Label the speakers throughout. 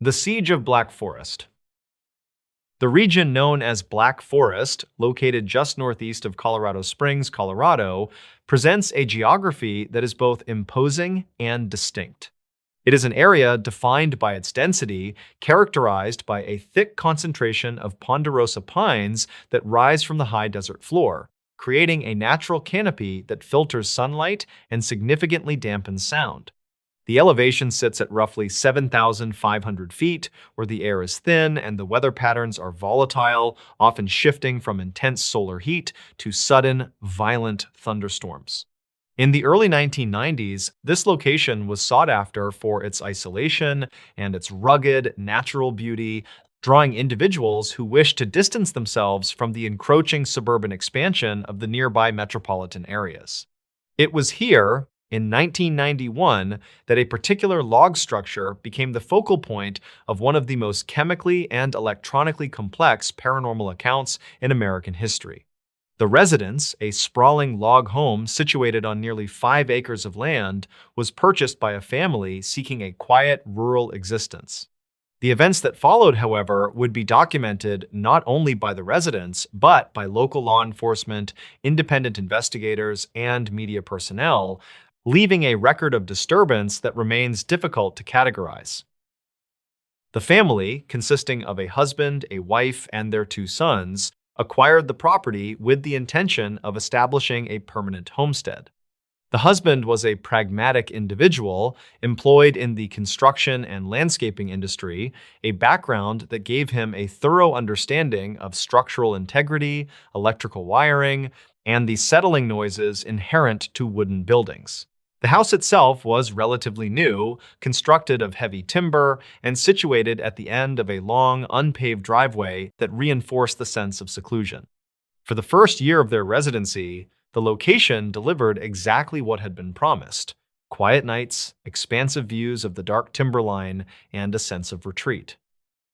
Speaker 1: The Siege of Black Forest. The region known as Black Forest, located just northeast of Colorado Springs, Colorado, presents a geography that is both imposing and distinct. It is an area defined by its density, characterized by a thick concentration of ponderosa pines that rise from the high desert floor, creating a natural canopy that filters sunlight and significantly dampens sound. The elevation sits at roughly 7,500 feet, where the air is thin and the weather patterns are volatile, often shifting from intense solar heat to sudden, violent thunderstorms. In the early 1990s, this location was sought after for its isolation and its rugged, natural beauty, drawing individuals who wished to distance themselves from the encroaching suburban expansion of the nearby metropolitan areas. It was here, in 1991, that a particular log structure became the focal point of one of the most chemically and electronically complex paranormal accounts in American history. The residence, a sprawling log home situated on nearly 5 acres of land, was purchased by a family seeking a quiet, rural existence. The events that followed, however, would be documented not only by the residents, but by local law enforcement, independent investigators, and media personnel, leaving a record of disturbance that remains difficult to categorize. The family, consisting of a husband, a wife, and their 2 sons, acquired the property with the intention of establishing a permanent homestead. The husband was a pragmatic individual employed in the construction and landscaping industry, a background that gave him a thorough understanding of structural integrity, electrical wiring, and the settling noises inherent to wooden buildings. The house itself was relatively new, constructed of heavy timber, and situated at the end of a long, unpaved driveway that reinforced the sense of seclusion. For the first year of their residency, the location delivered exactly what had been promised: quiet nights, expansive views of the dark timberline, and a sense of retreat.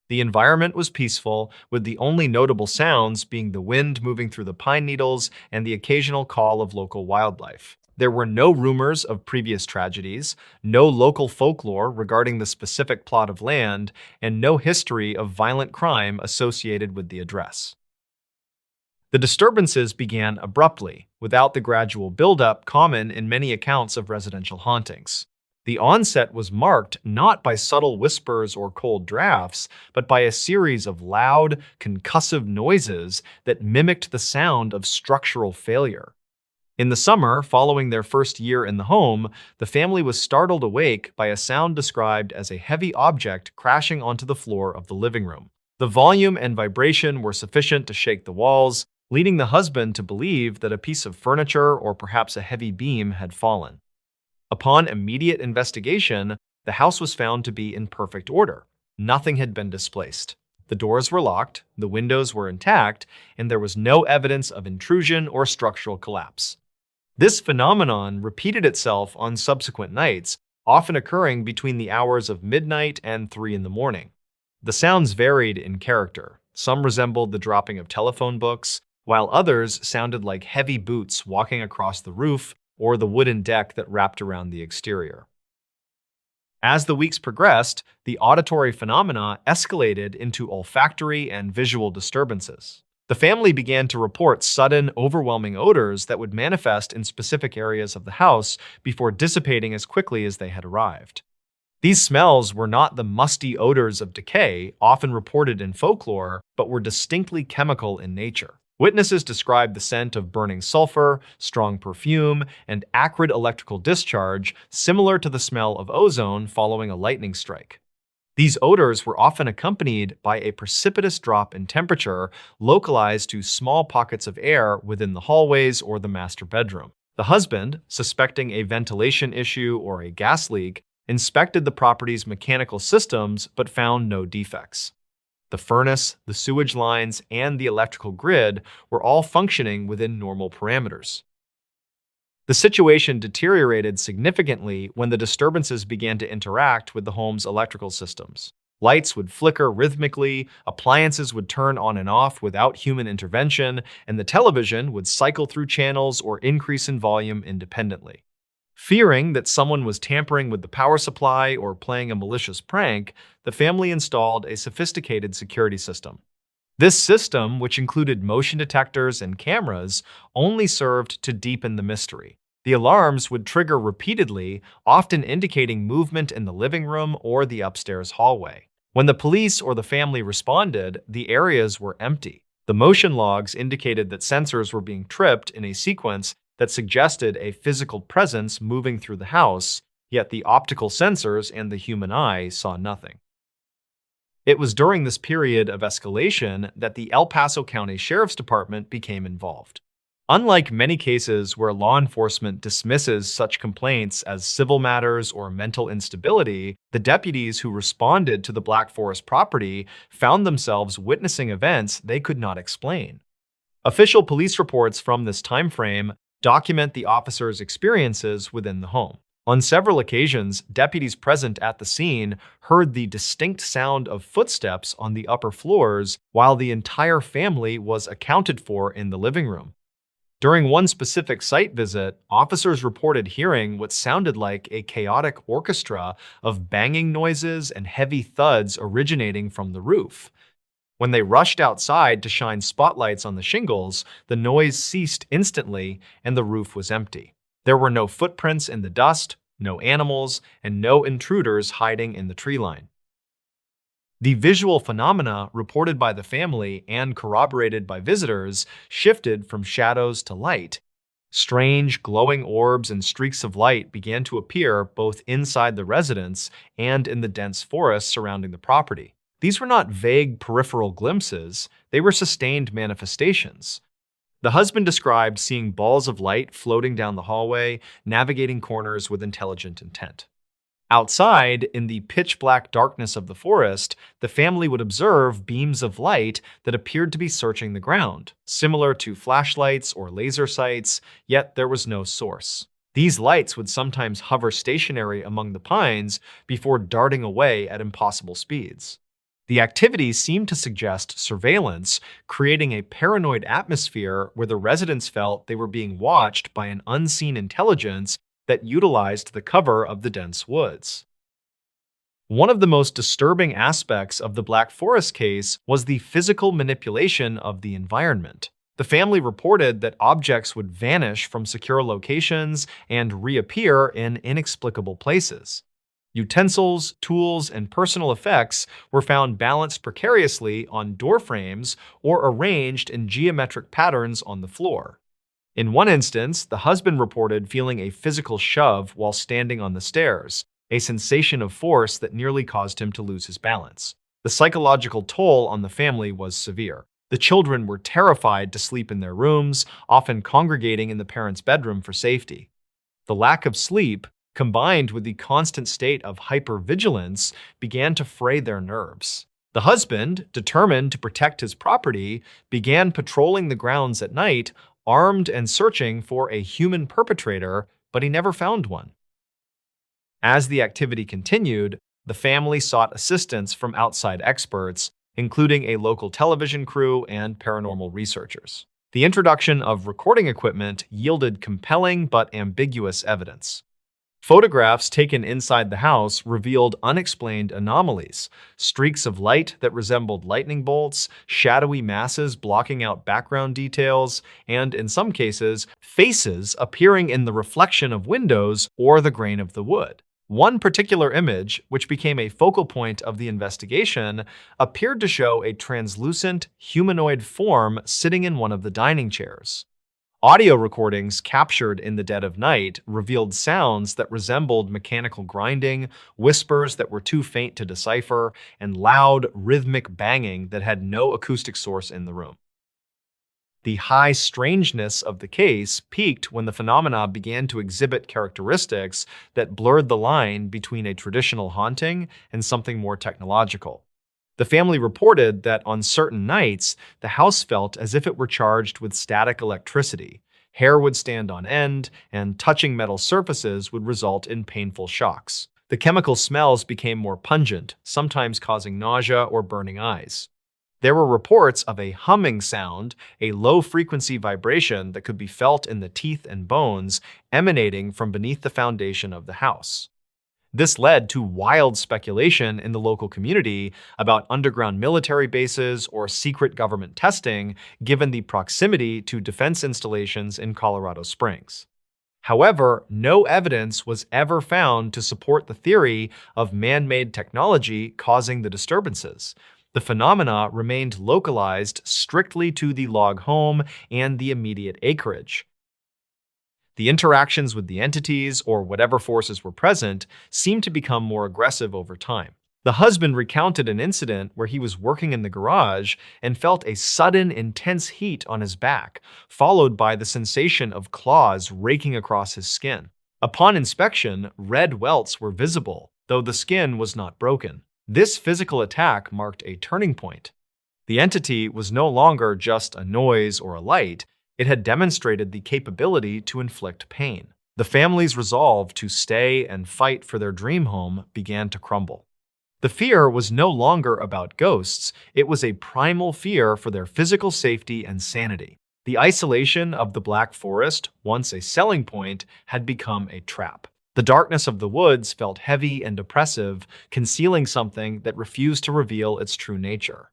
Speaker 1: The environment was peaceful, with the only notable sounds being the wind moving through the pine needles and the occasional call of local wildlife. There were no rumors of previous tragedies, no local folklore regarding the specific plot of land, and no history of violent crime associated with the address. The disturbances began abruptly, without the gradual buildup common in many accounts of residential hauntings. The onset was marked not by subtle whispers or cold drafts, but by a series of loud, concussive noises that mimicked the sound of structural failure. In the summer, following their first year in the home, the family was startled awake by a sound described as a heavy object crashing onto the floor of the living room. The volume and vibration were sufficient to shake the walls, leading the husband to believe that a piece of furniture or perhaps a heavy beam had fallen. Upon immediate investigation, the house was found to be in perfect order. Nothing had been displaced. The doors were locked, the windows were intact, and there was no evidence of intrusion or structural collapse. This phenomenon repeated itself on subsequent nights, often occurring between the hours of midnight and 3 in the morning. The sounds varied in character. Some resembled the dropping of telephone books, while others sounded like heavy boots walking across the roof or the wooden deck that wrapped around the exterior. As the weeks progressed, the auditory phenomena escalated into olfactory and visual disturbances. The family began to report sudden, overwhelming odors that would manifest in specific areas of the house before dissipating as quickly as they had arrived. These smells were not the musty odors of decay often reported in folklore, but were distinctly chemical in nature. Witnesses described the scent of burning sulfur, strong perfume, and acrid electrical discharge similar to the smell of ozone following a lightning strike. These odors were often accompanied by a precipitous drop in temperature localized to small pockets of air within the hallways or the master bedroom. The husband, suspecting a ventilation issue or a gas leak, inspected the property's mechanical systems but found no defects. The furnace, the sewage lines, and the electrical grid were all functioning within normal parameters. The situation deteriorated significantly when the disturbances began to interact with the home's electrical systems. Lights would flicker rhythmically, appliances would turn on and off without human intervention, and the television would cycle through channels or increase in volume independently. Fearing that someone was tampering with the power supply or playing a malicious prank, the family installed a sophisticated security system. This system, which included motion detectors and cameras, only served to deepen the mystery. The alarms would trigger repeatedly, often indicating movement in the living room or the upstairs hallway. When the police or the family responded, the areas were empty. The motion logs indicated that sensors were being tripped in a sequence that suggested a physical presence moving through the house, yet the optical sensors and the human eye saw nothing. It was during this period of escalation that the El Paso County Sheriff's Department became involved. Unlike many cases where law enforcement dismisses such complaints as civil matters or mental instability, the deputies who responded to the Black Forest property found themselves witnessing events they could not explain. Official police reports from this time frame document the officers' experiences within the home. On several occasions, deputies present at the scene heard the distinct sound of footsteps on the upper floors while the entire family was accounted for in the living room. During one specific site visit, officers reported hearing what sounded like a chaotic orchestra of banging noises and heavy thuds originating from the roof. When they rushed outside to shine spotlights on the shingles, the noise ceased instantly and the roof was empty. There were no footprints in the dust, no animals, and no intruders hiding in the tree line. The visual phenomena reported by the family and corroborated by visitors shifted from shadows to light. Strange, glowing orbs and streaks of light began to appear both inside the residence and in the dense forest surrounding the property. These were not vague peripheral glimpses, they were sustained manifestations. The husband described seeing balls of light floating down the hallway, navigating corners with intelligent intent. Outside, in the pitch-black darkness of the forest, the family would observe beams of light that appeared to be searching the ground, similar to flashlights or laser sights, yet there was no source. These lights would sometimes hover stationary among the pines before darting away at impossible speeds. The activity seemed to suggest surveillance, creating a paranoid atmosphere where the residents felt they were being watched by an unseen intelligence that utilized the cover of the dense woods. One of the most disturbing aspects of the Black Forest case was the physical manipulation of the environment. The family reported that objects would vanish from secure locations and reappear in inexplicable places. Utensils, tools, and personal effects were found balanced precariously on door frames or arranged in geometric patterns on the floor. In one instance, the husband reported feeling a physical shove while standing on the stairs, a sensation of force that nearly caused him to lose his balance. The psychological toll on the family was severe. The children were terrified to sleep in their rooms, often congregating in the parents' bedroom for safety. The lack of sleep, combined with the constant state of hypervigilance, began to fray their nerves. The husband, determined to protect his property, began patrolling the grounds at night, armed and searching for a human perpetrator, but he never found one. As the activity continued, the family sought assistance from outside experts, including a local television crew and paranormal researchers. The introduction of recording equipment yielded compelling but ambiguous evidence. Photographs taken inside the house revealed unexplained anomalies, streaks of light that resembled lightning bolts, shadowy masses blocking out background details, and in some cases, faces appearing in the reflection of windows or the grain of the wood. One particular image, which became a focal point of the investigation, appeared to show a translucent, humanoid form sitting in one of the dining chairs. Audio recordings captured in the dead of night revealed sounds that resembled mechanical grinding, whispers that were too faint to decipher, and loud, rhythmic banging that had no acoustic source in the room. The high strangeness of the case peaked when the phenomena began to exhibit characteristics that blurred the line between a traditional haunting and something more technological. The family reported that on certain nights, the house felt as if it were charged with static electricity. Hair would stand on end, and touching metal surfaces would result in painful shocks. The chemical smells became more pungent, sometimes causing nausea or burning eyes. There were reports of a humming sound, a low-frequency vibration that could be felt in the teeth and bones emanating from beneath the foundation of the house. This led to wild speculation in the local community about underground military bases or secret government testing, given the proximity to defense installations in Colorado Springs. However, no evidence was ever found to support the theory of man-made technology causing the disturbances. The phenomena remained localized strictly to the log home and the immediate acreage. The interactions with the entities, or whatever forces were present, seemed to become more aggressive over time. The husband recounted an incident where he was working in the garage and felt a sudden, intense heat on his back, followed by the sensation of claws raking across his skin. Upon inspection, red welts were visible, though the skin was not broken. This physical attack marked a turning point. The entity was no longer just a noise or a light. It had demonstrated the capability to inflict pain. The family's resolve to stay and fight for their dream home began to crumble. The fear was no longer about ghosts, it was a primal fear for their physical safety and sanity. The isolation of the Black Forest, once a selling point, had become a trap. The darkness of the woods felt heavy and oppressive, concealing something that refused to reveal its true nature.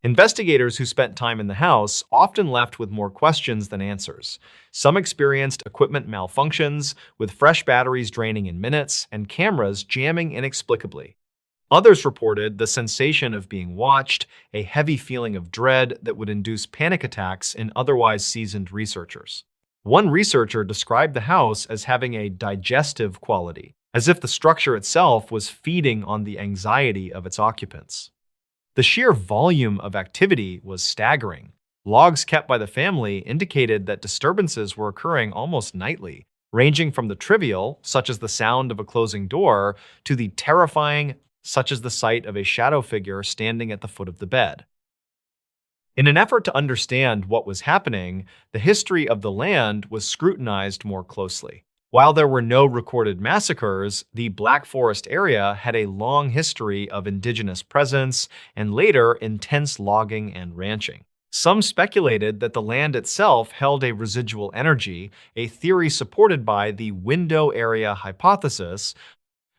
Speaker 1: Investigators who spent time in the house often left with more questions than answers. Some experienced equipment malfunctions, with fresh batteries draining in minutes and cameras jamming inexplicably. Others reported the sensation of being watched, a heavy feeling of dread that would induce panic attacks in otherwise seasoned researchers. One researcher described the house as having a digestive quality, as if the structure itself was feeding on the anxiety of its occupants. The sheer volume of activity was staggering. Logs kept by the family indicated that disturbances were occurring almost nightly, ranging from the trivial, such as the sound of a closing door, to the terrifying, such as the sight of a shadow figure standing at the foot of the bed. In an effort to understand what was happening, the history of the land was scrutinized more closely. While there were no recorded massacres, the Black Forest area had a long history of indigenous presence and later intense logging and ranching. Some speculated that the land itself held a residual energy, a theory supported by the window area hypothesis,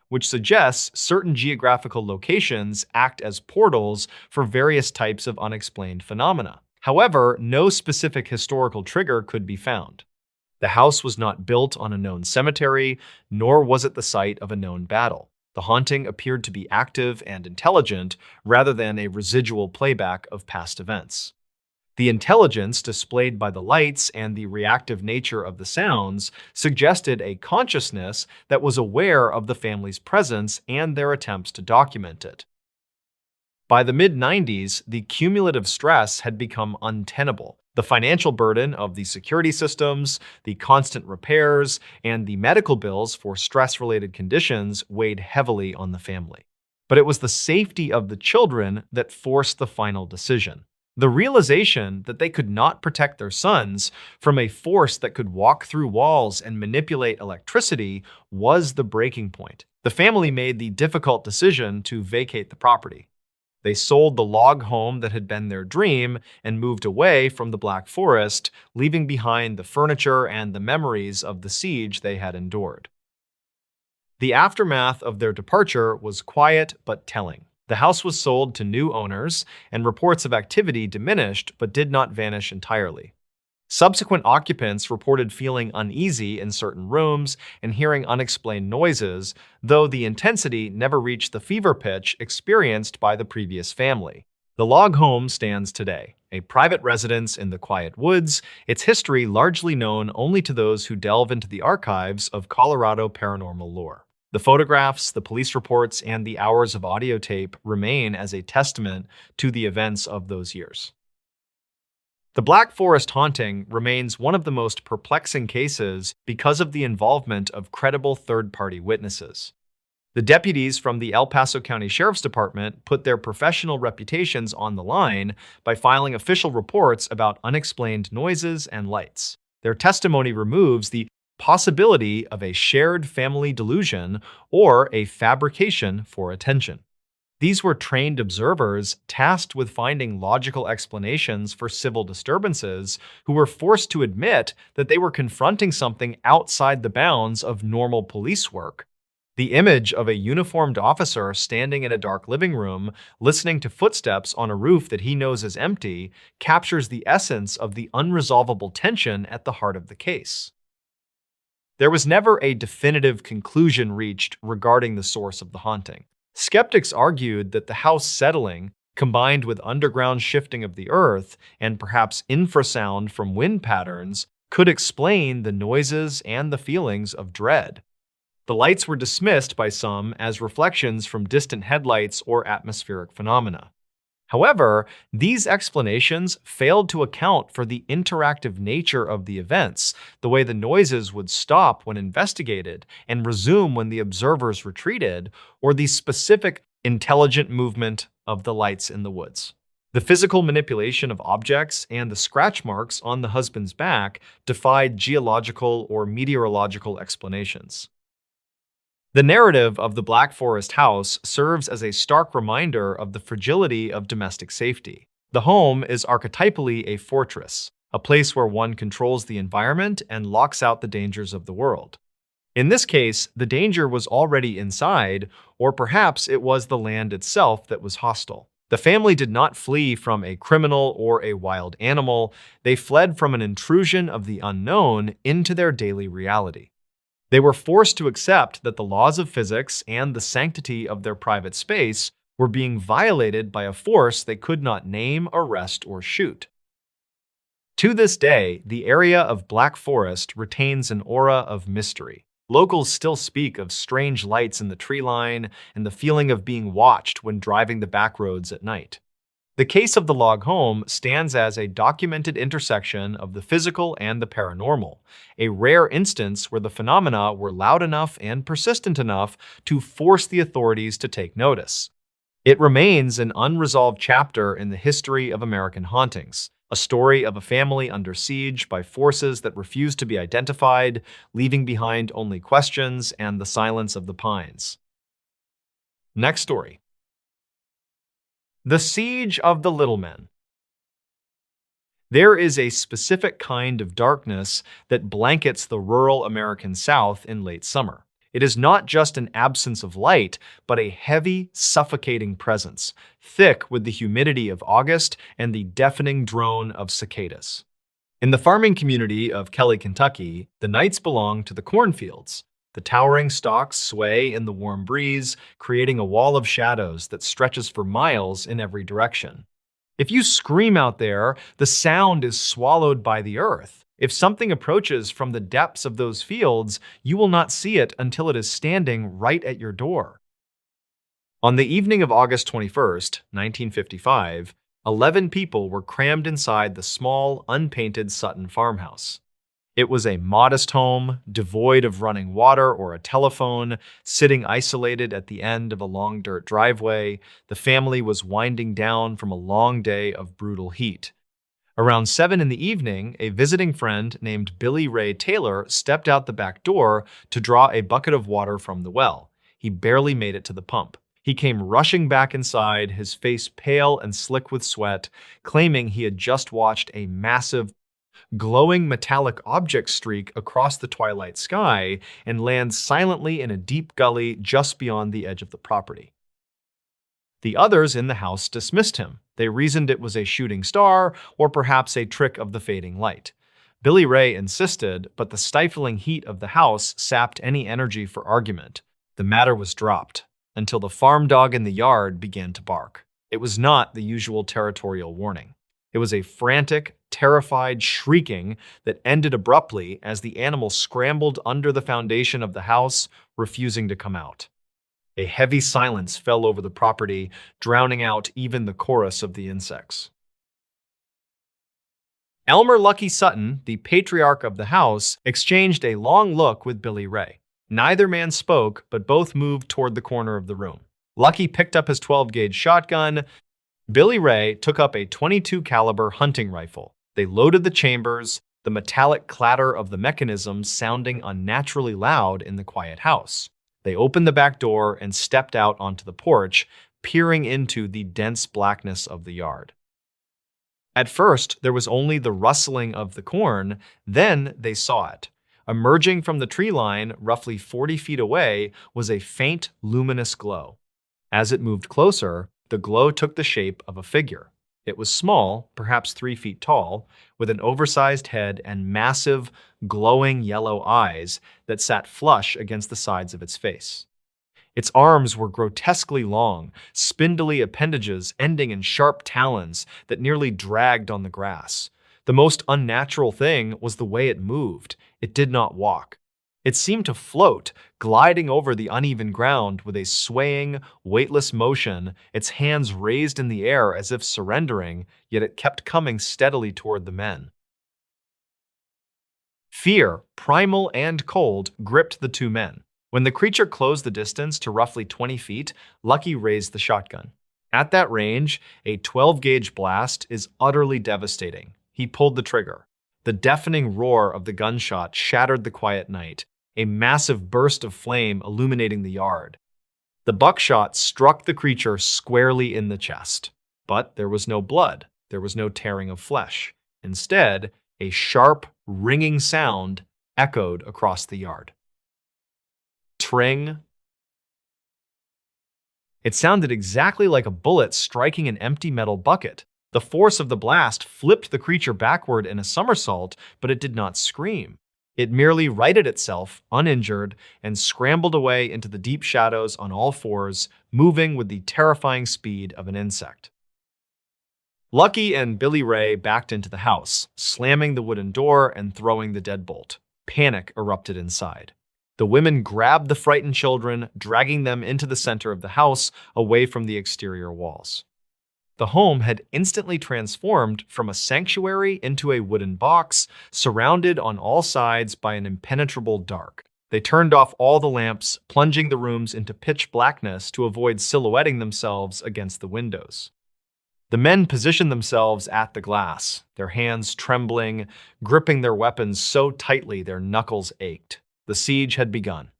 Speaker 1: which suggests certain geographical locations act as portals for various types of unexplained phenomena. However, no specific historical trigger could be found. The house was not built on a known cemetery, nor was it the site of a known battle. The haunting appeared to be active and intelligent rather than a residual playback of past events. The intelligence displayed by the lights and the reactive nature of the sounds suggested a consciousness that was aware of the family's presence and their attempts to document it. By the mid-90s, the cumulative stress had become untenable. The financial burden of the security systems, the constant repairs, and the medical bills for stress-related conditions weighed heavily on the family. But it was the safety of the children that forced the final decision. The realization that they could not protect their sons from a force that could walk through walls and manipulate electricity was the breaking point. The family made the difficult decision to vacate the property. They sold the log home that had been their dream and moved away from the Black Forest, leaving behind the furniture and the memories of the siege they had endured. The aftermath of their departure was quiet but telling. The house was sold to new owners, and reports of activity diminished but did not vanish entirely. Subsequent occupants reported feeling uneasy in certain rooms and hearing unexplained noises, though the intensity never reached the fever pitch experienced by the previous family. The log home stands today, a private residence in the quiet woods, its history largely known only to those who delve into the archives of Colorado paranormal lore. The photographs, the police reports, and the hours of audio tape remain as a testament to the events of those years. The Black Forest haunting remains one of the most perplexing cases because of the involvement of credible third-party witnesses. The deputies from the El Paso County Sheriff's Department put their professional reputations on the line by filing official reports about unexplained noises and lights. Their testimony removes the possibility of a shared family delusion or a fabrication for attention. These were trained observers tasked with finding logical explanations for civil disturbances who were forced to admit that they were confronting something outside the bounds of normal police work. The image of a uniformed officer standing in a dark living room, listening to footsteps on a roof that he knows is empty, captures the essence of the unresolvable tension at the heart of the case. There was never a definitive conclusion reached regarding the source of the haunting. Skeptics argued that the house settling, combined with underground shifting of the earth and perhaps infrasound from wind patterns, could explain the noises and the feelings of dread. The lights were dismissed by some as reflections from distant headlights or atmospheric phenomena. However, these explanations failed to account for the interactive nature of the events, the way the noises would stop when investigated and resume when the observers retreated, or the specific intelligent movement of the lights in the woods. The physical manipulation of objects and the scratch marks on the husband's back defied geological or meteorological explanations. The narrative of the Black Forest house serves as a stark reminder of the fragility of domestic safety. The home is archetypally a fortress, a place where one controls the environment and locks out the dangers of the world. In this case, the danger was already inside, or perhaps it was the land itself that was hostile. The family did not flee from a criminal or a wild animal, they fled from an intrusion of the unknown into their daily reality. They were forced to accept that the laws of physics and the sanctity of their private space were being violated by a force they could not name, arrest, or shoot. To this day, the area of Black Forest retains an aura of mystery. Locals still speak of strange lights in the tree line and the feeling of being watched when driving the back roads at night. The case of the log home stands as a documented intersection of the physical and the paranormal, a rare instance where the phenomena were loud enough and persistent enough to force the authorities to take notice. It remains an unresolved chapter in the history of American hauntings, a story of a family under siege by forces that refuse to be identified, leaving behind only questions and the silence of the pines. Next story. The Siege of the Little Men. There is a specific kind of darkness that blankets the rural American South in late summer. It is not just an absence of light, but a heavy, suffocating presence, thick with the humidity of August and the deafening drone of cicadas. In the farming community of Kelly, Kentucky, the nights belong to the cornfields. The towering stalks sway in the warm breeze, creating a wall of shadows that stretches for miles in every direction. If you scream out there, the sound is swallowed by the earth. If something approaches from the depths of those fields, you will not see it until it is standing right at your door. On the evening of August 21st, 1955, 11 people were crammed inside the small, unpainted Sutton farmhouse. It was a modest home, devoid of running water or a telephone, sitting isolated at the end of a long dirt driveway. The family was winding down from a long day of brutal heat. Around 7 in the evening, a visiting friend named Billy Ray Taylor stepped out the back door to draw a bucket of water from the well. He barely made it to the pump. He came rushing back inside, his face pale and slick with sweat, claiming he had just watched a massive, glowing metallic object streak across the twilight sky and land silently in a deep gully just beyond the edge of the property. The others in the house dismissed him. They reasoned it was a shooting star or perhaps a trick of the fading light. Billy Ray insisted, but the stifling heat of the house sapped any energy for argument. The matter was dropped until the farm dog in the yard began to bark. It was not the usual territorial warning. It was a frantic, terrified shrieking that ended abruptly as the animal scrambled under the foundation of the house, refusing to come out. A heavy silence fell over the property, drowning out even the chorus of the insects. Elmer Lucky Sutton, the patriarch of the house, exchanged a long look with Billy Ray. Neither man spoke, but both moved toward the corner of the room. Lucky picked up his 12-gauge shotgun. Billy Ray took up a .22 caliber hunting rifle. They loaded the chambers, the metallic clatter of the mechanism sounding unnaturally loud in the quiet house. They opened the back door and stepped out onto the porch, peering into the dense blackness of the yard. At first, there was only the rustling of the corn, then they saw it. Emerging from the tree line, roughly 40 feet away, was a faint, luminous glow. As it moved closer, the glow took the shape of a figure. It was small, perhaps 3 feet tall, with an oversized head and massive, glowing yellow eyes that sat flush against the sides of its face. Its arms were grotesquely long, spindly appendages ending in sharp talons that nearly dragged on the grass. The most unnatural thing was the way it moved. It did not walk. It seemed to float, gliding over the uneven ground with a swaying, weightless motion, its hands raised in the air as if surrendering, yet it kept coming steadily toward the men. Fear, primal and cold, gripped the two men. When the creature closed the distance to roughly 20 feet, Lucky raised the shotgun. At that range, a 12-gauge blast is utterly devastating. He pulled the trigger. The deafening roar of the gunshot shattered the quiet night, a massive burst of flame illuminating the yard. The buckshot struck the creature squarely in the chest. But there was no blood. There was no tearing of flesh. Instead, a sharp, ringing sound echoed across the yard. Tring. It sounded exactly like a bullet striking an empty metal bucket. The force of the blast flipped the creature backward in a somersault, but it did not scream. It merely righted itself, uninjured, and scrambled away into the deep shadows on all fours, moving with the terrifying speed of an insect. Lucky and Billy Ray backed into the house, slamming the wooden door and throwing the deadbolt. Panic erupted inside. The women grabbed the frightened children, dragging them into the center of the house, away from the exterior walls. The home had instantly transformed from a sanctuary into a wooden box, surrounded on all sides by an impenetrable dark. They turned off all the lamps, plunging the rooms into pitch blackness to avoid silhouetting themselves against the windows. The men positioned themselves at the glass, their hands trembling, gripping their weapons so tightly their knuckles ached. The siege had begun.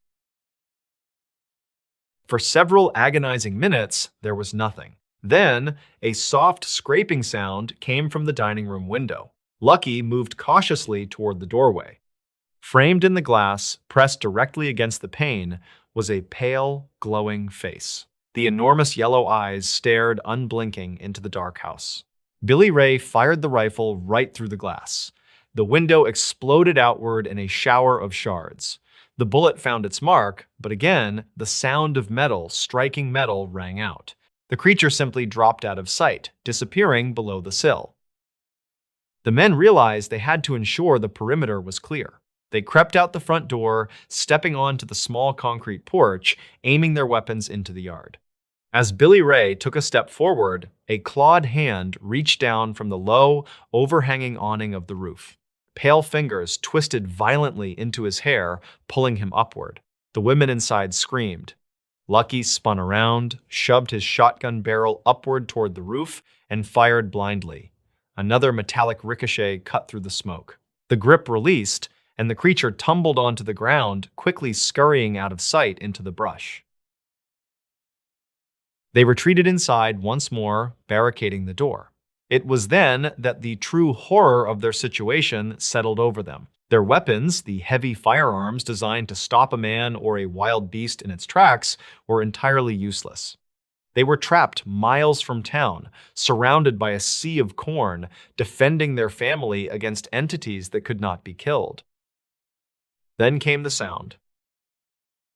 Speaker 1: For several agonizing minutes, there was nothing. Then, a soft scraping sound came from the dining room window. Lucky moved cautiously toward the doorway. Framed in the glass, pressed directly against the pane, was a pale, glowing face. The enormous yellow eyes stared unblinking into the dark house. Billy Ray fired the rifle right through the glass. The window exploded outward in a shower of shards. The bullet found its mark, but again, the sound of metal striking metal rang out. The creature simply dropped out of sight, disappearing below the sill. The men realized they had to ensure the perimeter was clear. They crept out the front door, stepping onto the small concrete porch, aiming their weapons into the yard. As Billy Ray took a step forward, a clawed hand reached down from the low, overhanging awning of the roof. Pale fingers twisted violently into his hair, pulling him upward. The women inside screamed. Lucky spun around, shoved his shotgun barrel upward toward the roof, and fired blindly. Another metallic ricochet cut through the smoke. The grip released, and the creature tumbled onto the ground, quickly scurrying out of sight into the brush. They retreated inside once more, barricading the door. It was then that the true horror of their situation settled over them. Their weapons, the heavy firearms designed to stop a man or a wild beast in its tracks, were entirely useless. They were trapped miles from town, surrounded by a sea of corn, defending their family against entities that could not be killed. Then came the sound.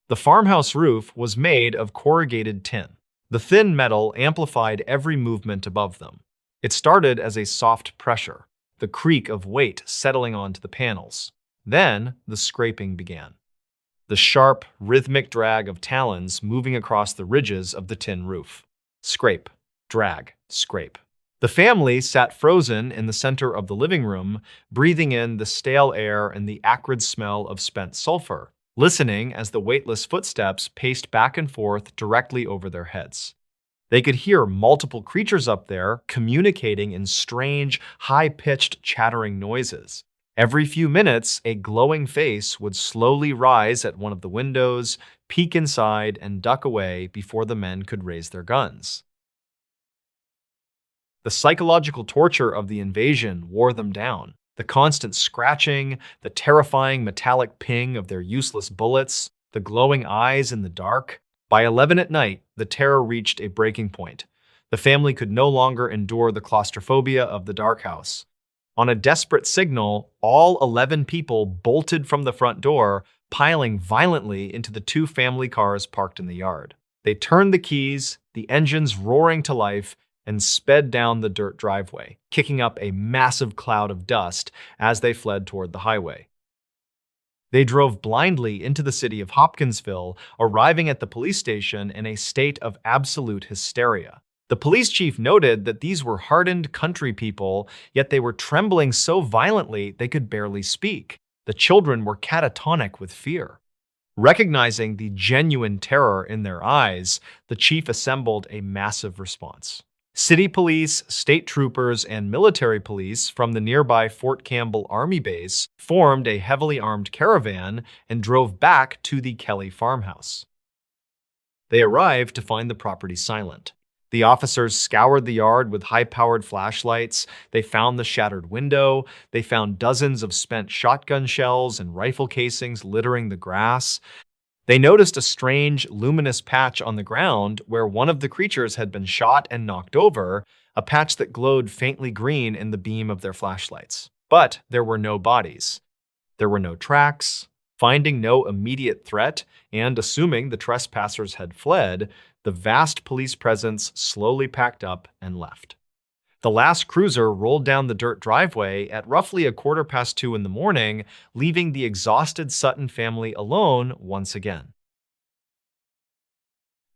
Speaker 1: The farmhouse roof was made of corrugated tin. The thin metal amplified every movement above them. It started as a soft pressure, the creak of weight settling onto the panels. Then the scraping began. The sharp, rhythmic drag of talons moving across the ridges of the tin roof. Scrape, drag, scrape. The family sat frozen in the center of the living room, breathing in the stale air and the acrid smell of spent sulfur, listening as the weightless footsteps paced back and forth directly over their heads. They could hear multiple creatures up there communicating in strange, high-pitched chattering noises. Every few minutes, a glowing face would slowly rise at one of the windows, peek inside, and duck away before the men could raise their guns. The psychological torture of the invasion wore them down. The constant scratching, the terrifying metallic ping of their useless bullets, the glowing eyes in the dark. By 11 at night, the terror reached a breaking point. The family could no longer endure the claustrophobia of the dark house. On a desperate signal, all 11 people bolted from the front door, piling violently into the two family cars parked in the yard. They turned the keys, the engines roaring to life, and sped down the dirt driveway, kicking up a massive cloud of dust as they fled toward the highway. They drove blindly into the city of Hopkinsville, arriving at the police station in a state of absolute hysteria. The police chief noted that these were hardened country people, yet they were trembling so violently they could barely speak. The children were catatonic with fear. Recognizing the genuine terror in their eyes, the chief assembled a massive response. City police, state troopers, and military police from the nearby Fort Campbell Army Base formed a heavily armed caravan and drove back to the Kelly farmhouse. They arrived to find the property silent. The officers scoured the yard with high-powered flashlights. They found the shattered window. They found dozens of spent shotgun shells and rifle casings littering the grass. They noticed a strange, luminous patch on the ground where one of the creatures had been shot and knocked over, a patch that glowed faintly green in the beam of their flashlights. But there were no bodies. There were no tracks. Finding no immediate threat, and assuming the trespassers had fled, the vast police presence slowly packed up and left. The last cruiser rolled down the dirt driveway at roughly 2:15 in the morning, leaving the exhausted Sutton family alone once again.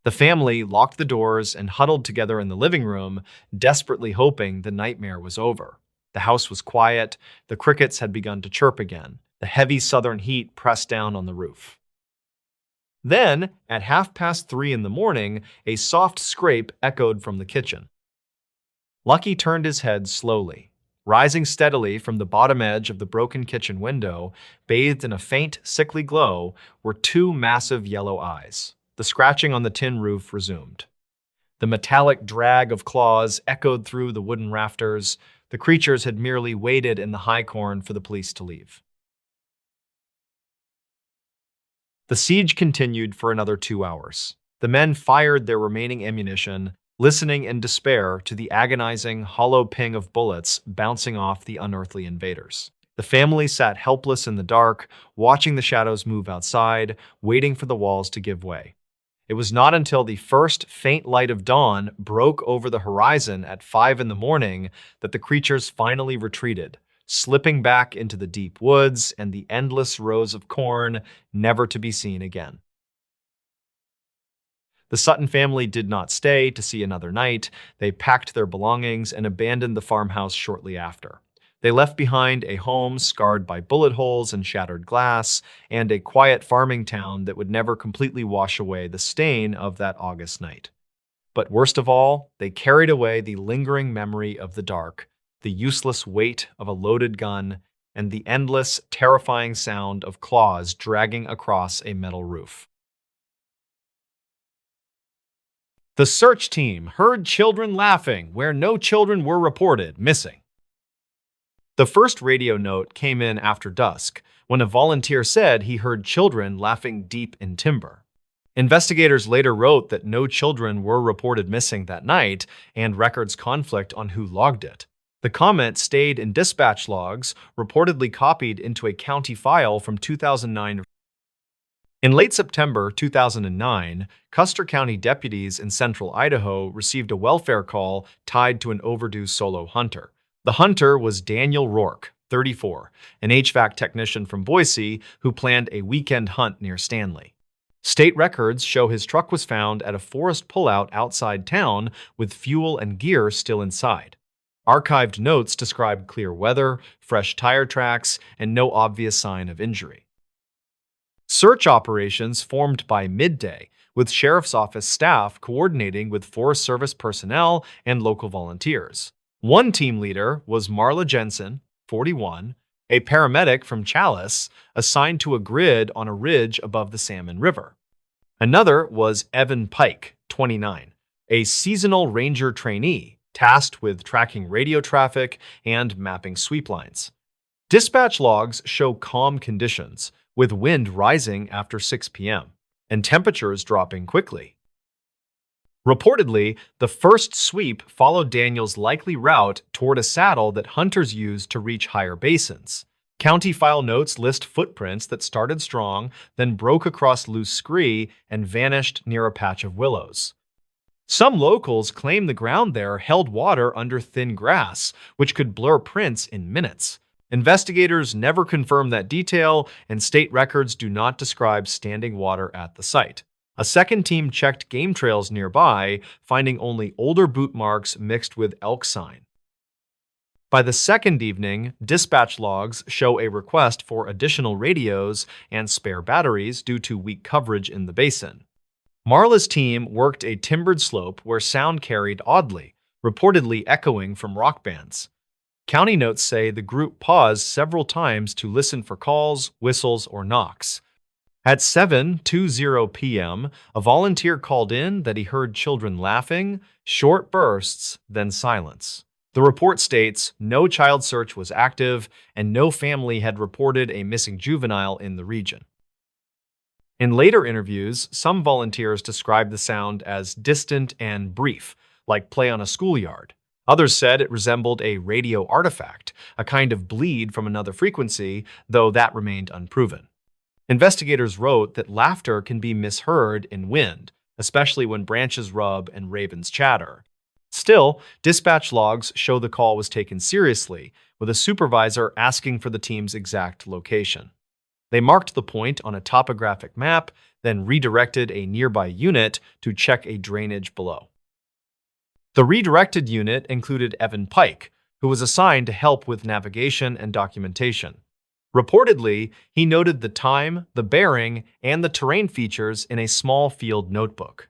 Speaker 1: The family locked the doors and huddled together in the living room, desperately hoping the nightmare was over. The house was quiet, the crickets had begun to chirp again. The heavy southern heat pressed down on the roof. Then, at 3:30 in the morning, a soft scrape echoed from the kitchen. Lucky turned his head slowly. Rising steadily from the bottom edge of the broken kitchen window, bathed in a faint, sickly glow, were two massive yellow eyes. The scratching on the tin roof resumed. The metallic drag of claws echoed through the wooden rafters. The creatures had merely waited in the high corn for the police to leave. The siege continued for another 2 hours. The men fired their remaining ammunition, listening in despair to the agonizing, hollow ping of bullets bouncing off the unearthly invaders. The family sat helpless in the dark, watching the shadows move outside, waiting for the walls to give way. It was not until the first faint light of dawn broke over the horizon at 5 in the morning that the creatures finally retreated, slipping back into the deep woods and the endless rows of corn, never to be seen again. The Sutton family did not stay to see another night. They packed their belongings and abandoned the farmhouse shortly after. They left behind a home scarred by bullet holes and shattered glass, and a quiet farming town that would never completely wash away the stain of that August night. But worst of all, they carried away the lingering memory of the dark, the useless weight of a loaded gun, and the endless, terrifying sound of claws dragging across a metal roof. The search team heard children laughing where no children were reported missing. The first radio note came in after dusk, when a volunteer said he heard children laughing deep in timber. Investigators later wrote that no children were reported missing that night, and records conflict on who logged it. The comment stayed in dispatch logs, reportedly copied into a county file from 2009. In late September 2009, Custer County deputies in central Idaho received a welfare call tied to an overdue solo hunter. The hunter was Daniel Rourke, 34, an HVAC technician from Boise who planned a weekend hunt near Stanley. State records show his truck was found at a forest pullout outside town with fuel and gear still inside. Archived notes describe clear weather, fresh tire tracks, and no obvious sign of injury. Search operations formed by midday, with Sheriff's Office staff coordinating with Forest Service personnel and local volunteers. One team leader was Marla Jensen, 41, a paramedic from Chalice, assigned to a grid on a ridge above the Salmon River. Another was Evan Pike, 29, a seasonal ranger trainee tasked with tracking radio traffic and mapping sweep lines. Dispatch logs show calm conditions, with wind rising after 6 p.m. and temperatures dropping quickly. Reportedly, the first sweep followed Daniel's likely route toward a saddle that hunters use to reach higher basins. County file notes list footprints that started strong, then broke across loose scree and vanished near a patch of willows. Some locals claim the ground there held water under thin grass, which could blur prints in minutes. Investigators never confirm that detail, and state records do not describe standing water at the site. A second team checked game trails nearby, finding only older boot marks mixed with elk sign. By the second evening, dispatch logs show a request for additional radios and spare batteries due to weak coverage in the basin. Marla's team worked a timbered slope where sound carried oddly, reportedly echoing from rock bands. County notes say the group paused several times to listen for calls, whistles, or knocks. At 7:20 p.m., a volunteer called in that he heard children laughing, short bursts, then silence. The report states no child search was active and no family had reported a missing juvenile in the region. In later interviews, some volunteers described the sound as distant and brief, like play on a schoolyard. Others said it resembled a radio artifact, a kind of bleed from another frequency, though that remained unproven. Investigators wrote that laughter can be misheard in wind, especially when branches rub and ravens chatter. Still, dispatch logs show the call was taken seriously, with a supervisor asking for the team's exact location. They marked the point on a topographic map, then redirected a nearby unit to check a drainage below. The redirected unit included Evan Pike, who was assigned to help with navigation and documentation. Reportedly, he noted the time, the bearing, and the terrain features in a small field notebook.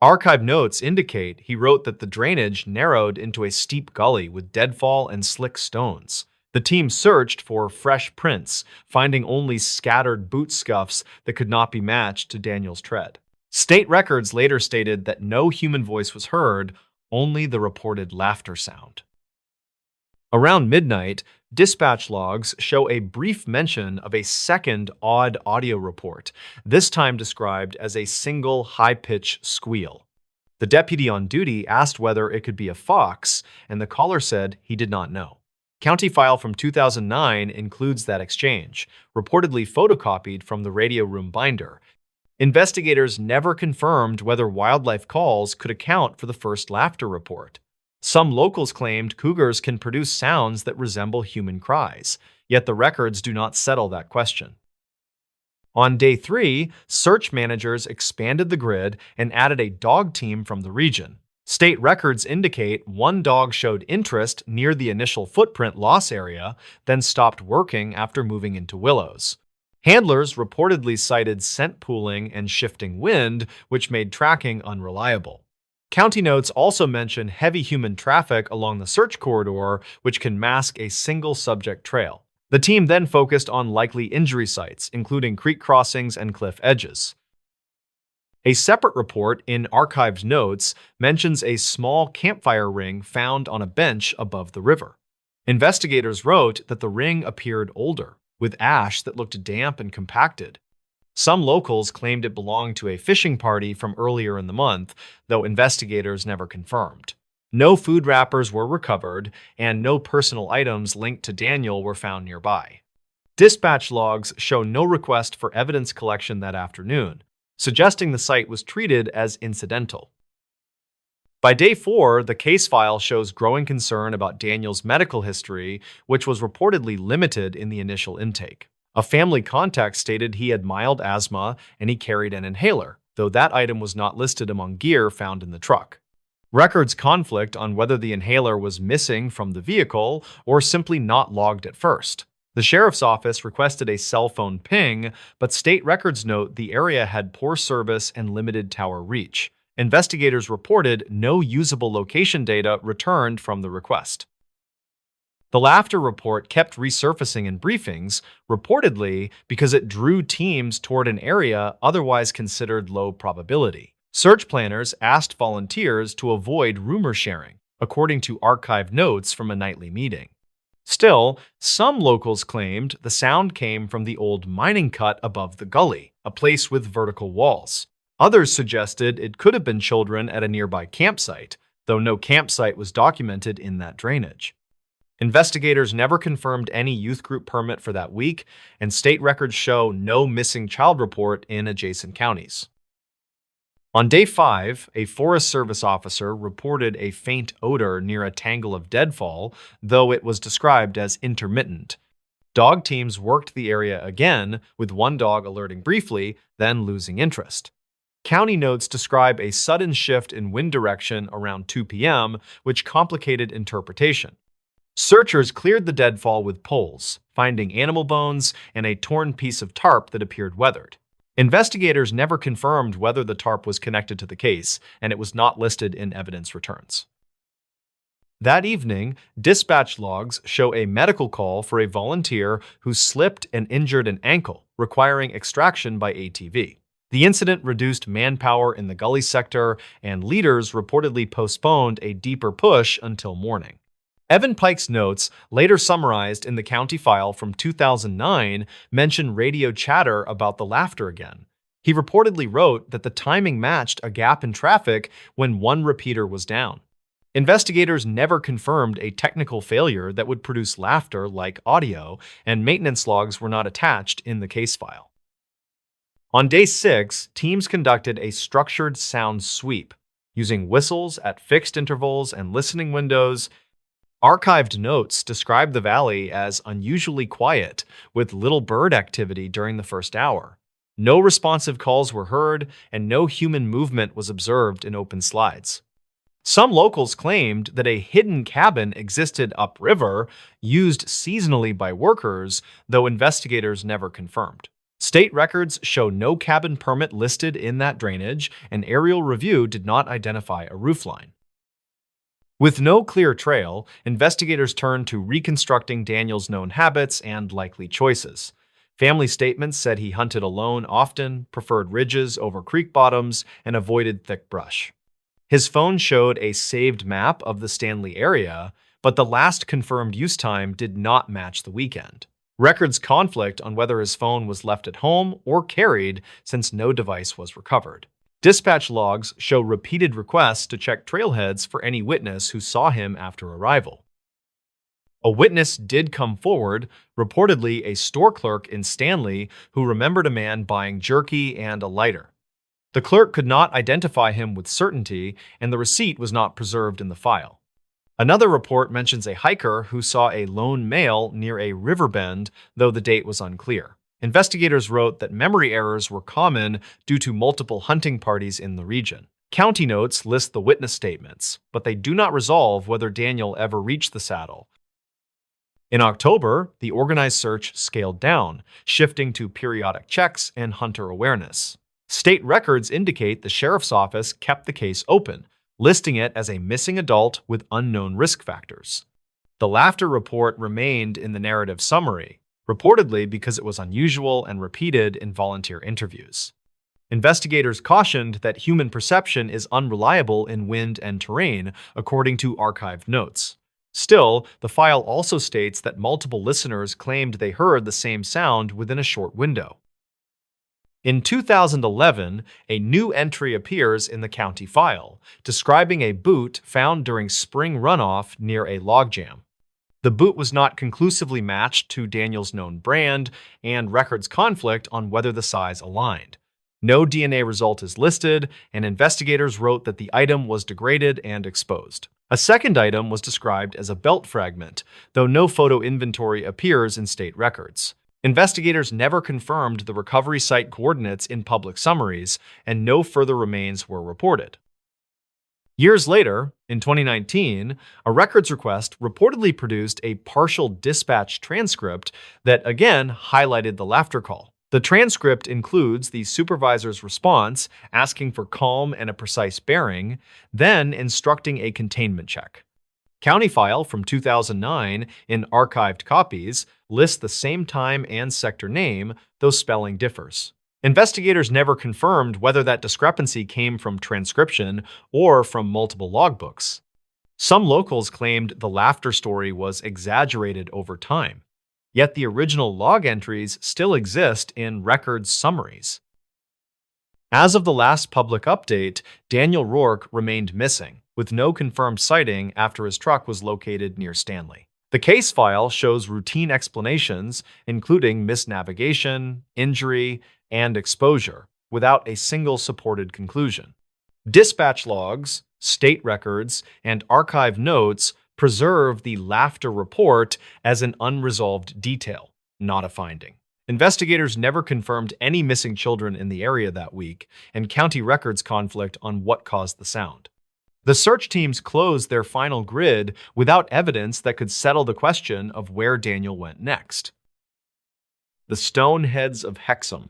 Speaker 1: Archive notes indicate he wrote that the drainage narrowed into a steep gully with deadfall and slick stones. The team searched for fresh prints, finding only scattered boot scuffs that could not be matched to Daniel's tread. State records later stated that no human voice was heard, only the reported laughter sound. Around midnight, dispatch logs show a brief mention of a second odd audio report, this time described as a single high-pitched squeal. The deputy on duty asked whether it could be a fox, and the caller said he did not know. County file from 2009 includes that exchange, reportedly photocopied from the radio room binder. Investigators never confirmed whether wildlife calls could account for the first laughter report. Some locals claimed cougars can produce sounds that resemble human cries, yet the records do not settle that question. On day 3, search managers expanded the grid and added a dog team from the region. State records indicate one dog showed interest near the initial footprint loss area, then stopped working after moving into willows. Handlers reportedly cited scent pooling and shifting wind, which made tracking unreliable. County notes also mention heavy human traffic along the search corridor, which can mask a single subject trail. The team then focused on likely injury sites, including creek crossings and cliff edges. A separate report in archived notes mentions a small campfire ring found on a bench above the river. Investigators wrote that the ring appeared older, with ash that looked damp and compacted. Some locals claimed it belonged to a fishing party from earlier in the month, though investigators never confirmed. No food wrappers were recovered, and no personal items linked to Daniel were found nearby. Dispatch logs show no request for evidence collection that afternoon, suggesting the site was treated as incidental. By day 4, the case file shows growing concern about Daniel's medical history, which was reportedly limited in the initial intake. A family contact stated he had mild asthma and he carried an inhaler, though that item was not listed among gear found in the truck. Records conflict on whether the inhaler was missing from the vehicle or simply not logged at first. The sheriff's office requested a cell phone ping, but state records note the area had poor service and limited tower reach. Investigators reported no usable location data returned from the request. The laughter report kept resurfacing in briefings, reportedly because it drew teams toward an area otherwise considered low probability. Search planners asked volunteers to avoid rumor sharing, according to archived notes from a nightly meeting. Still, some locals claimed the sound came from the old mining cut above the gully, a place with vertical walls. Others suggested it could have been children at a nearby campsite, though no campsite was documented in that drainage. Investigators never confirmed any youth group permit for that week, and state records show no missing child report in adjacent counties. On day 5, a Forest Service officer reported a faint odor near a tangle of deadfall, though it was described as intermittent. Dog teams worked the area again, with one dog alerting briefly, then losing interest. County notes describe a sudden shift in wind direction around 2 p.m., which complicated interpretation. Searchers cleared the deadfall with poles, finding animal bones and a torn piece of tarp that appeared weathered. Investigators never confirmed whether the tarp was connected to the case, and it was not listed in evidence returns. That evening, dispatch logs show a medical call for a volunteer who slipped and injured an ankle, requiring extraction by ATV. The incident reduced manpower in the gully sector, and leaders reportedly postponed a deeper push until morning. Evan Pike's notes, later summarized in the county file from 2009, mention radio chatter about the laughter again. He reportedly wrote that the timing matched a gap in traffic when one repeater was down. Investigators never confirmed a technical failure that would produce laughter like audio, and maintenance logs were not attached in the case file. On day 6, teams conducted a structured sound sweep, using whistles at fixed intervals and listening windows. Archived notes describe the valley as unusually quiet, with little bird activity during the first hour. No responsive calls were heard, and no human movement was observed in open slides. Some locals claimed that a hidden cabin existed upriver, used seasonally by workers, though investigators never confirmed. State records show no cabin permit listed in that drainage, and aerial review did not identify a roofline. With no clear trail, investigators turned to reconstructing Daniel's known habits and likely choices. Family statements said he hunted alone often, preferred ridges over creek bottoms, and avoided thick brush. His phone showed a saved map of the Stanley area, but the last confirmed use time did not match the weekend. Records conflict on whether his phone was left at home or carried, since no device was recovered. Dispatch logs show repeated requests to check trailheads for any witness who saw him after arrival. A witness did come forward, reportedly a store clerk in Stanley who remembered a man buying jerky and a lighter. The clerk could not identify him with certainty, and the receipt was not preserved in the file. Another report mentions a hiker who saw a lone male near a river bend, though the date was unclear. Investigators wrote that memory errors were common due to multiple hunting parties in the region. County notes list the witness statements, but they do not resolve whether Daniel ever reached the saddle. In October, the organized search scaled down, shifting to periodic checks and hunter awareness. State records indicate the sheriff's office kept the case open, listing it as a missing adult with unknown risk factors. The laughter report remained in the narrative summary, reportedly because it was unusual and repeated in volunteer interviews. Investigators cautioned that human perception is unreliable in wind and terrain, according to archived notes. Still, the file also states that multiple listeners claimed they heard the same sound within a short window. In 2011, a new entry appears in the county file, describing a boot found during spring runoff near a logjam. The boot was not conclusively matched to Daniel's known brand, and records conflict on whether the size aligned. No DNA result is listed, and investigators wrote that the item was degraded and exposed. A second item was described as a belt fragment, though no photo inventory appears in state records. Investigators never confirmed the recovery site coordinates in public summaries, and no further remains were reported. Years later, in 2019, a records request reportedly produced a partial dispatch transcript that again highlighted the laughter call. The transcript includes the supervisor's response asking for calm and a precise bearing, then instructing a containment check. County File from 2009 in archived copies lists the same time and sector name, though spelling differs. Investigators never confirmed whether that discrepancy came from transcription or from multiple logbooks. Some locals claimed the laughter story was exaggerated over time, yet the original log entries still exist in records summaries. As of the last public update, Daniel Rourke remained missing, with no confirmed sighting after his truck was located near Stanley. The case file shows routine explanations, including misnavigation, injury, and exposure, without a single supported conclusion. Dispatch logs, state records, and archive notes preserve the laughter report as an unresolved detail, not a finding. Investigators never confirmed any missing children in the area that week, and county records conflict on what caused the sound. The search teams closed their final grid without evidence that could settle the question of where Daniel went next. The Stone Heads of Hexham.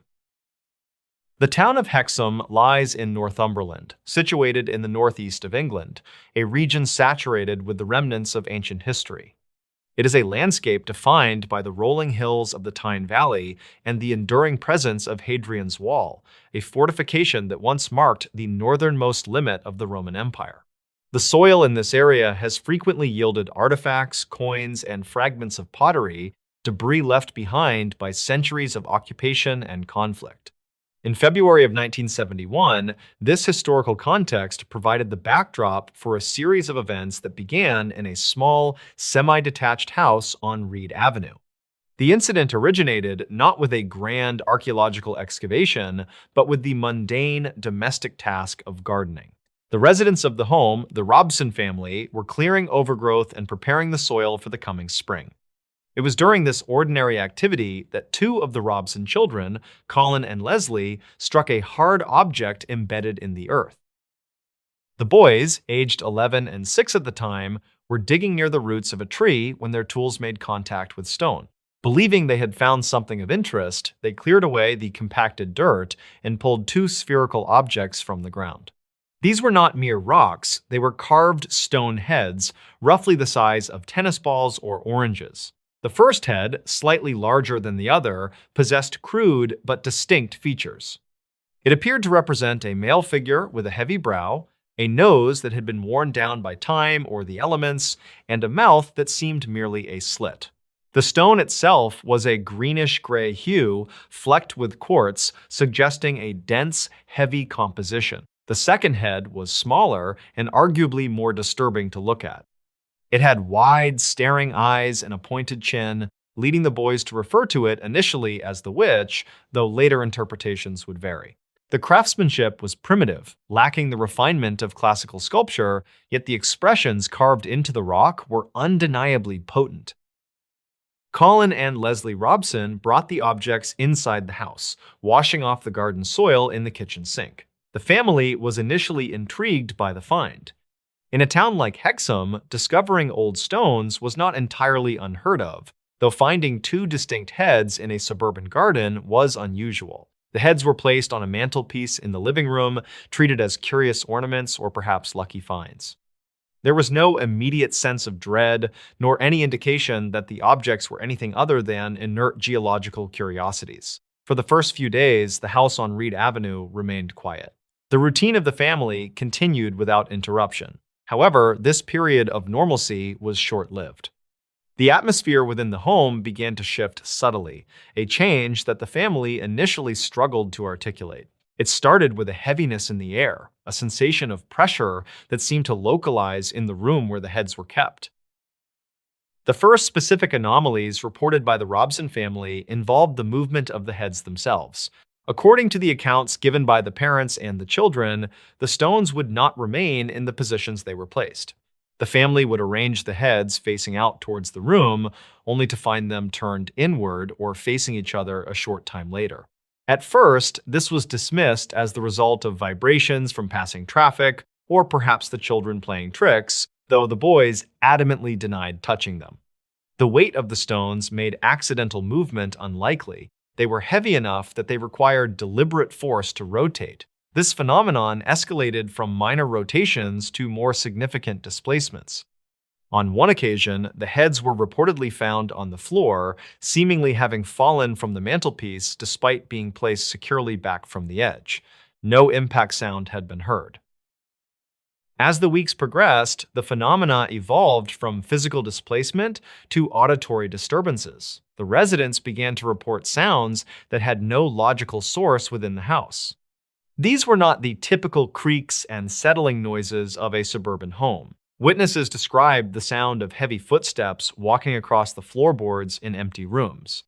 Speaker 1: The town of Hexham lies in Northumberland, situated in the northeast of England, a region saturated with the remnants of ancient history. It is a landscape defined by the rolling hills of the Tyne Valley and the enduring presence of Hadrian's Wall, a fortification that once marked the northernmost limit of the Roman Empire. The soil in this area has frequently yielded artifacts, coins, and fragments of pottery, debris left behind by centuries of occupation and conflict. In February of 1971, this historical context provided the backdrop for a series of events that began in a small, semi-detached house on Reed Avenue. The incident originated not with a grand archaeological excavation, but with the mundane domestic task of gardening. The residents of the home, the Robson family, were clearing overgrowth and preparing the soil for the coming spring. It was during this ordinary activity that two of the Robson children, Colin and Leslie, struck a hard object embedded in the earth. The boys, aged 11 and 6 at the time, were digging near the roots of a tree when their tools made contact with stone. Believing they had found something of interest, they cleared away the compacted dirt and pulled two spherical objects from the ground. These were not mere rocks, they were carved stone heads, roughly the size of tennis balls or oranges. The first head, slightly larger than the other, possessed crude but distinct features. It appeared to represent a male figure with a heavy brow, a nose that had been worn down by time or the elements, and a mouth that seemed merely a slit. The stone itself was a greenish-gray hue, flecked with quartz, suggesting a dense, heavy composition. The second head was smaller and arguably more disturbing to look at. It had wide, staring eyes and a pointed chin, leading the boys to refer to it initially as the witch, though later interpretations would vary. The craftsmanship was primitive, lacking the refinement of classical sculpture, yet the expressions carved into the rock were undeniably potent. Colin and Leslie Robson brought the objects inside the house, washing off the garden soil in the kitchen sink. The family was initially intrigued by the find. In a town like Hexham, discovering old stones was not entirely unheard of, though finding two distinct heads in a suburban garden was unusual. The heads were placed on a mantelpiece in the living room, treated as curious ornaments or perhaps lucky finds. There was no immediate sense of dread, nor any indication that the objects were anything other than inert geological curiosities. For the first few days, the house on Reed Avenue remained quiet. The routine of the family continued without interruption. However, this period of normalcy was short-lived. The atmosphere within the home began to shift subtly, a change that the family initially struggled to articulate. It started with a heaviness in the air, a sensation of pressure that seemed to localize in the room where the heads were kept. The first specific anomalies reported by the Robson family involved the movement of the heads themselves. According to the accounts given by the parents and the children, the stones would not remain in the positions they were placed. The family would arrange the heads facing out towards the room, only to find them turned inward or facing each other a short time later. At first, this was dismissed as the result of vibrations from passing traffic, or perhaps the children playing tricks, though the boys adamantly denied touching them. The weight of the stones made accidental movement unlikely. They were heavy enough that they required deliberate force to rotate. This phenomenon escalated from minor rotations to more significant displacements. On one occasion, the heads were reportedly found on the floor, seemingly having fallen from the mantelpiece despite being placed securely back from the edge. No impact sound had been heard. As the weeks progressed, the phenomena evolved from physical displacement to auditory disturbances. The residents began to report sounds that had no logical source within the house. These were not the typical creaks and settling noises of a suburban home. Witnesses described the sound of heavy footsteps walking across the floorboards in empty rooms.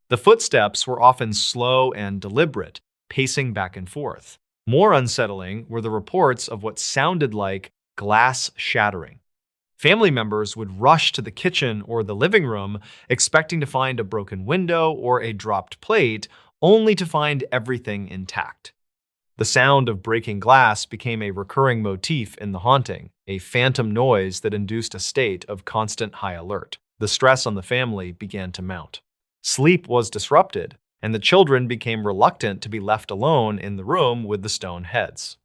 Speaker 1: The footsteps were often slow and deliberate, pacing back and forth. More unsettling were the reports of what sounded like glass shattering. Family members would rush to the kitchen or the living room, expecting to find a broken window or a dropped plate, only to find everything intact. The sound of breaking glass became a recurring motif in the haunting, a phantom noise that induced a state of constant high alert. The stress on the family began to mount. Sleep was disrupted, and the children became reluctant to be left alone in the room with the stone heads.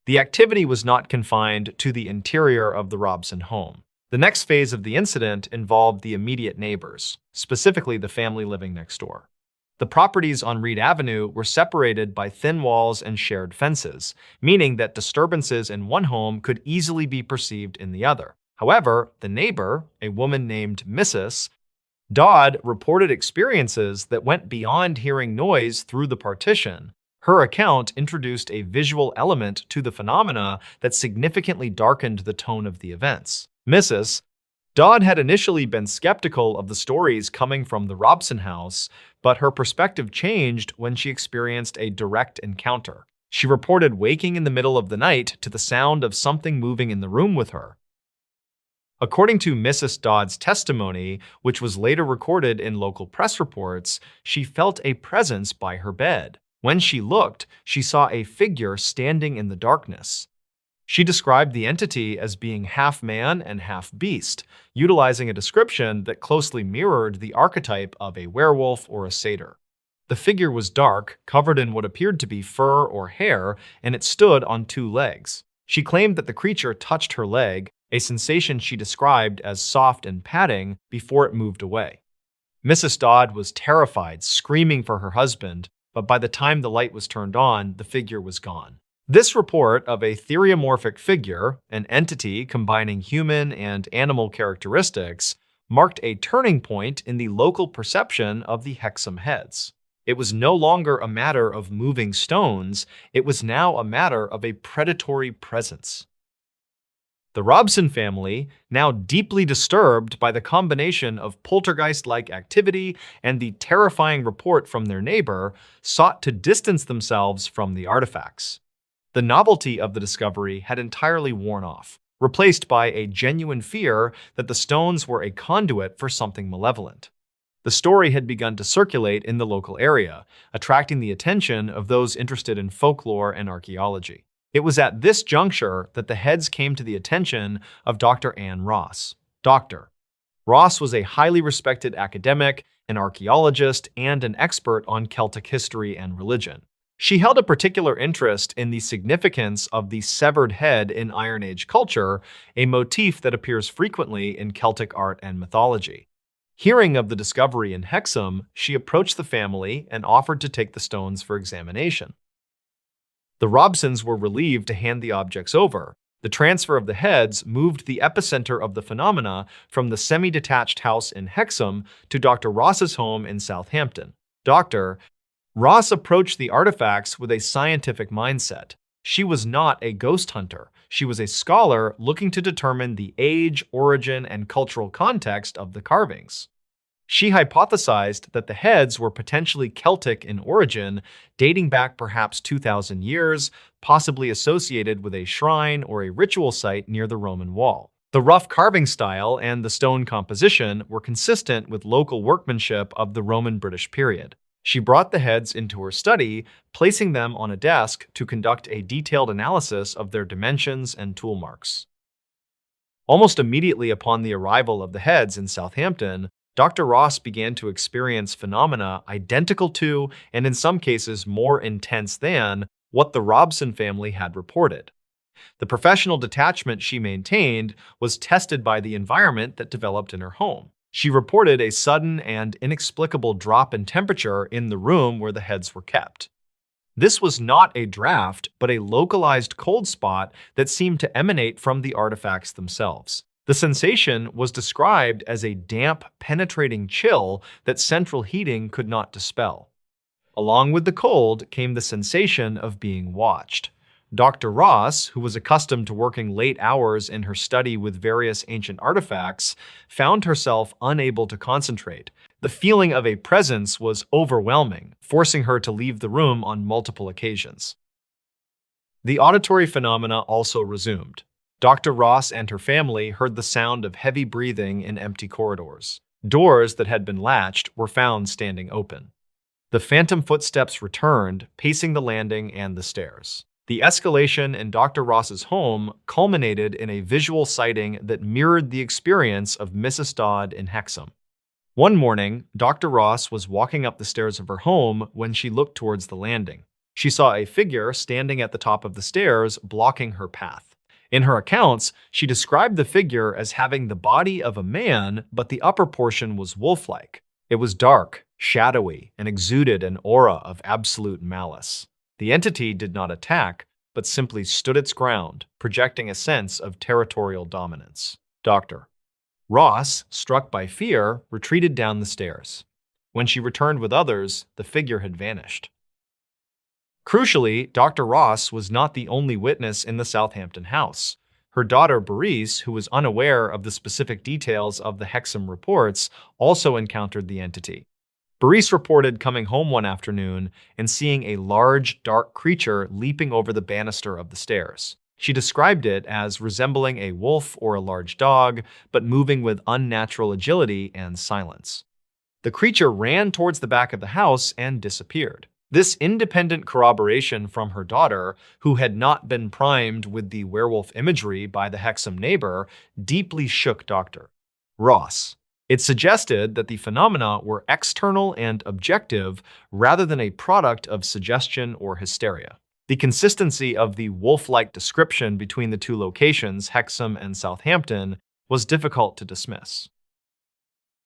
Speaker 1: The activity was not confined to the interior of the Robson home. The next phase of the incident involved the immediate neighbors, specifically the family living next door. The properties on Reed Avenue were separated by thin walls and shared fences, meaning that disturbances in one home could easily be perceived in the other. However, the neighbor, a woman named Mrs. Dodd, reported experiences that went beyond hearing noise through the partition. Her account introduced a visual element to the phenomena that significantly darkened the tone of the events. Mrs. Dodd had initially been skeptical of the stories coming from the Robson house, but her perspective changed when she experienced a direct encounter. She reported waking in the middle of the night to the sound of something moving in the room with her. According to Mrs. Dodd's testimony, which was later recorded in local press reports, she felt a presence by her bed. When she looked, she saw a figure standing in the darkness. She described the entity as being half man and half beast, utilizing a description that closely mirrored the archetype of a werewolf or a satyr. The figure was dark, covered in what appeared to be fur or hair, and it stood on two legs. She claimed that the creature touched her leg, a sensation she described as soft and patting, before it moved away. Mrs. Dodd was terrified, screaming for her husband, but by the time the light was turned on, the figure was gone. This report of a theriomorphic figure, an entity combining human and animal characteristics, marked a turning point in the local perception of the Hexam heads. It was no longer a matter of moving stones, it was now a matter of a predatory presence. The Robson family, now deeply disturbed by the combination of poltergeist-like activity and the terrifying report from their neighbor, sought to distance themselves from the artifacts. The novelty of the discovery had entirely worn off, replaced by a genuine fear that the stones were a conduit for something malevolent. The story had begun to circulate in the local area, attracting the attention of those interested in folklore and archaeology. It was at this juncture that the heads came to the attention of Dr. Ann Ross. Dr. Ross was a highly respected academic, an archaeologist, and an expert on Celtic history and religion. She held a particular interest in the significance of the severed head in Iron Age culture, a motif that appears frequently in Celtic art and mythology. Hearing of the discovery in Hexham, she approached the family and offered to take the stones for examination. The Robsons were relieved to hand the objects over. The transfer of the heads moved the epicenter of the phenomena from the semi-detached house in Hexham to Dr. Ross's home in Southampton. Dr. Ross approached the artifacts with a scientific mindset. She was not a ghost hunter. She was a scholar looking to determine the age, origin, and cultural context of the carvings. She hypothesized that the heads were potentially Celtic in origin, dating back perhaps 2,000 years, possibly associated with a shrine or a ritual site near the Roman wall. The rough carving style and the stone composition were consistent with local workmanship of the Roman British period. She brought the heads into her study, placing them on a desk to conduct a detailed analysis of their dimensions and tool marks. Almost immediately upon the arrival of the heads in Southampton, Dr. Ross began to experience phenomena identical to, and in some cases more intense than, what the Robson family had reported. The professional detachment she maintained was tested by the environment that developed in her home. She reported a sudden and inexplicable drop in temperature in the room where the heads were kept. This was not a draft, but a localized cold spot that seemed to emanate from the artifacts themselves. The sensation was described as a damp, penetrating chill that central heating could not dispel. Along with the cold came the sensation of being watched. Dr. Ross, who was accustomed to working late hours in her study with various ancient artifacts, found herself unable to concentrate. The feeling of a presence was overwhelming, forcing her to leave the room on multiple occasions. The auditory phenomena also resumed. Dr. Ross and her family heard the sound of heavy breathing in empty corridors. Doors that had been latched were found standing open. The phantom footsteps returned, pacing the landing and the stairs. The escalation in Dr. Ross's home culminated in a visual sighting that mirrored the experience of Mrs. Dodd in Hexham. One morning, Dr. Ross was walking up the stairs of her home when she looked towards the landing. She saw a figure standing at the top of the stairs, blocking her path. In her accounts, she described the figure as having the body of a man, but the upper portion was wolf-like. It was dark, shadowy, and exuded an aura of absolute malice. The entity did not attack, but simply stood its ground, projecting a sense of territorial dominance. Dr. Ross, struck by fear, retreated down the stairs. When she returned with others, the figure had vanished. Crucially, Dr. Ross was not the only witness in the Southampton house. Her daughter, Berenice, who was unaware of the specific details of the Hexham reports, also encountered the entity. Berenice reported coming home one afternoon and seeing a large, dark creature leaping over the banister of the stairs. She described it as resembling a wolf or a large dog, but moving with unnatural agility and silence. The creature ran towards the back of the house and disappeared. This independent corroboration from her daughter, who had not been primed with the werewolf imagery by the Hexham neighbor, deeply shook Dr. Ross. It suggested that the phenomena were external and objective rather than a product of suggestion or hysteria. The consistency of the wolf-like description between the two locations, Hexham and Southampton, was difficult to dismiss.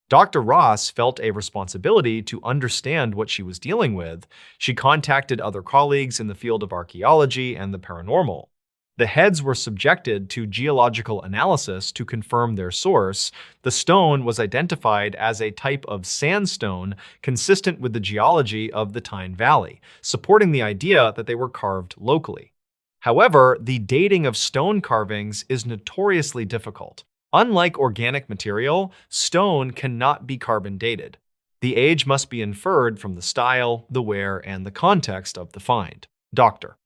Speaker 1: Dr. Ross felt a responsibility to understand what she was dealing with. She contacted other colleagues in the field of archaeology and the paranormal. The heads were subjected to geological analysis to confirm their source. The stone was identified as a type of sandstone consistent with the geology of the Tyne Valley, supporting the idea that they were carved locally. However, the dating of stone carvings is notoriously difficult. Unlike organic material, stone cannot be carbon dated. The age must be inferred from the style, the wear, and the context of the find. Dr.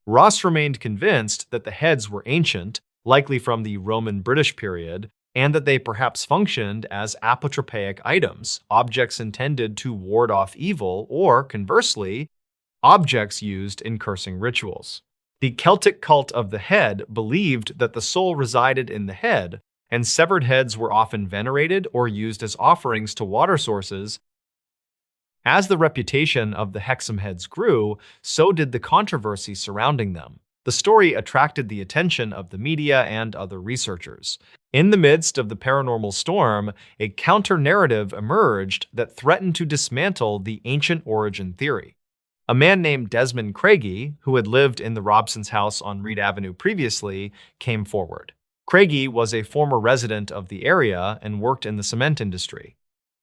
Speaker 1: Ross remained convinced that the heads were ancient, likely from the Roman-British period, and that they perhaps functioned as apotropaic items, objects intended to ward off evil, or, conversely, objects used in cursing rituals. The Celtic cult of the head believed that the soul resided in the head, and severed heads were often venerated or used as offerings to water sources. As the reputation of the Hexham heads grew, so did the controversy surrounding them. The story attracted the attention of the media and other researchers. In the midst of the paranormal storm, a counter-narrative emerged that threatened to dismantle the ancient origin theory. A man named Desmond Craigie, who had lived in the Robsons' house on Reed Avenue previously, came forward. Craigie was a former resident of the area and worked in the cement industry.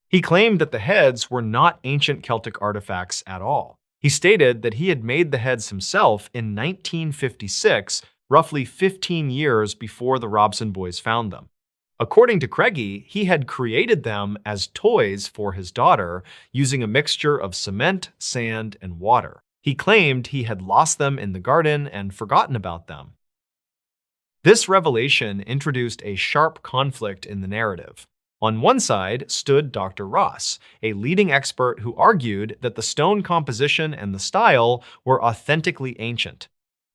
Speaker 1: He claimed that the heads were not ancient Celtic artifacts at all. He stated that he had made the heads himself in 1956, roughly 15 years before the Robson boys found them. According to Craigie, he had created them as toys for his daughter, using a mixture of cement, sand, and water. He claimed he had lost them in the garden and forgotten about them. This revelation introduced a sharp conflict in the narrative. On one side stood Dr. Ross, a leading expert who argued that the stone composition and the style were authentically ancient.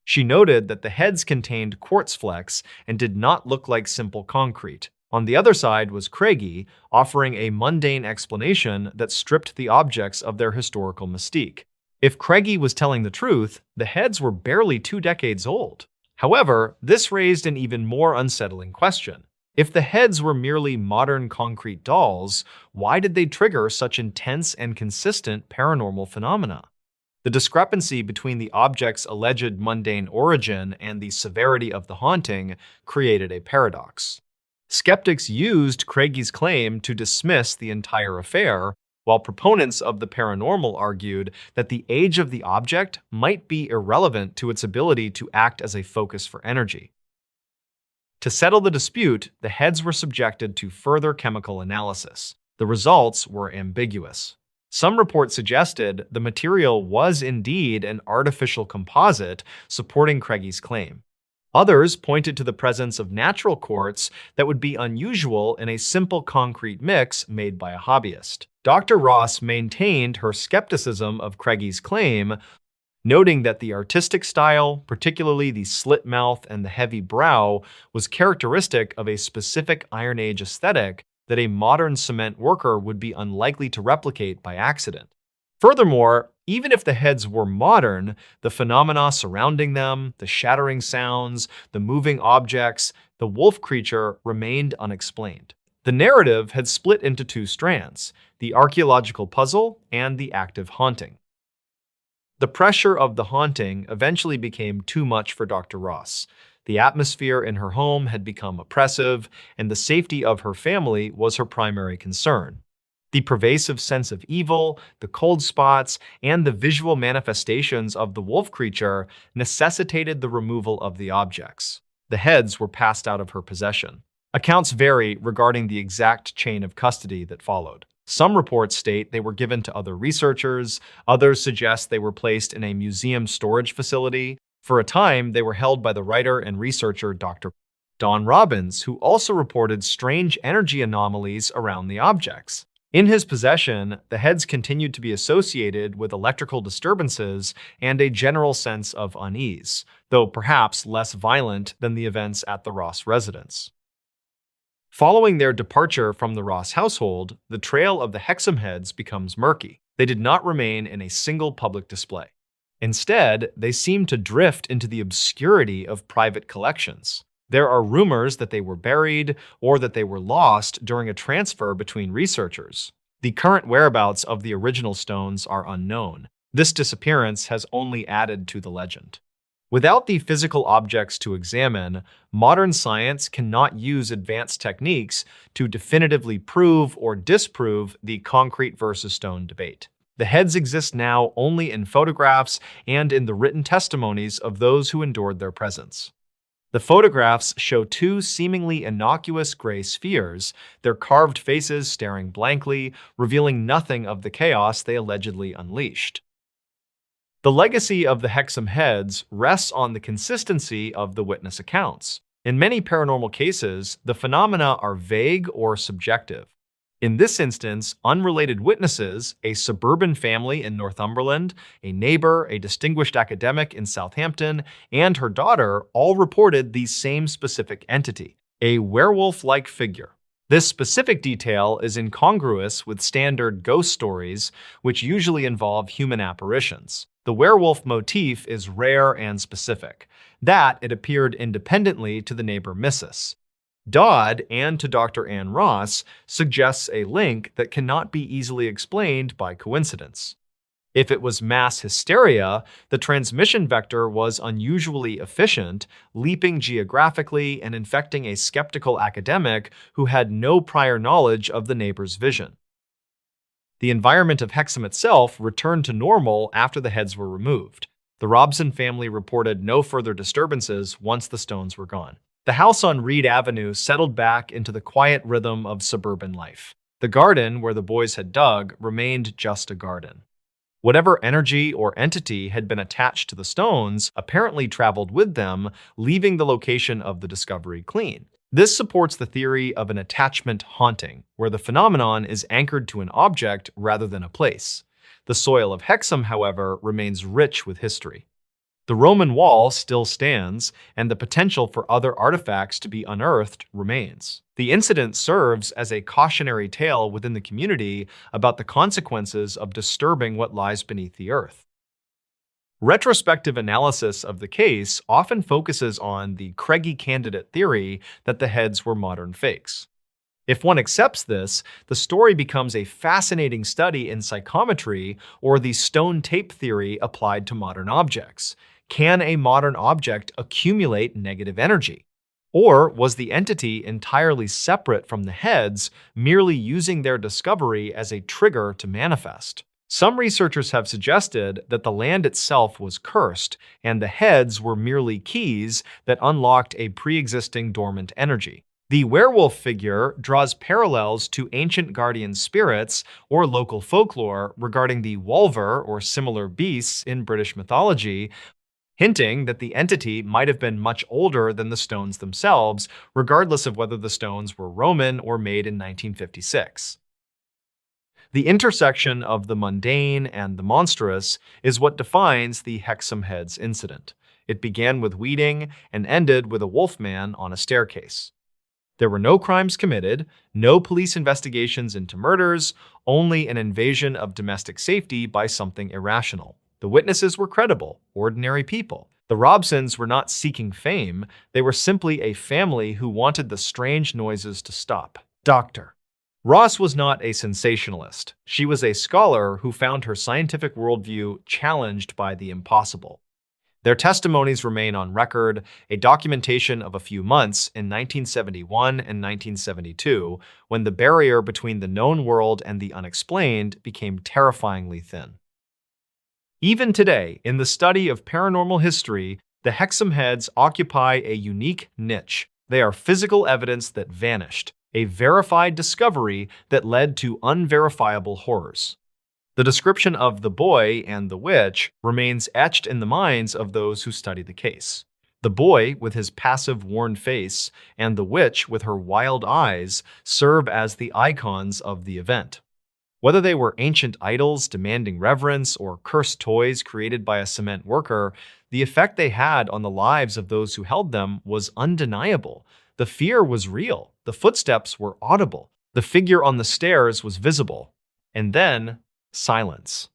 Speaker 1: She noted that the heads contained quartz flecks and did not look like simple concrete. On the other side was Craigie, offering a mundane explanation that stripped the objects of their historical mystique. If Craigie was telling the truth, the heads were barely 2 decades old. However, this raised an even more unsettling question. If the heads were merely modern concrete dolls, why did they trigger such intense and consistent paranormal phenomena? The discrepancy between the object's alleged mundane origin and the severity of the haunting created a paradox. Skeptics used Craigie's claim to dismiss the entire affair, while proponents of the paranormal argued that the age of the object might be irrelevant to its ability to act as a focus for energy. To settle the dispute, the heads were subjected to further chemical analysis. The results were ambiguous. Some reports suggested the material was indeed an artificial composite supporting Craigie's claim. Others pointed to the presence of natural quartz that would be unusual in a simple concrete mix made by a hobbyist. Dr. Ross maintained her skepticism of Craigie's claim, noting that the artistic style, particularly the slit mouth and the heavy brow, was characteristic of a specific Iron Age aesthetic that a modern cement worker would be unlikely to replicate by accident. Furthermore, even if the heads were modern, the phenomena surrounding them, the shattering sounds, the moving objects, the wolf creature remained unexplained. The narrative had split into two strands: the archaeological puzzle and the active haunting. The pressure of the haunting eventually became too much for Dr. Ross. The atmosphere in her home had become oppressive, and the safety of her family was her primary concern. The pervasive sense of evil, the cold spots, and the visual manifestations of the wolf creature necessitated the removal of the objects. The heads were passed out of her possession. Accounts vary regarding the exact chain of custody that followed. Some reports state they were given to other researchers, others suggest they were placed in a museum storage facility. For a time, they were held by the writer and researcher Dr. Don Robbins, who also reported strange energy anomalies around the objects. In his possession, the heads continued to be associated with electrical disturbances and a general sense of unease, though perhaps less violent than the events at the Ross residence. Following their departure from the Ross household, the trail of the Hexam heads becomes murky. They did not remain in a single public display. Instead, they seemed to drift into the obscurity of private collections. There are rumors that they were buried or that they were lost during a transfer between researchers. The current whereabouts of the original stones are unknown. This disappearance has only added to the legend. Without the physical objects to examine, modern science cannot use advanced techniques to definitively prove or disprove the concrete versus stone debate. The heads exist now only in photographs and in the written testimonies of those who endured their presence. The photographs show two seemingly innocuous gray spheres, their carved faces staring blankly, revealing nothing of the chaos they allegedly unleashed. The legacy of the Hexam heads rests on the consistency of the witness accounts. In many paranormal cases, the phenomena are vague or subjective. In this instance, unrelated witnesses, a suburban family in Northumberland, a neighbor, a distinguished academic in Southampton, and her daughter all reported the same specific entity, a werewolf-like figure. This specific detail is incongruous with standard ghost stories, which usually involve human apparitions. The werewolf motif is rare and specific, that it appeared independently to the neighbor Mrs. Dodd and to Dr. Ann Ross suggests a link that cannot be easily explained by coincidence. If it was mass hysteria, the transmission vector was unusually efficient, leaping geographically and infecting a skeptical academic who had no prior knowledge of the neighbor's vision. The environment of Hexam itself returned to normal after the heads were removed. The Robson family reported no further disturbances once the stones were gone. The house on Reed Avenue settled back into the quiet rhythm of suburban life. The garden where the boys had dug remained just a garden. Whatever energy or entity had been attached to the stones apparently traveled with them, leaving the location of the discovery clean. This supports the theory of an attachment haunting, where the phenomenon is anchored to an object rather than a place. The soil of Hexam, however, remains rich with history. The Roman wall still stands, and the potential for other artifacts to be unearthed remains. The incident serves as a cautionary tale within the community about the consequences of disturbing what lies beneath the earth. Retrospective analysis of the case often focuses on the Craigie candidate theory that the heads were modern fakes. If one accepts this, the story becomes a fascinating study in psychometry or the stone tape theory applied to modern objects. Can a modern object accumulate negative energy? Or was the entity entirely separate from the heads, merely using their discovery as a trigger to manifest? Some researchers have suggested that the land itself was cursed, and the heads were merely keys that unlocked a pre-existing dormant energy. The werewolf figure draws parallels to ancient guardian spirits or local folklore regarding the wolver or similar beasts in British mythology, hinting that the entity might have been much older than the stones themselves, regardless of whether the stones were Roman or made in 1956. The intersection of the mundane and the monstrous is what defines the Hexam Heads incident. It began with weeding and ended with a wolfman on a staircase. There were no crimes committed, no police investigations into murders, only an invasion of domestic safety by something irrational. The witnesses were credible, ordinary people. The Robsons were not seeking fame, they were simply a family who wanted the strange noises to stop. Dr. Ross was not a sensationalist. She was a scholar who found her scientific worldview challenged by the impossible. Their testimonies remain on record, a documentation of a few months in 1971 and 1972, when the barrier between the known world and the unexplained became terrifyingly thin. Even today, in the study of paranormal history, the Hexam Heads occupy a unique niche. They are physical evidence that vanished, a verified discovery that led to unverifiable horrors. The description of the boy and the witch remains etched in the minds of those who study the case. The boy, with his passive, worn face, and the witch, with her wild eyes, serve as the icons of the event. Whether they were ancient idols demanding reverence or cursed toys created by a cement worker, the effect they had on the lives of those who held them was undeniable. The fear was real. The footsteps were audible. The figure on the stairs was visible. And then, silence.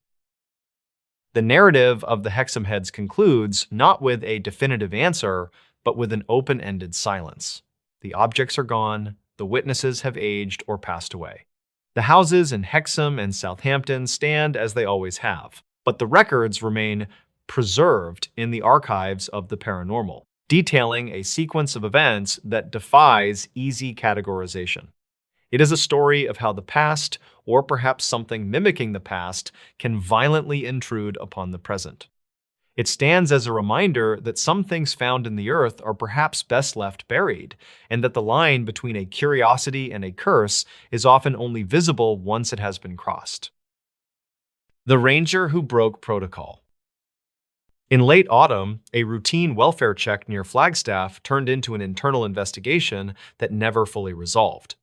Speaker 1: The narrative of the Hexam Heads concludes not with a definitive answer, but with an open-ended silence. The objects are gone, the witnesses have aged or passed away. The houses in Hexham and Southampton stand as they always have, but the records remain preserved in the archives of the paranormal, detailing a sequence of events that defies easy categorization. It is a story of how the past, or perhaps something mimicking the past, can violently intrude upon the present. It stands as a reminder that some things found in the earth are perhaps best left buried, and that the line between a curiosity and a curse is often only visible once it has been crossed. The Ranger Who Broke Protocol. In late autumn, a routine welfare check near Flagstaff turned into an internal investigation that never fully resolved.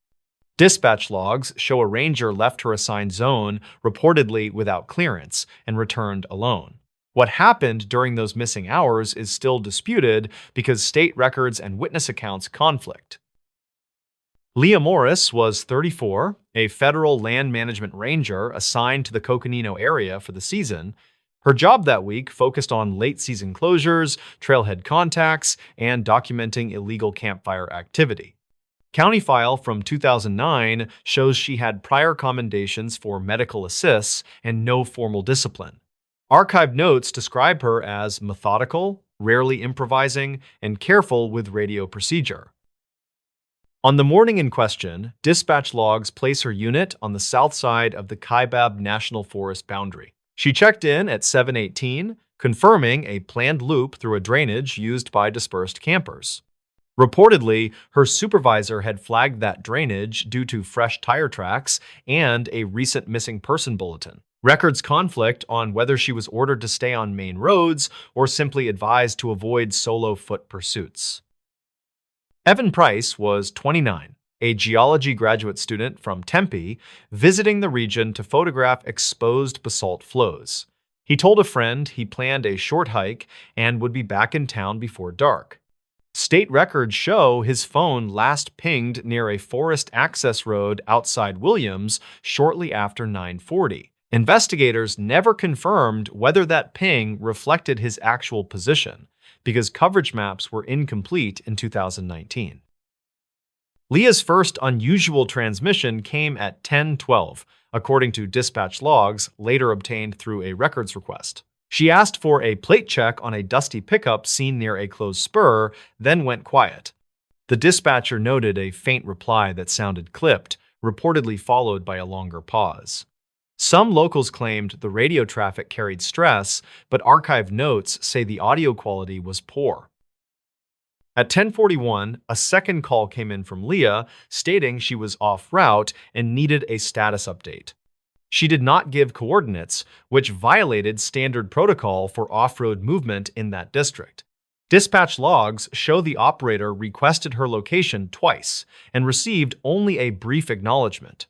Speaker 1: Dispatch logs show a ranger left her assigned zone, reportedly without clearance, and returned alone. What happened during those missing hours is still disputed because state records and witness accounts conflict. Leah Morris was 34, a federal land management ranger assigned to the Coconino area for the season. Her job that week focused on late-season closures, trailhead contacts, and documenting illegal campfire activity. County file from 2009 shows she had prior commendations for medical assists and no formal discipline. Archived notes describe her as methodical, rarely improvising, and careful with radio procedure. On the morning in question, dispatch logs place her unit on the south side of the Kaibab National Forest boundary. She checked in at 7:18, confirming a planned loop through a drainage used by dispersed campers. Reportedly, her supervisor had flagged that drainage due to fresh tire tracks and a recent missing person bulletin. Records conflict on whether she was ordered to stay on main roads or simply advised to avoid solo foot pursuits. Evan Price was 29, a geology graduate student from Tempe, visiting the region to photograph exposed basalt flows. He told a friend he planned a short hike and would be back in town before dark. State records show his phone last pinged near a forest access road outside Williams shortly after 9:40. Investigators never confirmed whether that ping reflected his actual position because coverage maps were incomplete in 2019. Leah's first unusual transmission came at 10:12, according to dispatch logs later obtained through a records request. She asked for a plate check on a dusty pickup seen near a closed spur, then went quiet. The dispatcher noted a faint reply that sounded clipped, reportedly followed by a longer pause. Some locals claimed the radio traffic carried stress, but archived notes say the audio quality was poor. At 10:41, a second call came in from Leah, stating she was off route and needed a status update. She did not give coordinates, which violated standard protocol for off-road movement in that district. Dispatch logs show the operator requested her location twice and received only a brief acknowledgement.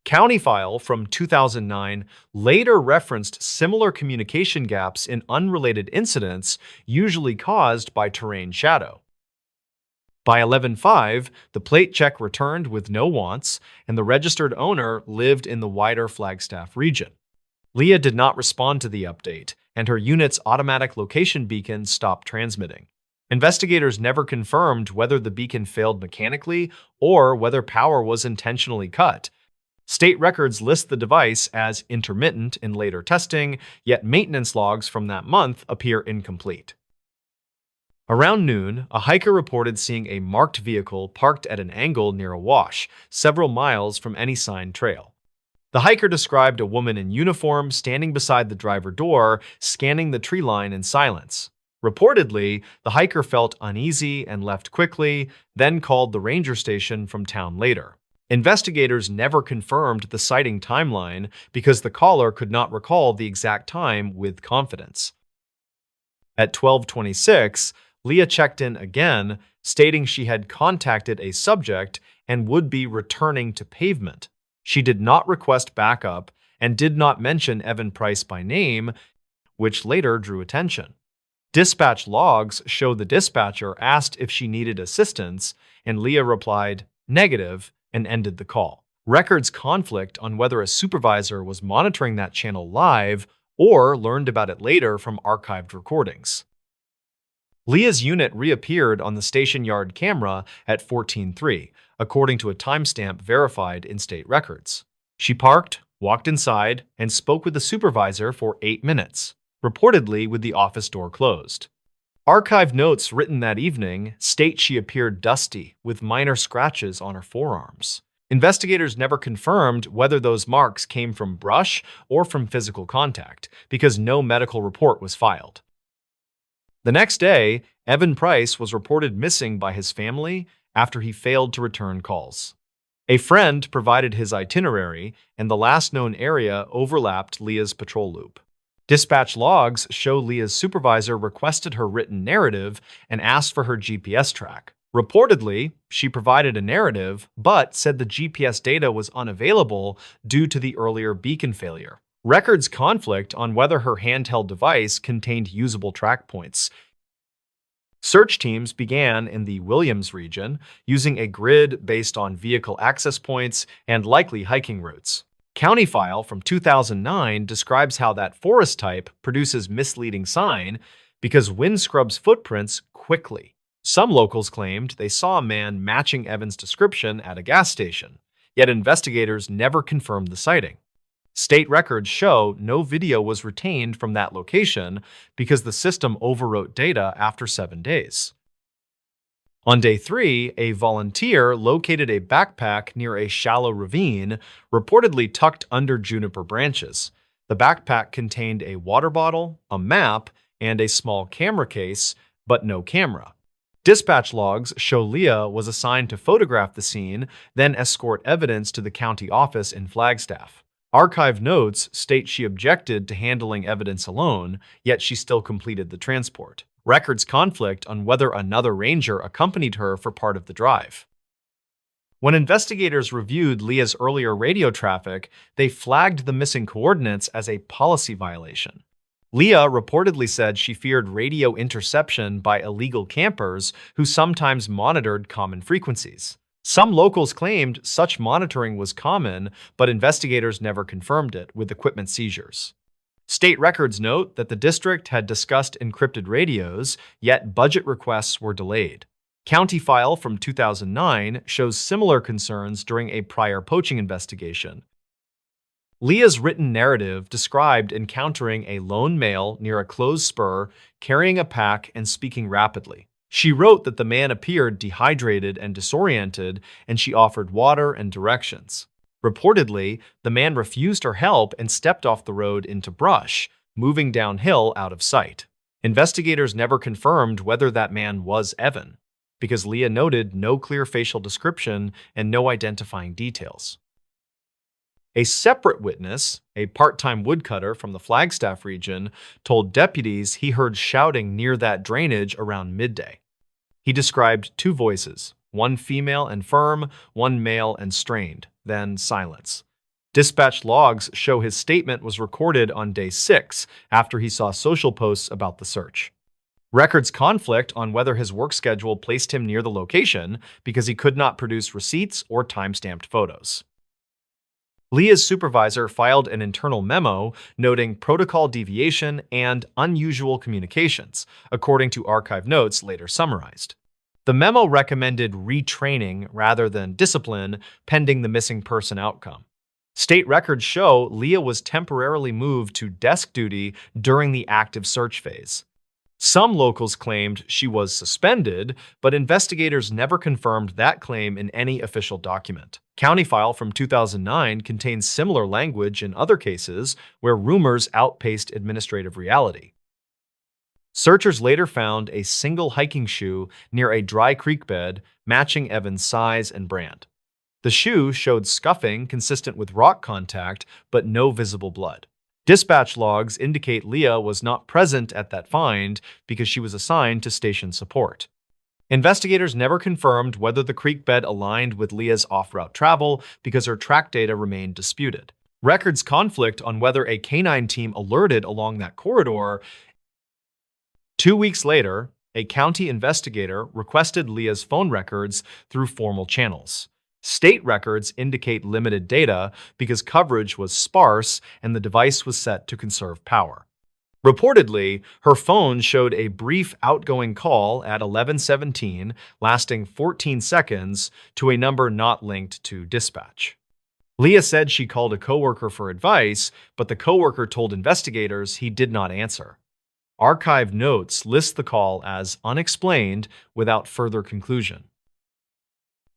Speaker 1: County file from 2009 later referenced similar communication gaps in unrelated incidents, usually caused by terrain shadow. By 11:05, the plate check returned with no wants, and the registered owner lived in the wider Flagstaff region. Leah did not respond to the update, and her unit's automatic location beacon stopped transmitting. Investigators never confirmed whether the beacon failed mechanically or whether power was intentionally cut. State records list the device as intermittent in later testing, yet maintenance logs from that month appear incomplete. Around noon, a hiker reported seeing a marked vehicle parked at an angle near a wash, several miles from any signed trail. The hiker described a woman in uniform standing beside the driver door, scanning the tree line in silence. Reportedly, the hiker felt uneasy and left quickly, then called the ranger station from town later. Investigators never confirmed the sighting timeline because the caller could not recall the exact time with confidence. At 12:26, Leah checked in again, stating she had contacted a subject and would be returning to pavement. She did not request backup and did not mention Evan Price by name, which later drew attention. Dispatch logs show the dispatcher asked if she needed assistance, and Leah replied, "Negative," and ended the call. Records conflict on whether a supervisor was monitoring that channel live or learned about it later from archived recordings. Leah's unit reappeared on the station yard camera at 14:03, according to a timestamp verified in state records. She parked, walked inside, and spoke with the supervisor for 8 minutes, reportedly with the office door closed. Archived notes written that evening state she appeared dusty, with minor scratches on her forearms. Investigators never confirmed whether those marks came from brush or from physical contact, because no medical report was filed. The next day, Evan Price was reported missing by his family after he failed to return calls. A friend provided his itinerary, and the last known area overlapped Leah's patrol loop. Dispatch logs show Leah's supervisor requested her written narrative and asked for her GPS track. Reportedly, she provided a narrative, but said the GPS data was unavailable due to the earlier beacon failure. Records conflict on whether her handheld device contained usable track points. Search teams began in the Williams region, using a grid based on vehicle access points and likely hiking routes. County file from 2009 describes how that forest type produces misleading sign because wind scrubs footprints quickly. Some locals claimed they saw a man matching Evans' description at a gas station, yet investigators never confirmed the sighting. State records show no video was retained from that location because the system overwrote data after 7 days. On day 3, a volunteer located a backpack near a shallow ravine, reportedly tucked under juniper branches. The backpack contained a water bottle, a map, and a small camera case, but no camera. Dispatch logs show Leah was assigned to photograph the scene, then escort evidence to the county office in Flagstaff. Archive notes state she objected to handling evidence alone, yet she still completed the transport. Records conflict on whether another ranger accompanied her for part of the drive. When investigators reviewed Leah's earlier radio traffic, they flagged the missing coordinates as a policy violation. Leah reportedly said she feared radio interception by illegal campers who sometimes monitored common frequencies. Some locals claimed such monitoring was common, but investigators never confirmed it with equipment seizures. State records note that the district had discussed encrypted radios, yet budget requests were delayed. County file from 2009 shows similar concerns during a prior poaching investigation. Leah's written narrative described encountering a lone male near a closed spur, carrying a pack and speaking rapidly. She wrote that the man appeared dehydrated and disoriented, and she offered water and directions. Reportedly, the man refused her help and stepped off the road into brush, moving downhill out of sight. Investigators never confirmed whether that man was Evan, because Leah noted no clear facial description and no identifying details. A separate witness, a part-time woodcutter from the Flagstaff region, told deputies he heard shouting near that drainage around midday. He described two voices, one female and firm, one male and strained, then silence. Dispatch logs show his statement was recorded on day 6 after he saw social posts about the search. Records conflict on whether his work schedule placed him near the location because he could not produce receipts or time-stamped photos. Leah's supervisor filed an internal memo noting protocol deviation and unusual communications, according to archive notes later summarized. The memo recommended retraining rather than discipline pending the missing person outcome. State records show Leah was temporarily moved to desk duty during the active search phase. Some locals claimed she was suspended, but investigators never confirmed that claim in any official document. County file from 2009 contains similar language in other cases where rumors outpaced administrative reality. Searchers later found a single hiking shoe near a dry creek bed matching Evan's size and brand. The shoe showed scuffing consistent with rock contact, but no visible blood. Dispatch logs indicate Leah was not present at that find because she was assigned to station support. Investigators never confirmed whether the creek bed aligned with Leah's off-route travel because her track data remained disputed. Records conflict on whether a canine team alerted along that corridor. 2 weeks later, a county investigator requested Leah's phone records through formal channels. State records indicate limited data because coverage was sparse and the device was set to conserve power. Reportedly, her phone showed a brief outgoing call at 11:17, lasting 14 seconds, to a number not linked to dispatch. Leah said she called a coworker for advice, but the coworker told investigators he did not answer. Archive notes list the call as unexplained without further conclusion.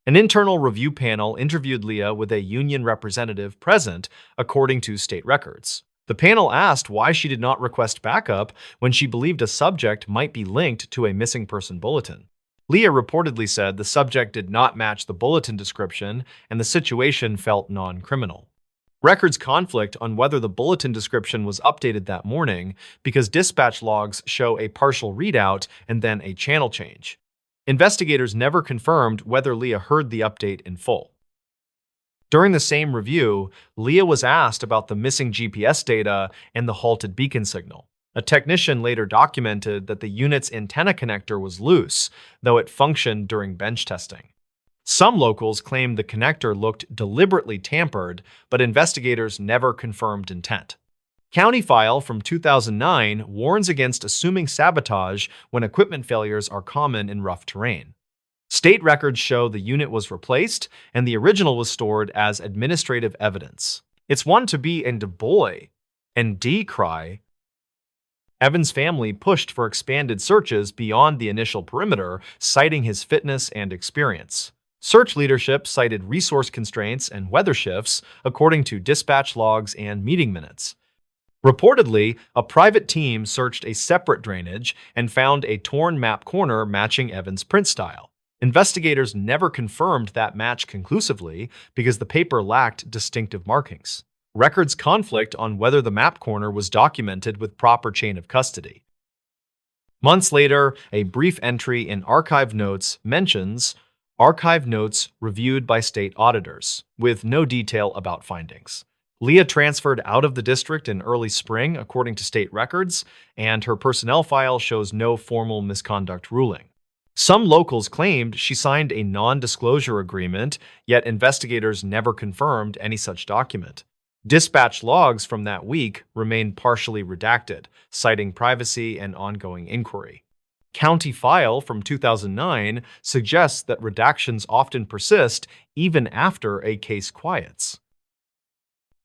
Speaker 1: An internal review panel interviewed Leah with a union representative present, according to state records. The panel asked why she did not request backup when she believed a subject might be linked to a missing person bulletin. Leah reportedly said the subject did not match the bulletin description and the situation felt non-criminal. Records conflict on whether the bulletin description was updated that morning because dispatch logs show a partial readout and then a channel change. Investigators never confirmed whether Leah heard the update in full. During the same review, Leah was asked about the missing GPS data and the halted beacon signal. A technician later documented that the unit's antenna connector was loose, though it functioned during bench testing. Some locals claimed the connector looked deliberately tampered, but investigators never confirmed intent. County file from 2009 warns against assuming sabotage when equipment failures are common in rough terrain. State records show the unit was replaced and the original was stored as administrative evidence. It's one to be and boy and decry. Evan's family pushed for expanded searches beyond the initial perimeter, citing his fitness and experience. Search leadership cited resource constraints and weather shifts, according to dispatch logs and meeting minutes. Reportedly, a private team searched a separate drainage and found a torn map corner matching Evan's print style. Investigators never confirmed that match conclusively because the paper lacked distinctive markings. Records conflict on whether the map corner was documented with proper chain of custody. Months later, a brief entry in archive notes mentions archive notes reviewed by state auditors, with no detail about findings. Leah transferred out of the district in early spring, according to state records, and her personnel file shows no formal misconduct ruling. Some locals claimed she signed a non-disclosure agreement, yet investigators never confirmed any such document. Dispatch logs from that week remain partially redacted, citing privacy and ongoing inquiry. County File from 2009 suggests that redactions often persist even after a case quiets.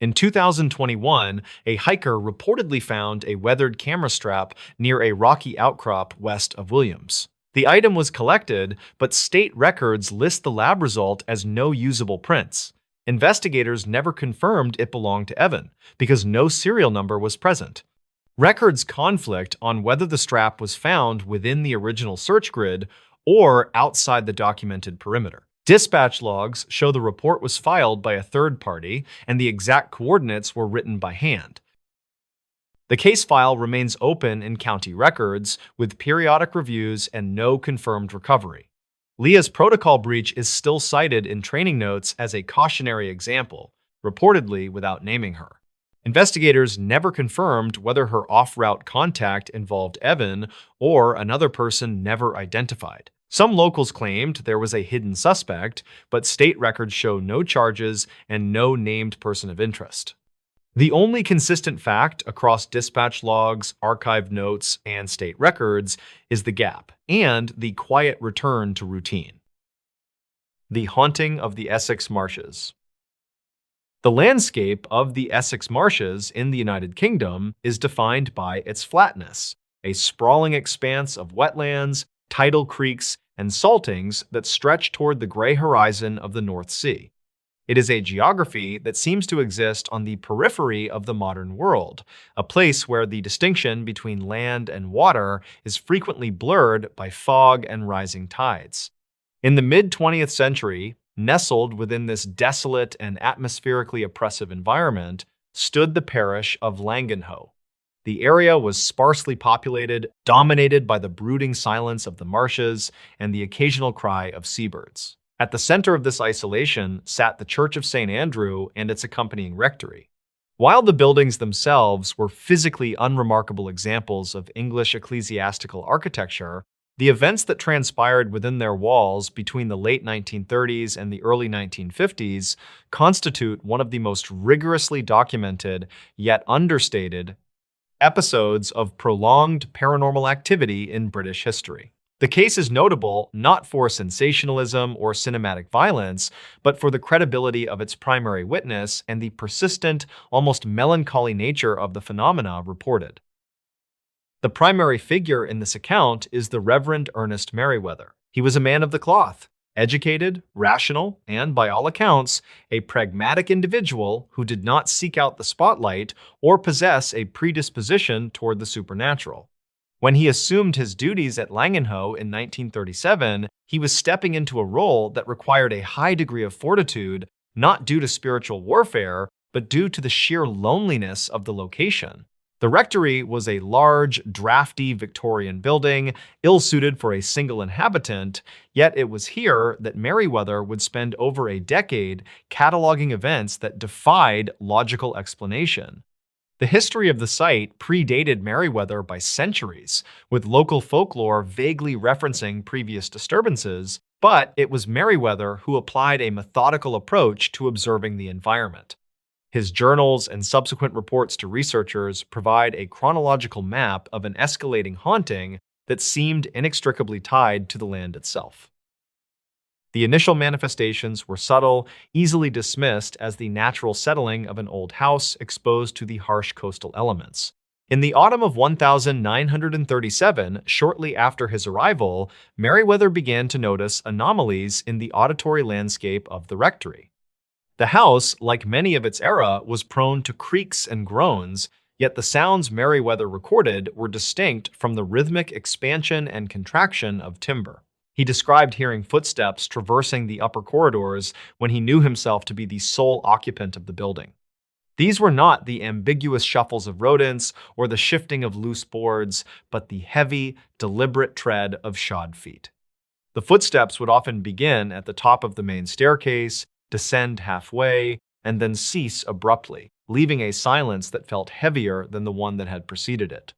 Speaker 1: In 2021, a hiker reportedly found a weathered camera strap near a rocky outcrop west of Williams. The item was collected, but state records list the lab result as no usable prints. Investigators never confirmed it belonged to Evan because no serial number was present. Records conflict on whether the strap was found within the original search grid or outside the documented perimeter. Dispatch logs show the report was filed by a third party and the exact coordinates were written by hand. The case file remains open in county records with periodic reviews and no confirmed recovery. Leah's protocol breach is still cited in training notes as a cautionary example, reportedly without naming her. Investigators never confirmed whether her off-route contact involved Evan or another person never identified. Some locals claimed there was a hidden suspect, but state records show no charges and no named person of interest. The only consistent fact across dispatch logs, archived notes, and state records is the gap and the quiet return to routine. The haunting of the Essex Marshes. The landscape of the Essex Marshes in the United Kingdom is defined by its flatness, a sprawling expanse of wetlands, tidal creeks, and saltings that stretch toward the gray horizon of the North Sea. It is a geography that seems to exist on the periphery of the modern world, a place where the distinction between land and water is frequently blurred by fog and rising tides. In the mid-20th century, nestled within this desolate and atmospherically oppressive environment, stood the parish of Langenhoe. The area was sparsely populated, dominated by the brooding silence of the marshes and the occasional cry of seabirds. At the center of this isolation sat the Church of St. Andrew and its accompanying rectory. While the buildings themselves were physically unremarkable examples of English ecclesiastical architecture, the events that transpired within their walls between the late 1930s and the early 1950s constitute one of the most rigorously documented, yet understated, episodes of prolonged paranormal activity in British history. The case is notable not for sensationalism or cinematic violence, but for the credibility of its primary witness and the persistent, almost melancholy nature of the phenomena reported. The primary figure in this account is the Reverend Ernest Merriweather. He was a man of the cloth, educated, rational, and, by all accounts, a pragmatic individual who did not seek out the spotlight or possess a predisposition toward the supernatural. When he assumed his duties at Langenhoe in 1937, he was stepping into a role that required a high degree of fortitude, not due to spiritual warfare, but due to the sheer loneliness of the location. The rectory was a large, drafty Victorian building, ill-suited for a single inhabitant, yet it was here that Merriweather would spend over a decade cataloging events that defied logical explanation. The history of the site predated Merriweather by centuries, with local folklore vaguely referencing previous disturbances, but it was Merriweather who applied a methodical approach to observing the environment. His journals and subsequent reports to researchers provide a chronological map of an escalating haunting that seemed inextricably tied to the land itself. The initial manifestations were subtle, easily dismissed as the natural settling of an old house exposed to the harsh coastal elements. In the autumn of 1937, shortly after his arrival, Merriweather began to notice anomalies in the auditory landscape of the rectory. The house, like many of its era, was prone to creaks and groans, yet the sounds Merriweather recorded were distinct from the rhythmic expansion and contraction of timber. He described hearing footsteps traversing the upper corridors when he knew himself to be the sole occupant of the building. These were not the ambiguous shuffles of rodents or the shifting of loose boards, but the heavy, deliberate tread of shod feet. The footsteps would often begin at the top of the main staircase, descend halfway, and then cease abruptly, leaving a silence that felt heavier than the one that had preceded it.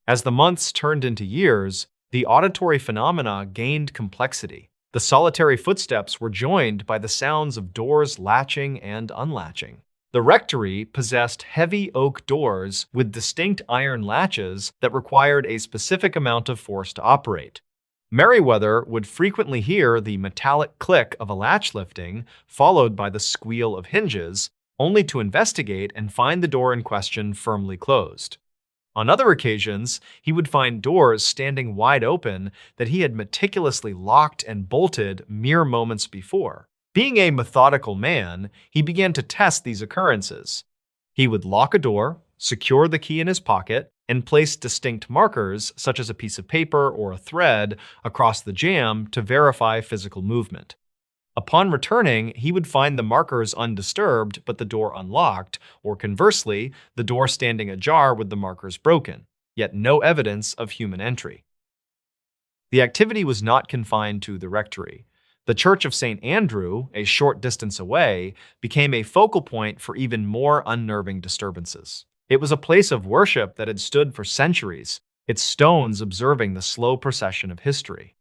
Speaker 1: As the months turned into years, The auditory phenomena gained complexity. The solitary footsteps were joined by the sounds of doors latching and unlatching. The rectory possessed heavy oak doors with distinct iron latches that required a specific amount of force to operate. Meriwether would frequently hear the metallic click of a latch lifting, followed by the squeal of hinges, only to investigate and find the door in question firmly closed. On other occasions, he would find doors standing wide open that he had meticulously locked and bolted mere moments before. Being a methodical man, he began to test these occurrences. He would lock a door, secure the key in his pocket, and place distinct markers, such as a piece of paper or a thread, across the jamb to verify physical movement. Upon returning, he would find the markers undisturbed but the door unlocked, or conversely, the door standing ajar with the markers broken, yet no evidence of human entry. The activity was not confined to the rectory. The Church of St. Andrew, a short distance away, became a focal point for even more unnerving disturbances. It was a place of worship that had stood for centuries, its stones observing the slow procession of history.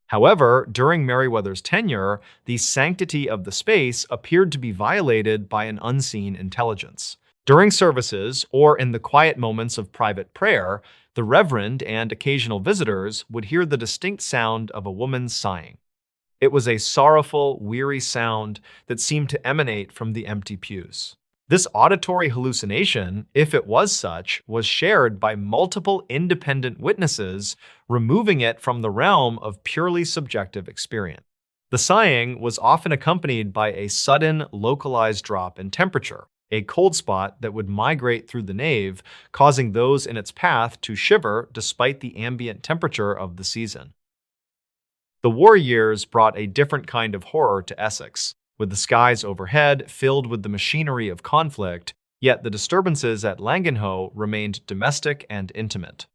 Speaker 1: However, during Meriwether's tenure, the sanctity of the space appeared to be violated by an unseen intelligence. During services, or in the quiet moments of private prayer, the reverend and occasional visitors would hear the distinct sound of a woman sighing. It was a sorrowful, weary sound that seemed to emanate from the empty pews. This auditory hallucination, if it was such, was shared by multiple independent witnesses, removing it from the realm of purely subjective experience. The sighing was often accompanied by a sudden, localized drop in temperature, a cold spot that would migrate through the nave, causing those in its path to shiver despite the ambient temperature of the season. The war years brought a different kind of horror to Essex, with the skies overhead filled with the machinery of conflict, yet the disturbances at Langenhoe remained domestic and intimate.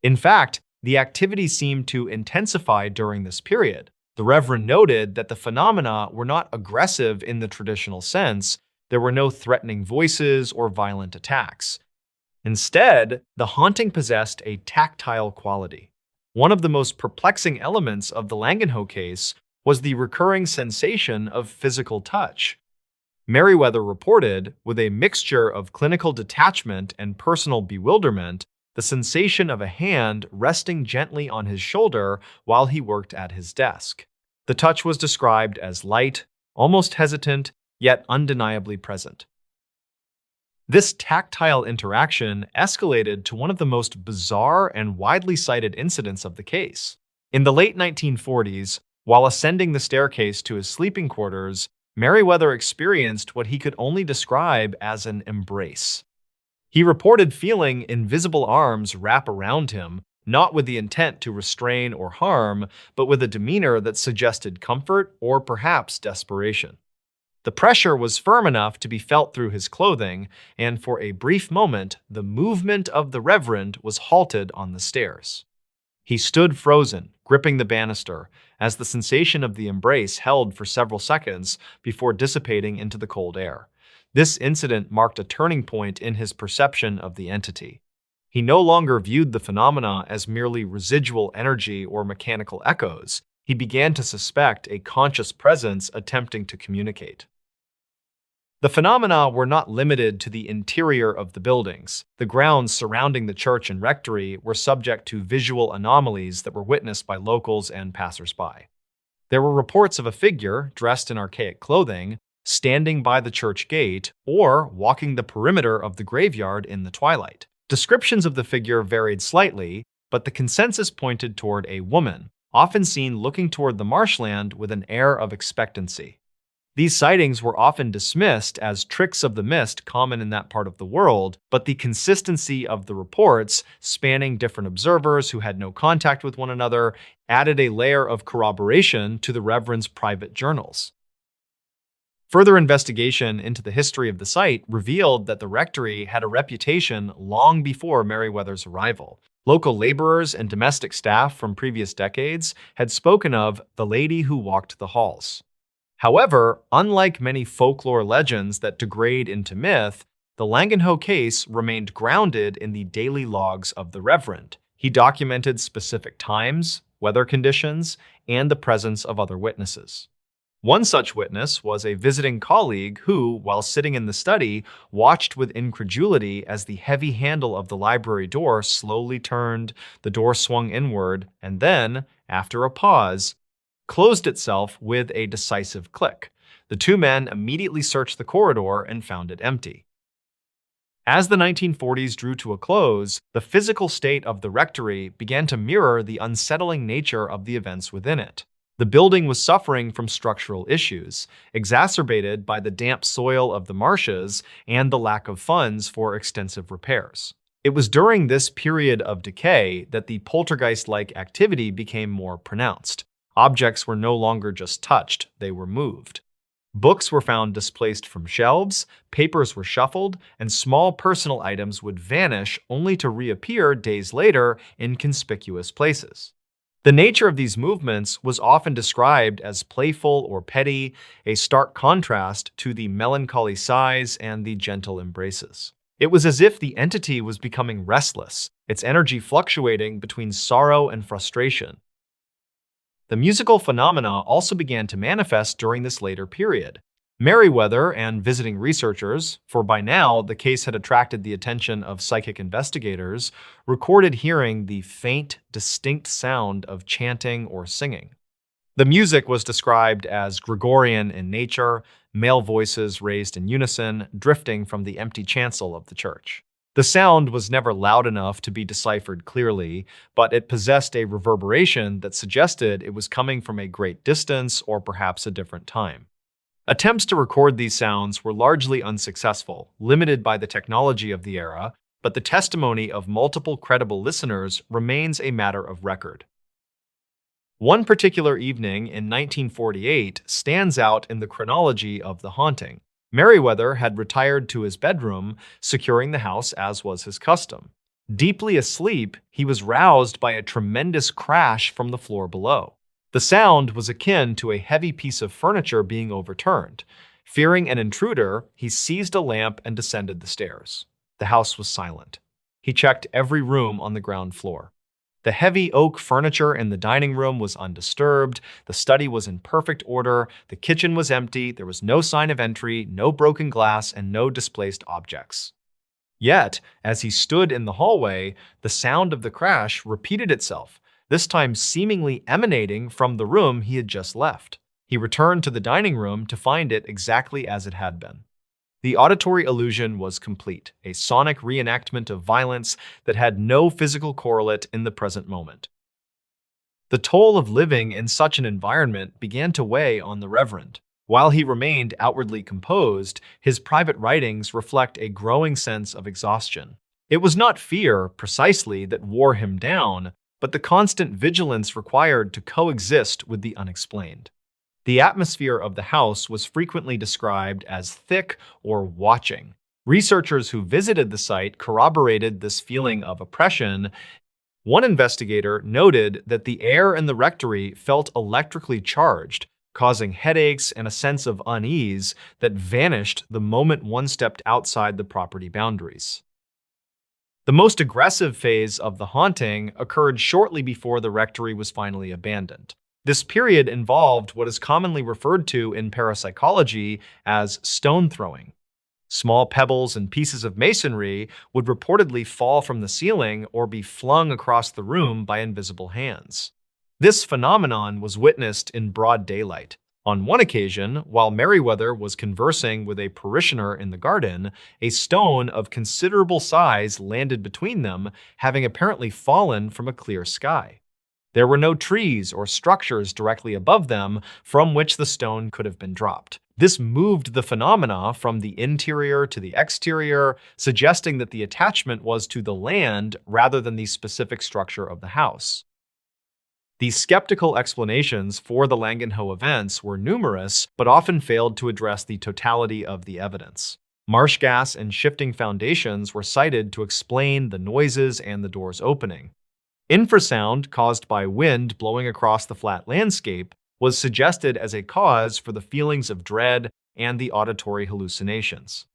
Speaker 1: In fact, the activity seemed to intensify during this period. The Reverend noted that the phenomena were not aggressive in the traditional sense. There were no threatening voices or violent attacks. Instead, the haunting possessed a tactile quality. One of the most perplexing elements of the Langenhoe case was the recurring sensation of physical touch. Meriwether reported, with a mixture of clinical detachment and personal bewilderment, the sensation of a hand resting gently on his shoulder while he worked at his desk. The touch was described as light, almost hesitant, yet undeniably present. This tactile interaction escalated to one of the most bizarre and widely cited incidents of the case. In the late 1940s, while ascending the staircase to his sleeping quarters, Meriwether experienced what he could only describe as an embrace. He reported feeling invisible arms wrap around him, not with the intent to restrain or harm, but with a demeanor that suggested comfort or perhaps desperation. The pressure was firm enough to be felt through his clothing, and for a brief moment, the movement of the Reverend was halted on the stairs. He stood frozen, gripping the banister, as the sensation of the embrace held for several seconds before dissipating into the cold air. This incident marked a turning point in his perception of the entity. He no longer viewed the phenomena as merely residual energy or mechanical echoes. He began to suspect a conscious presence attempting to communicate. The phenomena were not limited to the interior of the buildings. The grounds surrounding the church and rectory were subject to visual anomalies that were witnessed by locals and passersby. There were reports of a figure, dressed in archaic clothing, standing by the church gate or walking the perimeter of the graveyard in the twilight. Descriptions of the figure varied slightly, but the consensus pointed toward a woman, often seen looking toward the marshland with an air of expectancy. These sightings were often dismissed as tricks of the mist common in that part of the world, but the consistency of the reports, spanning different observers who had no contact with one another, added a layer of corroboration to the Reverend's private journals. Further investigation into the history of the site revealed that the rectory had a reputation long before Meriwether's arrival. Local laborers and domestic staff from previous decades had spoken of the lady who walked the halls. However, unlike many folklore legends that degrade into myth, the Langenhoe case remained grounded in the daily logs of the Reverend, He documented specific times, weather conditions, and the presence of other witnesses. One such witness was a visiting colleague who, while sitting in the study, watched with incredulity as the heavy handle of the library door slowly turned, the door swung inward, and then, after a pause, closed itself with a decisive click. The two men immediately searched the corridor and found it empty. As the 1940s drew to a close, the physical state of the rectory began to mirror the unsettling nature of the events within it. The building was suffering from structural issues, exacerbated by the damp soil of the marshes and the lack of funds for extensive repairs. It was during this period of decay that the poltergeist-like activity became more pronounced. Objects were no longer just touched, they were moved. Books were found displaced from shelves, papers were shuffled, and small personal items would vanish only to reappear days later in conspicuous places. The nature of these movements was often described as playful or petty, a stark contrast to the melancholy sighs and the gentle embraces. It was as if the entity was becoming restless, its energy fluctuating between sorrow and frustration. The musical phenomena also began to manifest during this later period. Merriweather and visiting researchers, for by now the case had attracted the attention of psychic investigators, recorded hearing the faint, distinct sound of chanting or singing. The music was described as Gregorian in nature, male voices raised in unison, drifting from the empty chancel of the church. The sound was never loud enough to be deciphered clearly, but it possessed a reverberation that suggested it was coming from a great distance or perhaps a different time. Attempts to record these sounds were largely unsuccessful, limited by the technology of the era, but the testimony of multiple credible listeners remains a matter of record. One particular evening in 1948 stands out in the chronology of the haunting. Merriweather had retired to his bedroom, securing the house as was his custom. Deeply asleep, he was roused by a tremendous crash from the floor below. The sound was akin to a heavy piece of furniture being overturned. Fearing an intruder, he seized a lamp and descended the stairs. The house was silent. He checked every room on the ground floor. The heavy oak furniture in the dining room was undisturbed, the study was in perfect order, the kitchen was empty, there was no sign of entry, no broken glass, and no displaced objects. Yet, as he stood in the hallway, the sound of the crash repeated itself, this time seemingly emanating from the room he had just left. He returned to the dining room to find it exactly as it had been. The auditory illusion was complete, a sonic reenactment of violence that had no physical correlate in the present moment. The toll of living in such an environment began to weigh on the Reverend. While he remained outwardly composed, his private writings reflect a growing sense of exhaustion. It was not fear, precisely, that wore him down, but the constant vigilance required to coexist with the unexplained. The atmosphere of the house was frequently described as thick or watching. Researchers who visited the site corroborated this feeling of oppression. One investigator noted that the air in the rectory felt electrically charged, causing headaches and a sense of unease that vanished the moment one stepped outside the property boundaries. The most aggressive phase of the haunting occurred shortly before the rectory was finally abandoned. This period involved what is commonly referred to in parapsychology as stone throwing. Small pebbles and pieces of masonry would reportedly fall from the ceiling or be flung across the room by invisible hands. This phenomenon was witnessed in broad daylight. On one occasion, while Merriweather was conversing with a parishioner in the garden, a stone of considerable size landed between them, having apparently fallen from a clear sky. There were no trees or structures directly above them from which the stone could have been dropped. This moved the phenomena from the interior to the exterior, suggesting that the attachment was to the land rather than the specific structure of the house. The skeptical explanations for the Langenhoe events were numerous, but often failed to address the totality of the evidence. Marsh gas and shifting foundations were cited to explain the noises and the doors opening. Infrasound caused by wind blowing across the flat landscape was suggested as a cause for the feelings of dread and the auditory hallucinations.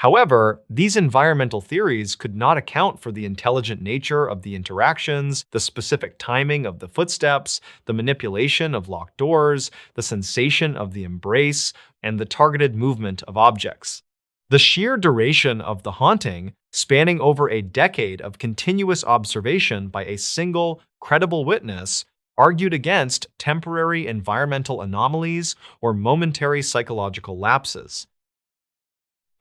Speaker 1: However, these environmental theories could not account for the intelligent nature of the interactions, the specific timing of the footsteps, the manipulation of locked doors, the sensation of the embrace, and the targeted movement of objects. The sheer duration of the haunting, spanning over a decade of continuous observation by a single, credible witness, argued against temporary environmental anomalies or momentary psychological lapses.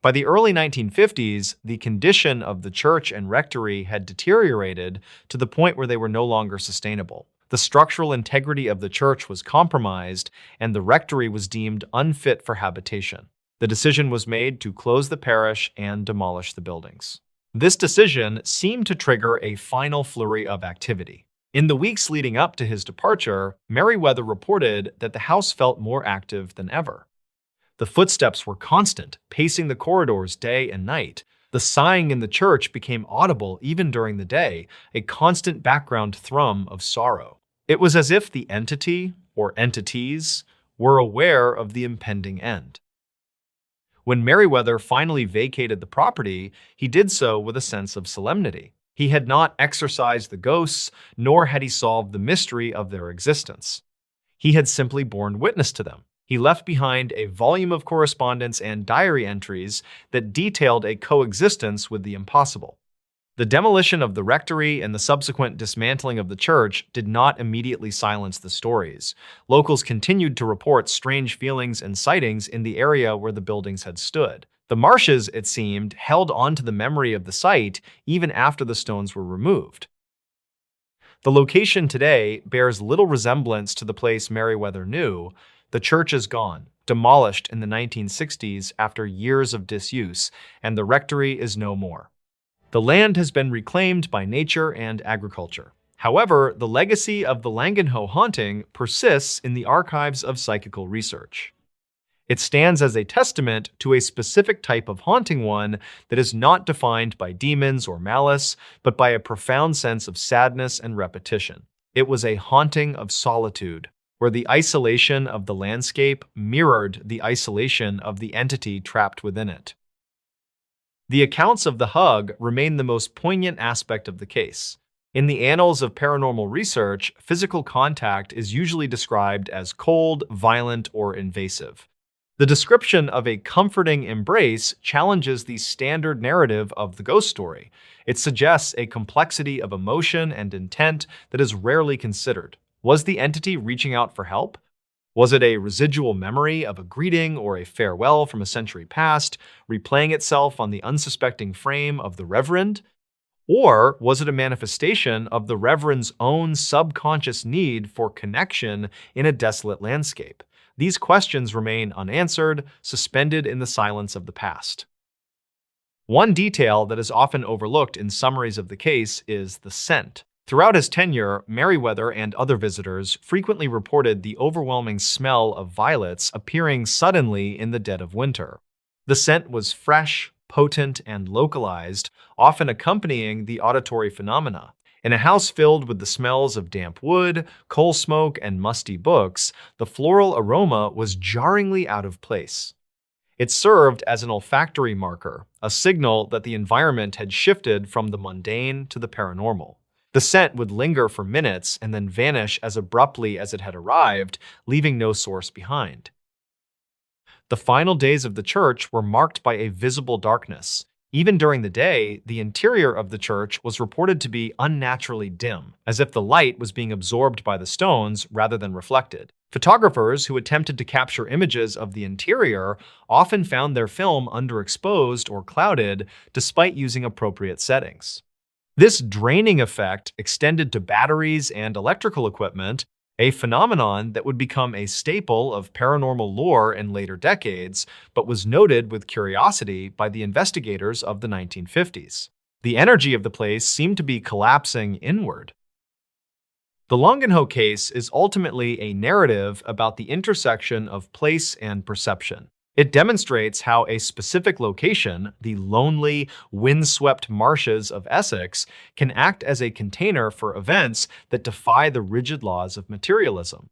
Speaker 1: By the early 1950s, the condition of the church and rectory had deteriorated to the point where they were no longer sustainable. The structural integrity of the church was compromised, and the rectory was deemed unfit for habitation. The decision was made to close the parish and demolish the buildings. This decision seemed to trigger a final flurry of activity. In the weeks leading up to his departure, Merriweather reported that the house felt more active than ever. The footsteps were constant, pacing the corridors day and night. The sighing in the church became audible even during the day, a constant background thrum of sorrow. It was as if the entity, or entities, were aware of the impending end. When Merriweather finally vacated the property, he did so with a sense of solemnity. He had not exorcised the ghosts, nor had he solved the mystery of their existence. He had simply borne witness to them. He left behind a volume of correspondence and diary entries that detailed a coexistence with the impossible. The demolition of the rectory and the subsequent dismantling of the church did not immediately silence the stories. Locals continued to report strange feelings and sightings in the area where the buildings had stood. The marshes, it seemed, held on to the memory of the site even after the stones were removed. The location today bears little resemblance to the place Merriweather knew. The church is gone, demolished in the 1960s after years of disuse, and the rectory is no more. The land has been reclaimed by nature and agriculture. However, the legacy of the Langenhoe haunting persists in the archives of psychical research. It stands as a testament to a specific type of haunting, one that is not defined by demons or malice, but by a profound sense of sadness and repetition. It was a haunting of solitude, where the isolation of the landscape mirrored the isolation of the entity trapped within it. The accounts of the hug remain the most poignant aspect of the case. In the annals of paranormal research, physical contact is usually described as cold, violent, or invasive. The description of a comforting embrace challenges the standard narrative of the ghost story. It suggests a complexity of emotion and intent that is rarely considered. Was the entity reaching out for help? Was it a residual memory of a greeting or a farewell from a century past, replaying itself on the unsuspecting frame of the Reverend? Or was it a manifestation of the Reverend's own subconscious need for connection in a desolate landscape? These questions remain unanswered, suspended in the silence of the past. One detail that is often overlooked in summaries of the case is the scent. Throughout his tenure, Merriweather and other visitors frequently reported the overwhelming smell of violets appearing suddenly in the dead of winter. The scent was fresh, potent, and localized, often accompanying the auditory phenomena. In a house filled with the smells of damp wood, coal smoke, and musty books, the floral aroma was jarringly out of place. It served as an olfactory marker, a signal that the environment had shifted from the mundane to the paranormal. The scent would linger for minutes and then vanish as abruptly as it had arrived, leaving no source behind. The final days of the church were marked by a visible darkness. Even during the day, the interior of the church was reported to be unnaturally dim, as if the light was being absorbed by the stones rather than reflected. Photographers who attempted to capture images of the interior often found their film underexposed or clouded despite using appropriate settings. This draining effect extended to batteries and electrical equipment, a phenomenon that would become a staple of paranormal lore in later decades, but was noted with curiosity by the investigators of the 1950s. The energy of the place seemed to be collapsing inward. The Langenhoe case is ultimately a narrative about the intersection of place and perception. It demonstrates how a specific location, the lonely, windswept marshes of Essex, can act as a container for events that defy the rigid laws of materialism.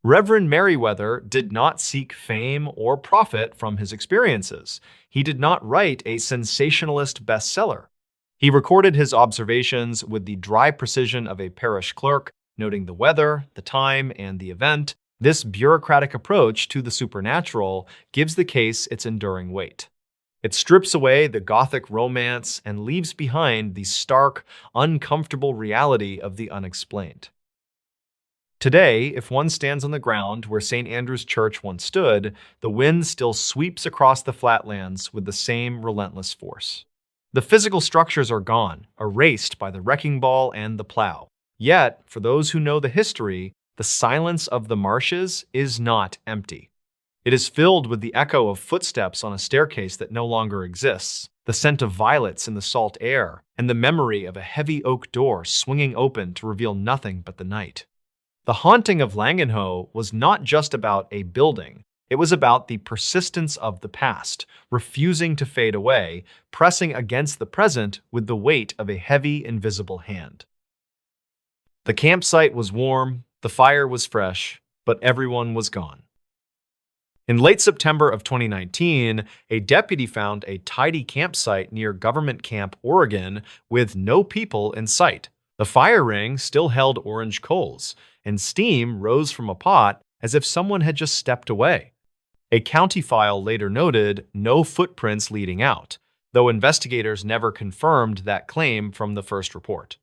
Speaker 1: Reverend Merriweather did not seek fame or profit from his experiences. He did not write a sensationalist bestseller. He recorded his observations with the dry precision of a parish clerk, noting the weather, the time, and the event. This bureaucratic approach to the supernatural gives the case its enduring weight. It strips away the Gothic romance and leaves behind the stark, uncomfortable reality of the unexplained. Today, if one stands on the ground where St. Andrew's Church once stood, the wind still sweeps across the flatlands with the same relentless force. The physical structures are gone, erased by the wrecking ball and the plow. Yet, for those who know the history, the silence of the marshes is not empty. It is filled with the echo of footsteps on a staircase that no longer exists, the scent of violets in the salt air, and the memory of a heavy oak door swinging open to reveal nothing but the night. The haunting of Langenhoe was not just about a building. It was about the persistence of the past, refusing to fade away, pressing against the present with the weight of a heavy, invisible hand. The campsite was warm, the fire was fresh, but everyone was gone. In late September of 2019, a deputy found a tidy campsite near Government Camp, Oregon, with no people in sight. The fire ring still held orange coals, and steam rose from a pot as if someone had just stepped away. A county file later noted no footprints leading out, though investigators never confirmed that claim from the first report.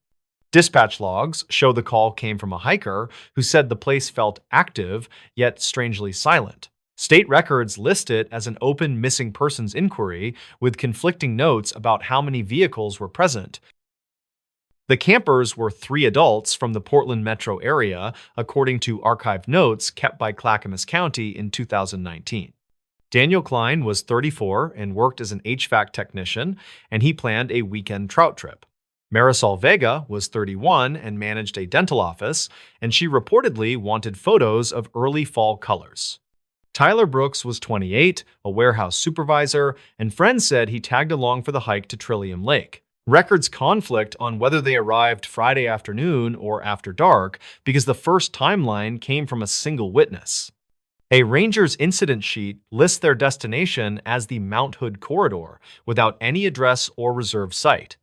Speaker 1: Dispatch logs show the call came from a hiker who said the place felt active, yet strangely silent. State records list it as an open missing persons inquiry with conflicting notes about how many vehicles were present. The campers were 3 adults from the Portland metro area, according to archived notes kept by Clackamas County in 2019. Daniel Klein was 34 and worked as an HVAC technician, and he planned a weekend trout trip. Marisol Vega was 31 and managed a dental office, and she reportedly wanted photos of early fall colors. Tyler Brooks was 28, a warehouse supervisor, and friends said he tagged along for the hike to Trillium Lake. Records conflict on whether they arrived Friday afternoon or after dark because the first timeline came from a single witness. A ranger's incident sheet lists their destination as the Mount Hood corridor without any address or reserved site.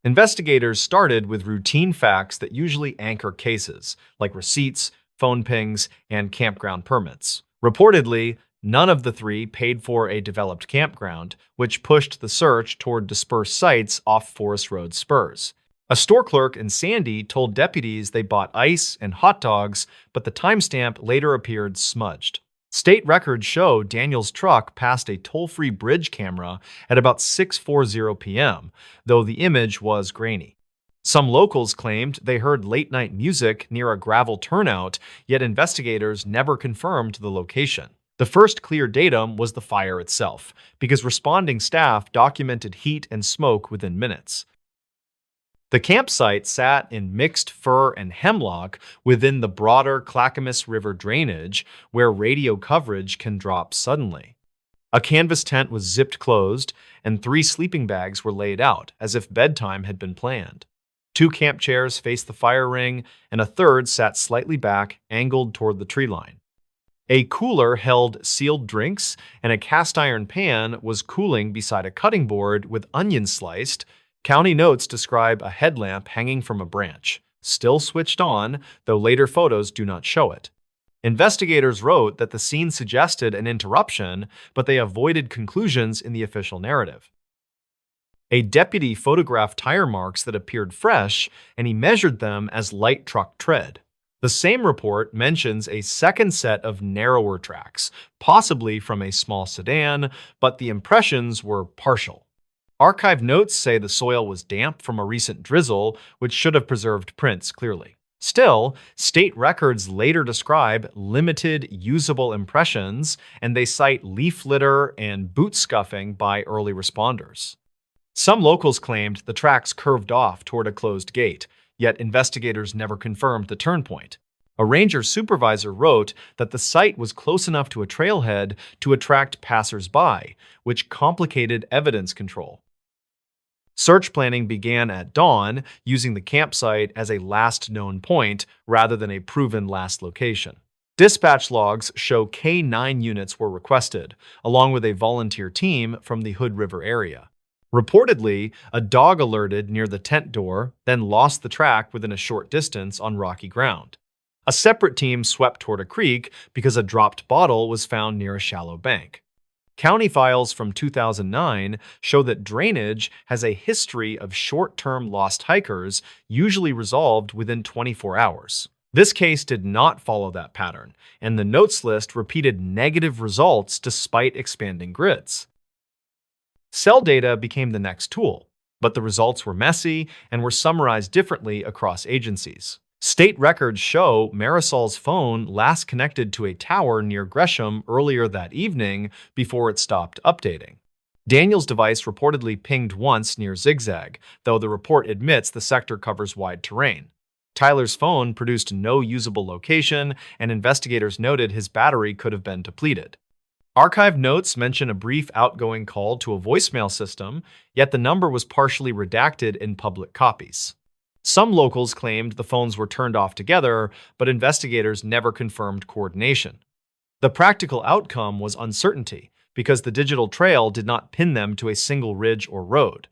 Speaker 1: Investigators started with routine facts that usually anchor cases, like receipts, phone pings, and campground permits. Reportedly, none of the 3 paid for a developed campground, which pushed the search toward dispersed sites off Forest Road spurs. A store clerk in Sandy told deputies they bought ice and hot dogs, but the timestamp later appeared smudged. State records show Daniel's truck passed a toll-free bridge camera at about 6:40 p.m., though the image was grainy. Some locals claimed they heard late-night music near a gravel turnout, yet investigators never confirmed the location. The first clear datum was the fire itself, because responding staff documented heat and smoke within minutes. The campsite sat in mixed fir and hemlock within the broader Clackamas River drainage, where radio coverage can drop suddenly. A canvas tent was zipped closed, and 3 sleeping bags were laid out, as if bedtime had been planned. 2 camp chairs faced the fire ring, and a third sat slightly back, angled toward the tree line. A cooler held sealed drinks, and a cast iron pan was cooling beside a cutting board with onions sliced. County notes describe a headlamp hanging from a branch, still switched on, though later photos do not show it. Investigators wrote that the scene suggested an interruption, but they avoided conclusions in the official narrative. A deputy photographed tire marks that appeared fresh, and he measured them as light truck tread. The same report mentions a second set of narrower tracks, possibly from a small sedan, but the impressions were partial. Archive notes say the soil was damp from a recent drizzle, which should have preserved prints clearly. Still, state records later describe limited usable impressions, and they cite leaf litter and boot scuffing by early responders. Some locals claimed the tracks curved off toward a closed gate, yet investigators never confirmed the turn point. A ranger supervisor wrote that the site was close enough to a trailhead to attract passers-by, which complicated evidence control. Search planning began at dawn, using the campsite as a last known point rather than a proven last location. Dispatch logs show K-9 units were requested, along with a volunteer team from the Hood River area. Reportedly, a dog alerted near the tent door, then lost the track within a short distance on rocky ground. A separate team swept toward a creek because a dropped bottle was found near a shallow bank. County files from 2009 show that drainage has a history of short-term lost hikers, usually resolved within 24 hours. This case did not follow that pattern, and the notes list repeated negative results despite expanding grids. Cell data became the next tool, but the results were messy and were summarized differently across agencies. State records show Marisol's phone last connected to a tower near Gresham earlier that evening before it stopped updating. Daniel's device reportedly pinged once near Zigzag, though the report admits the sector covers wide terrain. Tyler's phone produced no usable location, and investigators noted his battery could have been depleted. Archive notes mention a brief outgoing call to a voicemail system, yet the number was partially redacted in public copies. Some locals claimed the phones were turned off together, but investigators never confirmed coordination. The practical outcome was uncertainty, because the digital trail did not pin them to a single ridge or road.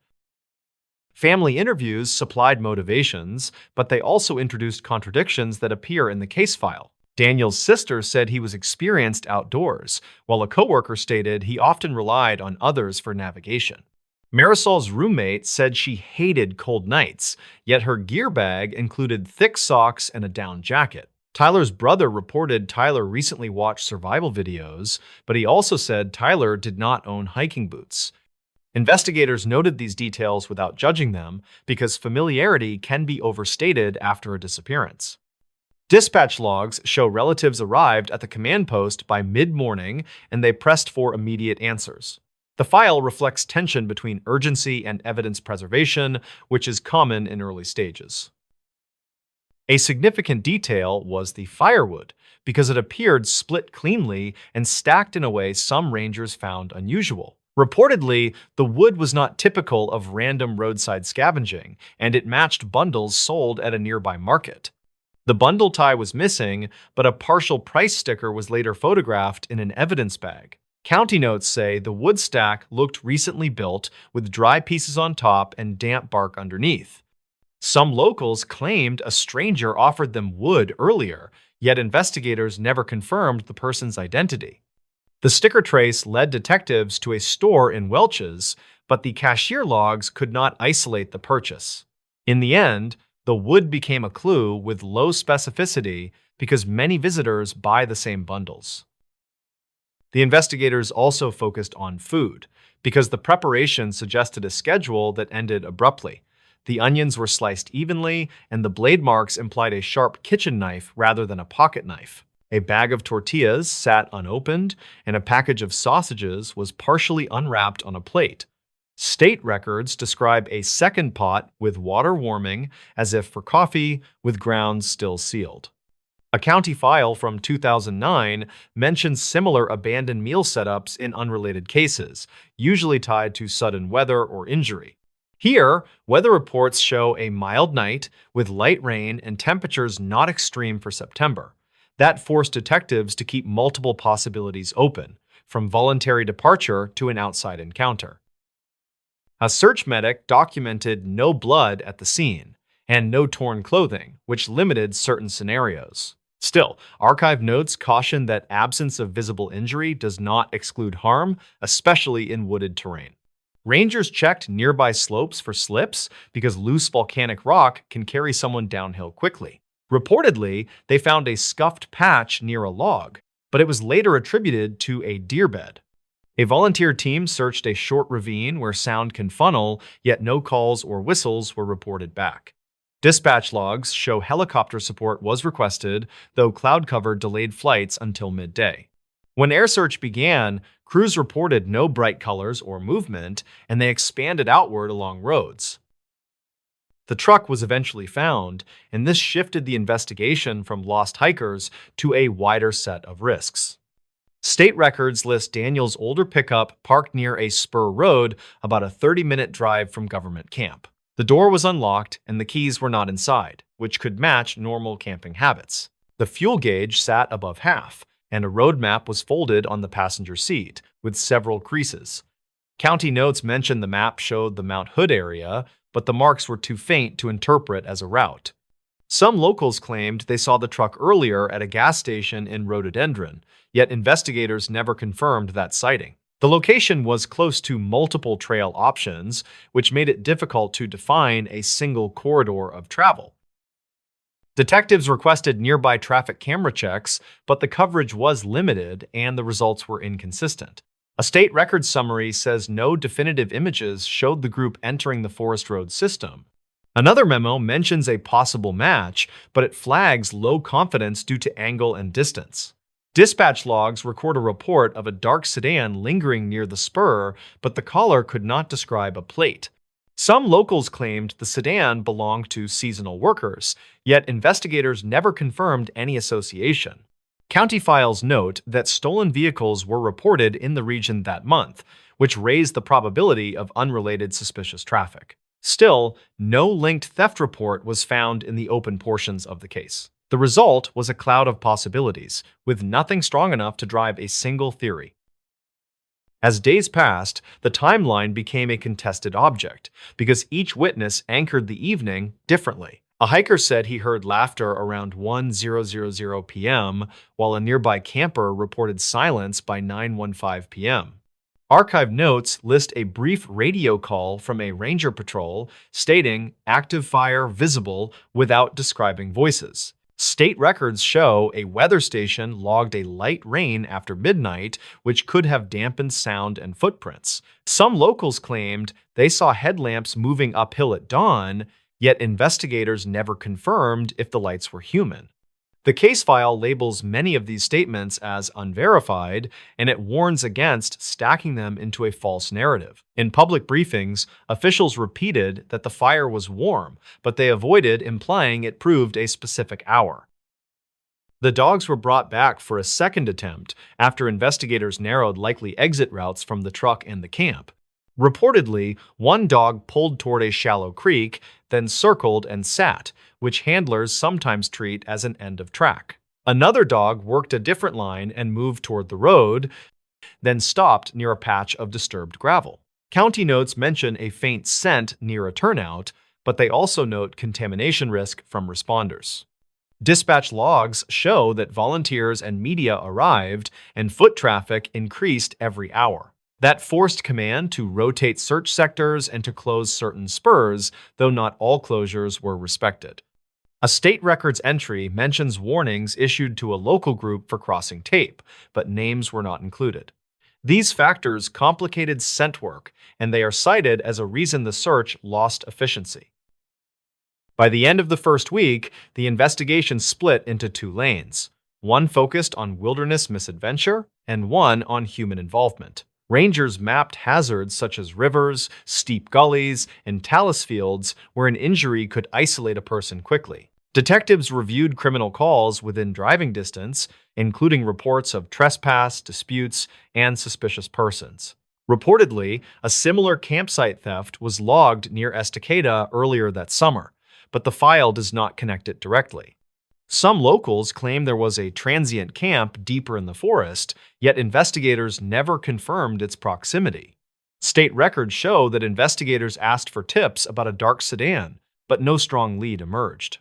Speaker 1: Family interviews supplied motivations, but they also introduced contradictions that appear in the case file. Daniel's sister said he was experienced outdoors, while a coworker stated he often relied on others for navigation. Marisol's roommate said she hated cold nights, yet her gear bag included thick socks and a down jacket. Tyler's brother reported Tyler recently watched survival videos, but he also said Tyler did not own hiking boots. Investigators noted these details without judging them because familiarity can be overstated after a disappearance. Dispatch logs show relatives arrived at the command post by mid-morning and they pressed for immediate answers. The file reflects tension between urgency and evidence preservation, which is common in early stages. A significant detail was the firewood, because it appeared split cleanly and stacked in a way some rangers found unusual. Reportedly, the wood was not typical of random roadside scavenging, and it matched bundles sold at a nearby market. The bundle tie was missing, but a partial price sticker was later photographed in an evidence bag. County notes say the wood stack looked recently built, with dry pieces on top and damp bark underneath. Some locals claimed a stranger offered them wood earlier, yet investigators never confirmed the person's identity. The sticker trace led detectives to a store in Welch's, but the cashier logs could not isolate the purchase. In the end, the wood became a clue with low specificity because many visitors buy the same bundles. The investigators also focused on food, because the preparation suggested a schedule that ended abruptly. The onions were sliced evenly, and the blade marks implied a sharp kitchen knife rather than a pocket knife. A bag of tortillas sat unopened, and a package of sausages was partially unwrapped on a plate. State records describe a second pot with water warming, as if for coffee, with grounds still sealed. A county file from 2009 mentions similar abandoned meal setups in unrelated cases, usually tied to sudden weather or injury. Here, weather reports show a mild night with light rain and temperatures not extreme for September. That forced detectives to keep multiple possibilities open, from voluntary departure to an outside encounter. A search medic documented no blood at the scene and no torn clothing, which limited certain scenarios. Still, archive notes caution that absence of visible injury does not exclude harm, especially in wooded terrain. Rangers checked nearby slopes for slips because loose volcanic rock can carry someone downhill quickly. Reportedly, they found a scuffed patch near a log, but it was later attributed to a deer bed. A volunteer team searched a short ravine where sound can funnel, yet no calls or whistles were reported back. Dispatch logs show helicopter support was requested, though cloud cover delayed flights until midday. When air search began, crews reported no bright colors or movement, and they expanded outward along roads. The truck was eventually found, and this shifted the investigation from lost hikers to a wider set of risks. State records list Daniel's older pickup parked near a spur road about a 30-minute drive from government camp. The door was unlocked and the keys were not inside, which could match normal camping habits. The fuel gauge sat above half, and a road map was folded on the passenger seat, with several creases. County notes mentioned the map showed the Mount Hood area, but the marks were too faint to interpret as a route. Some locals claimed they saw the truck earlier at a gas station in Rhododendron, yet investigators never confirmed that sighting. The location was close to multiple trail options, which made it difficult to define a single corridor of travel. Detectives requested nearby traffic camera checks, but the coverage was limited and the results were inconsistent. A state records summary says no definitive images showed the group entering the Forest Road system. Another memo mentions a possible match, but it flags low confidence due to angle and distance. Dispatch logs record a report of a dark sedan lingering near the spur, but the caller could not describe a plate. Some locals claimed the sedan belonged to seasonal workers, yet investigators never confirmed any association. County files note that stolen vehicles were reported in the region that month, which raised the probability of unrelated suspicious traffic. Still, no linked theft report was found in the open portions of the case. The result was a cloud of possibilities, with nothing strong enough to drive a single theory. As days passed, the timeline became a contested object, because each witness anchored the evening differently. A hiker said he heard laughter around 1:000 p.m., while a nearby camper reported silence by 9:15 p.m. Archive notes list a brief radio call from a ranger patrol stating active fire visible without describing voices. State records show a weather station logged a light rain after midnight, which could have dampened sound and footprints. Some locals claimed they saw headlamps moving uphill at dawn, yet investigators never confirmed if the lights were human. The case file labels many of these statements as unverified, and it warns against stacking them into a false narrative. In public briefings, officials repeated that the fire was warm, but they avoided implying it proved a specific hour. The dogs were brought back for a second attempt after investigators narrowed likely exit routes from the truck and the camp. Reportedly, one dog pulled toward a shallow creek, then circled and sat, which handlers sometimes treat as an end of track. Another dog worked a different line and moved toward the road, then stopped near a patch of disturbed gravel. County notes mention a faint scent near a turnout, but they also note contamination risk from responders. Dispatch logs show that volunteers and media arrived and foot traffic increased every hour. That forced command to rotate search sectors and to close certain spurs, though not all closures were respected. A state records entry mentions warnings issued to a local group for crossing tape, but names were not included. These factors complicated scent work, and they are cited as a reason the search lost efficiency. By the end of the first week, the investigation split into two lanes, one focused on wilderness misadventure and one on human involvement. Rangers mapped hazards such as rivers, steep gullies, and talus fields where an injury could isolate a person quickly. Detectives reviewed criminal calls within driving distance, including reports of trespass, disputes, and suspicious persons. Reportedly, a similar campsite theft was logged near Estacada earlier that summer, but the file does not connect it directly. Some locals claim there was a transient camp deeper in the forest, yet investigators never confirmed its proximity. State records show that investigators asked for tips about a dark sedan, but no strong lead emerged.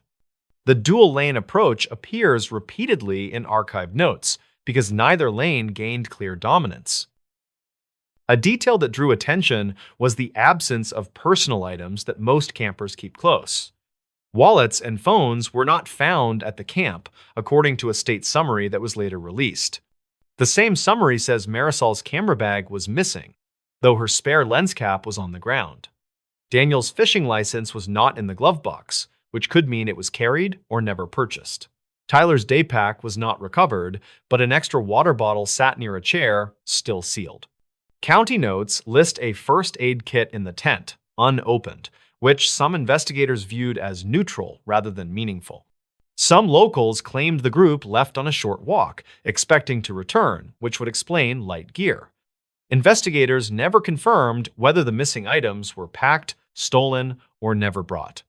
Speaker 1: The dual-lane approach appears repeatedly in archive notes because neither lane gained clear dominance. A detail that drew attention was the absence of personal items that most campers keep close. Wallets and phones were not found at the camp, according to a state summary that was later released. The same summary says Marisol's camera bag was missing, though her spare lens cap was on the ground. Daniel's fishing license was not in the glove box, which could mean it was carried or never purchased. Tyler's day pack was not recovered, but an extra water bottle sat near a chair, still sealed. County notes list a first aid kit in the tent, unopened, which some investigators viewed as neutral rather than meaningful. Some locals claimed the group left on a short walk, expecting to return, which would explain light gear. Investigators never confirmed whether the missing items were packed, stolen, or never brought.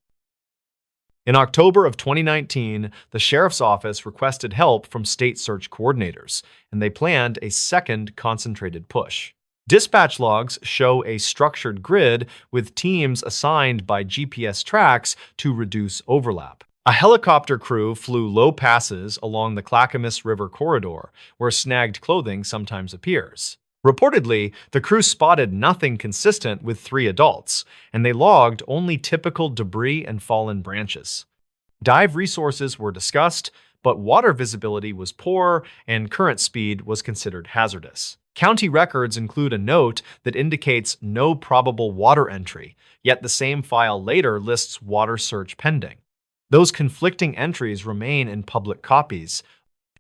Speaker 1: In October of 2019, the sheriff's office requested help from state search coordinators, and they planned a second concentrated push. Dispatch logs show a structured grid with teams assigned by GPS tracks to reduce overlap. A helicopter crew flew low passes along the Clackamas River corridor, where snagged clothing sometimes appears. Reportedly, the crew spotted nothing consistent with 3 adults, and they logged only typical debris and fallen branches. Dive resources were discussed, but water visibility was poor and current speed was considered hazardous. County records include a note that indicates no probable water entry, yet the same file later lists water search pending. Those conflicting entries remain in public copies,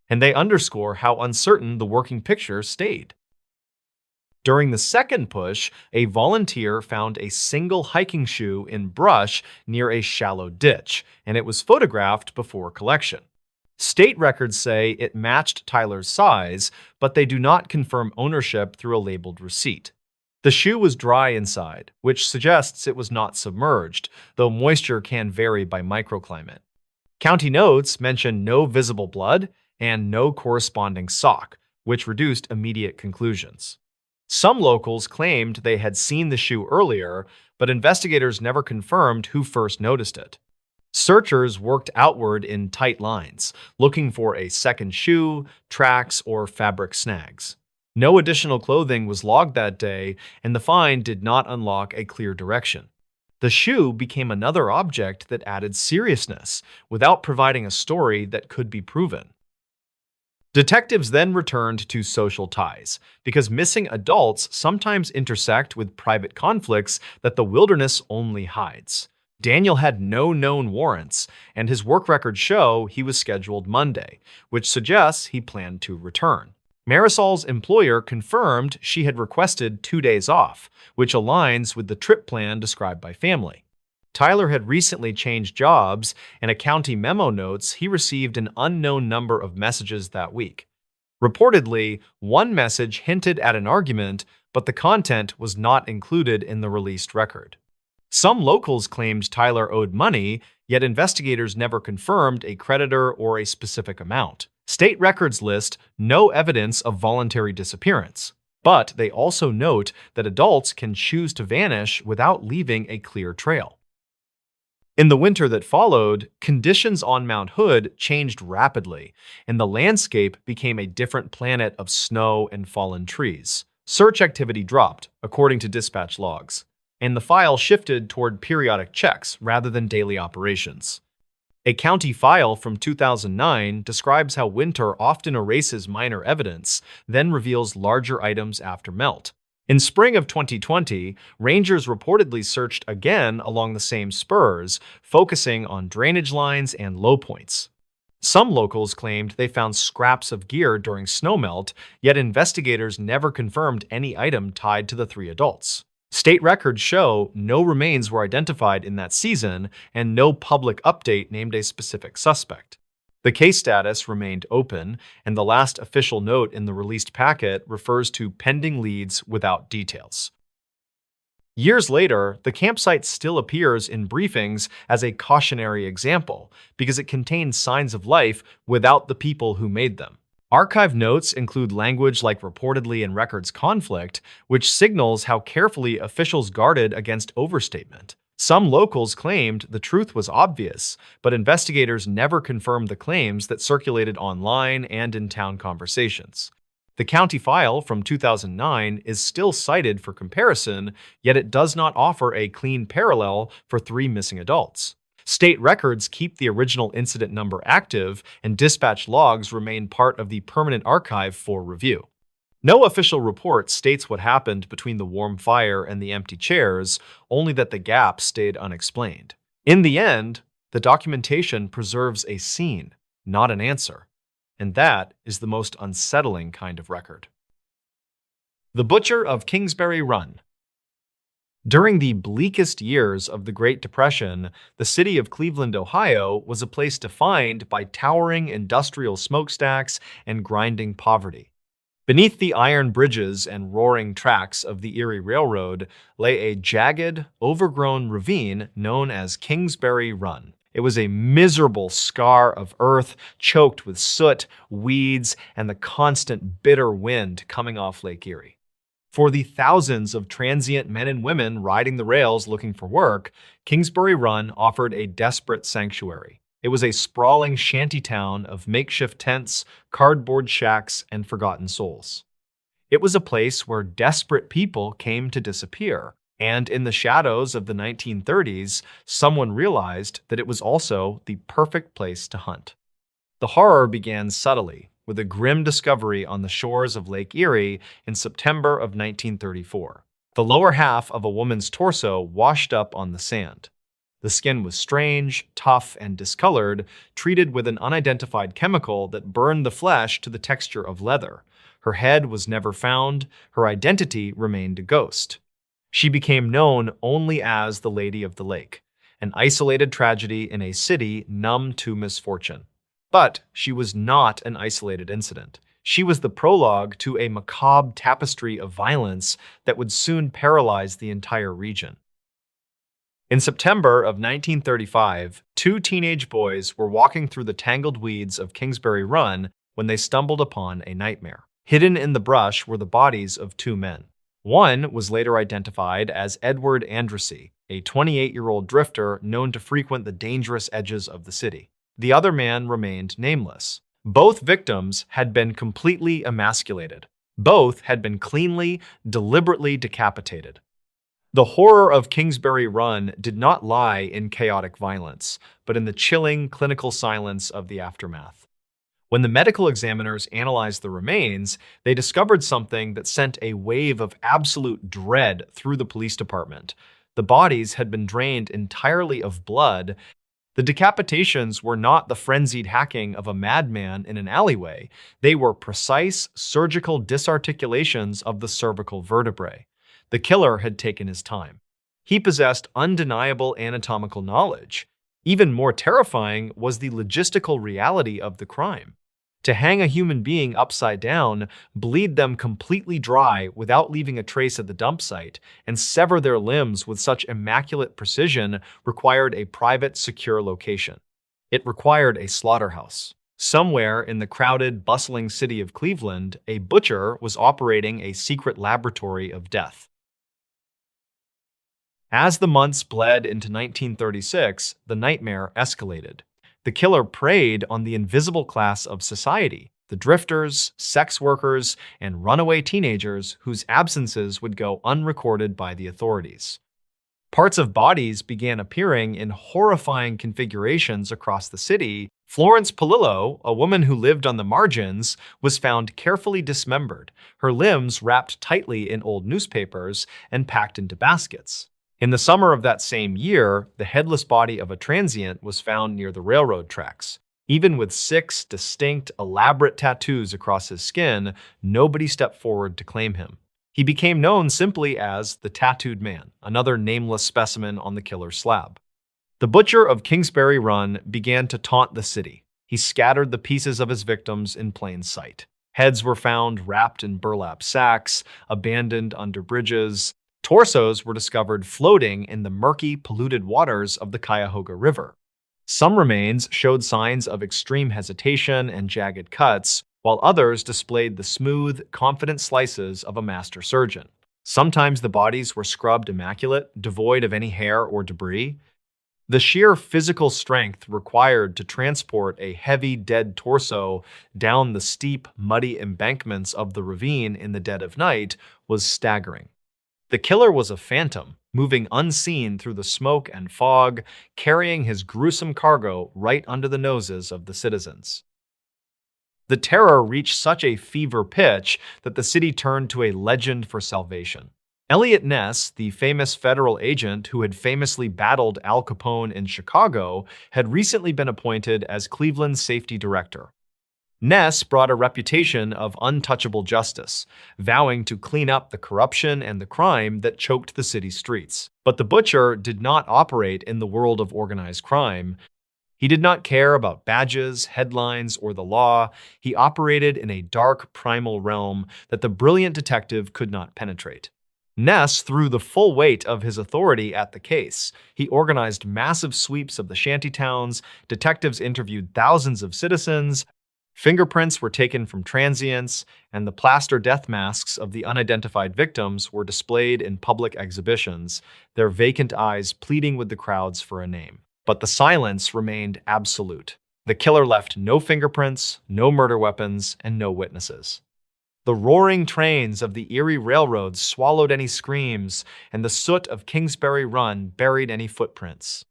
Speaker 1: and they underscore how uncertain the working picture stayed. During the second push, a volunteer found a single hiking shoe in brush near a shallow ditch, and it was photographed before collection. State records say it matched Tyler's size, but they do not confirm ownership through a labeled receipt. The shoe was dry inside, which suggests it was not submerged, though moisture can vary by microclimate. County notes mention no visible blood and no corresponding sock, which reduced immediate conclusions. Some locals claimed they had seen the shoe earlier, but investigators never confirmed who first noticed it. Searchers worked outward in tight lines, looking for a second shoe, tracks, or fabric snags. No additional clothing was logged that day, and the find did not unlock a clear direction. The shoe became another object that added seriousness, without providing a story that could be proven. Detectives then returned to social ties, because missing adults sometimes intersect with private conflicts that the wilderness only hides. Daniel had no known warrants, and his work records show he was scheduled Monday, which suggests he planned to return. Marisol's employer confirmed she had requested 2 days off, which aligns with the trip plan described by family. Tyler had recently changed jobs, and a county memo notes he received an unknown number of messages that week. Reportedly, one message hinted at an argument, but the content was not included in the released record. Some locals claimed Tyler owed money, yet investigators never confirmed a creditor or a specific amount. State records list no evidence of voluntary disappearance, but they also note that adults can choose to vanish without leaving a clear trail. In the winter that followed, conditions on Mount Hood changed rapidly, and the landscape became a different planet of snow and fallen trees. Search activity dropped, according to dispatch logs, and the file shifted toward periodic checks rather than daily operations. A county file from 2009 describes how winter often erases minor evidence, then reveals larger items after melt. In spring of 2020, rangers reportedly searched again along the same spurs, focusing on drainage lines and low points. Some locals claimed they found scraps of gear during snowmelt, yet investigators never confirmed any item tied to the 3 adults. State records show no remains were identified in that season, and no public update named a specific suspect. The case status remained open, and the last official note in the released packet refers to pending leads without details. Years later, the campsite still appears in briefings as a cautionary example because it contains signs of life without the people who made them. Archive notes include language like reportedly in records conflict, which signals how carefully officials guarded against overstatement. Some locals claimed the truth was obvious, but investigators never confirmed the claims that circulated online and in town conversations. The county file from 2009 is still cited for comparison, yet it does not offer a clean parallel for 3 missing adults. State records keep the original incident number active, and dispatch logs remain part of the permanent archive for review. No official report states what happened between the warm fire and the empty chairs, only that the gap stayed unexplained. In the end, the documentation preserves a scene, not an answer, and that is the most unsettling kind of record. The Butcher of Kingsbury Run. During the bleakest years of the Great Depression, the city of Cleveland, Ohio, was a place defined by towering industrial smokestacks and grinding poverty. Beneath the iron bridges and roaring tracks of the Erie Railroad lay a jagged, overgrown ravine known as Kingsbury Run. It was a miserable scar of earth choked with soot, weeds, and the constant bitter wind coming off Lake Erie. For the thousands of transient men and women riding the rails looking for work, Kingsbury Run offered a desperate sanctuary. It was a sprawling shantytown of makeshift tents, cardboard shacks, and forgotten souls. It was a place where desperate people came to disappear, and in the shadows of the 1930s, someone realized that it was also the perfect place to hunt. The horror began subtly, with a grim discovery on the shores of Lake Erie in September of 1934. The lower half of a woman's torso washed up on the sand. The skin was strange, tough, and discolored, treated with an unidentified chemical that burned the flesh to the texture of leather. Her head was never found. Her identity remained a ghost. She became known only as the Lady of the Lake, an isolated tragedy in a city numb to misfortune. But she was not an isolated incident. She was the prologue to a macabre tapestry of violence that would soon paralyze the entire region. In September of 1935, two teenage boys were walking through the tangled weeds of Kingsbury Run when they stumbled upon a nightmare. Hidden in the brush were the bodies of two men. One was later identified as Edward Andrassy, a 28-year-old drifter known to frequent the dangerous edges of the city. The other man remained nameless. Both victims had been completely emasculated. Both had been cleanly, deliberately decapitated. The horror of Kingsbury Run did not lie in chaotic violence, but in the chilling, clinical silence of the aftermath. When the medical examiners analyzed the remains, they discovered something that sent a wave of absolute dread through the police department. The bodies had been drained entirely of blood. The decapitations were not the frenzied hacking of a madman in an alleyway. They were precise surgical disarticulations of the cervical vertebrae. The killer had taken his time. He possessed undeniable anatomical knowledge. Even more terrifying was the logistical reality of the crime. To hang a human being upside down, bleed them completely dry without leaving a trace at the dump site, and sever their limbs with such immaculate precision required a private, secure location. It required a slaughterhouse. Somewhere in the crowded, bustling city of Cleveland, a butcher was operating a secret laboratory of death. As the months bled into 1936, the nightmare escalated. The killer preyed on the invisible class of society, the drifters, sex workers, and runaway teenagers whose absences would go unrecorded by the authorities. Parts of bodies began appearing in horrifying configurations across the city. Florence Polillo, a woman who lived on the margins, was found carefully dismembered, her limbs wrapped tightly in old newspapers and packed into baskets. In the summer of that same year, the headless body of a transient was found near the railroad tracks. Even with 6 distinct, elaborate tattoos across his skin, nobody stepped forward to claim him. He became known simply as the Tattooed Man, another nameless specimen on the killer's slab. The butcher of Kingsbury Run began to taunt the city. He scattered the pieces of his victims in plain sight. Heads were found wrapped in burlap sacks, abandoned under bridges. Torsos were discovered floating in the murky, polluted waters of the Cuyahoga River. Some remains showed signs of extreme hesitation and jagged cuts, while others displayed the smooth, confident slices of a master surgeon. Sometimes the bodies were scrubbed immaculate, devoid of any hair or debris. The sheer physical strength required to transport a heavy, dead torso down the steep, muddy embankments of the ravine in the dead of night was staggering. The killer was a phantom, moving unseen through the smoke and fog, carrying his gruesome cargo right under the noses of the citizens. The terror reached such a fever pitch that the city turned to a legend for salvation. Elliot Ness, the famous federal agent who had famously battled Al Capone in Chicago, had recently been appointed as Cleveland's safety director. Ness brought a reputation of untouchable justice, vowing to clean up the corruption and the crime that choked the city's streets. But the butcher did not operate in the world of organized crime. He did not care about badges, headlines, or the law. He operated in a dark, primal realm that the brilliant detective could not penetrate. Ness threw the full weight of his authority at the case. He organized massive sweeps of the shantytowns, detectives interviewed thousands of citizens, fingerprints were taken from transients, and the plaster death masks of the unidentified victims were displayed in public exhibitions, their vacant eyes pleading with the crowds for a name. But the silence remained absolute. The killer left no fingerprints, no murder weapons, and no witnesses. The roaring trains of the Erie Railroad swallowed any screams, and the soot of Kingsbury Run buried any footprints.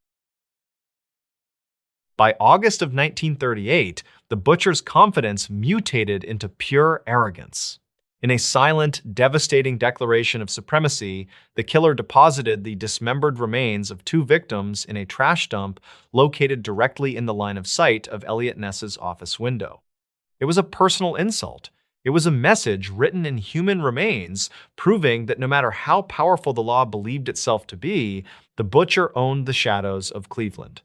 Speaker 1: By August of 1938, the butcher's confidence mutated into pure arrogance. In a silent, devastating declaration of supremacy, the killer deposited the dismembered remains of 2 victims in a trash dump located directly in the line of sight of Elliot Ness's office window. It was a personal insult. It was a message written in human remains, proving that no matter how powerful the law believed itself to be, the butcher owned the shadows of Cleveland.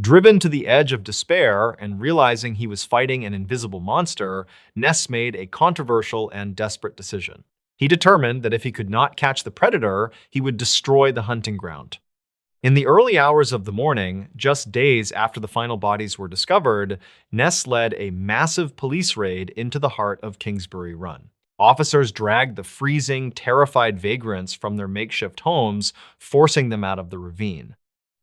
Speaker 1: Driven to the edge of despair and realizing he was fighting an invisible monster, Ness made a controversial and desperate decision. He determined that if he could not catch the predator, he would destroy the hunting ground. In the early hours of the morning, just days after the final bodies were discovered, Ness led a massive police raid into the heart of Kingsbury Run. Officers dragged the freezing, terrified vagrants from their makeshift homes, forcing them out of the ravine.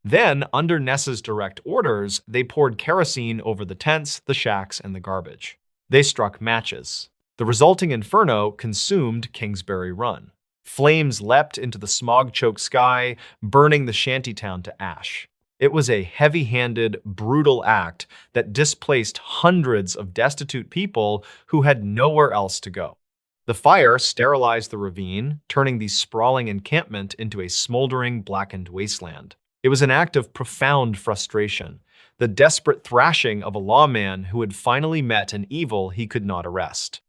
Speaker 1: Then, under Ness's direct orders, they poured kerosene over the tents, the shacks, and the garbage. They struck matches. The resulting inferno consumed Kingsbury Run. Flames leapt into the smog-choked sky, burning the shantytown to ash. It was a heavy-handed, brutal act that displaced hundreds of destitute people who had nowhere else to go. The fire sterilized the ravine, turning the sprawling encampment into a smoldering, blackened wasteland. It was an act of profound frustration, the desperate thrashing of a lawman who had finally met an evil he could not arrest.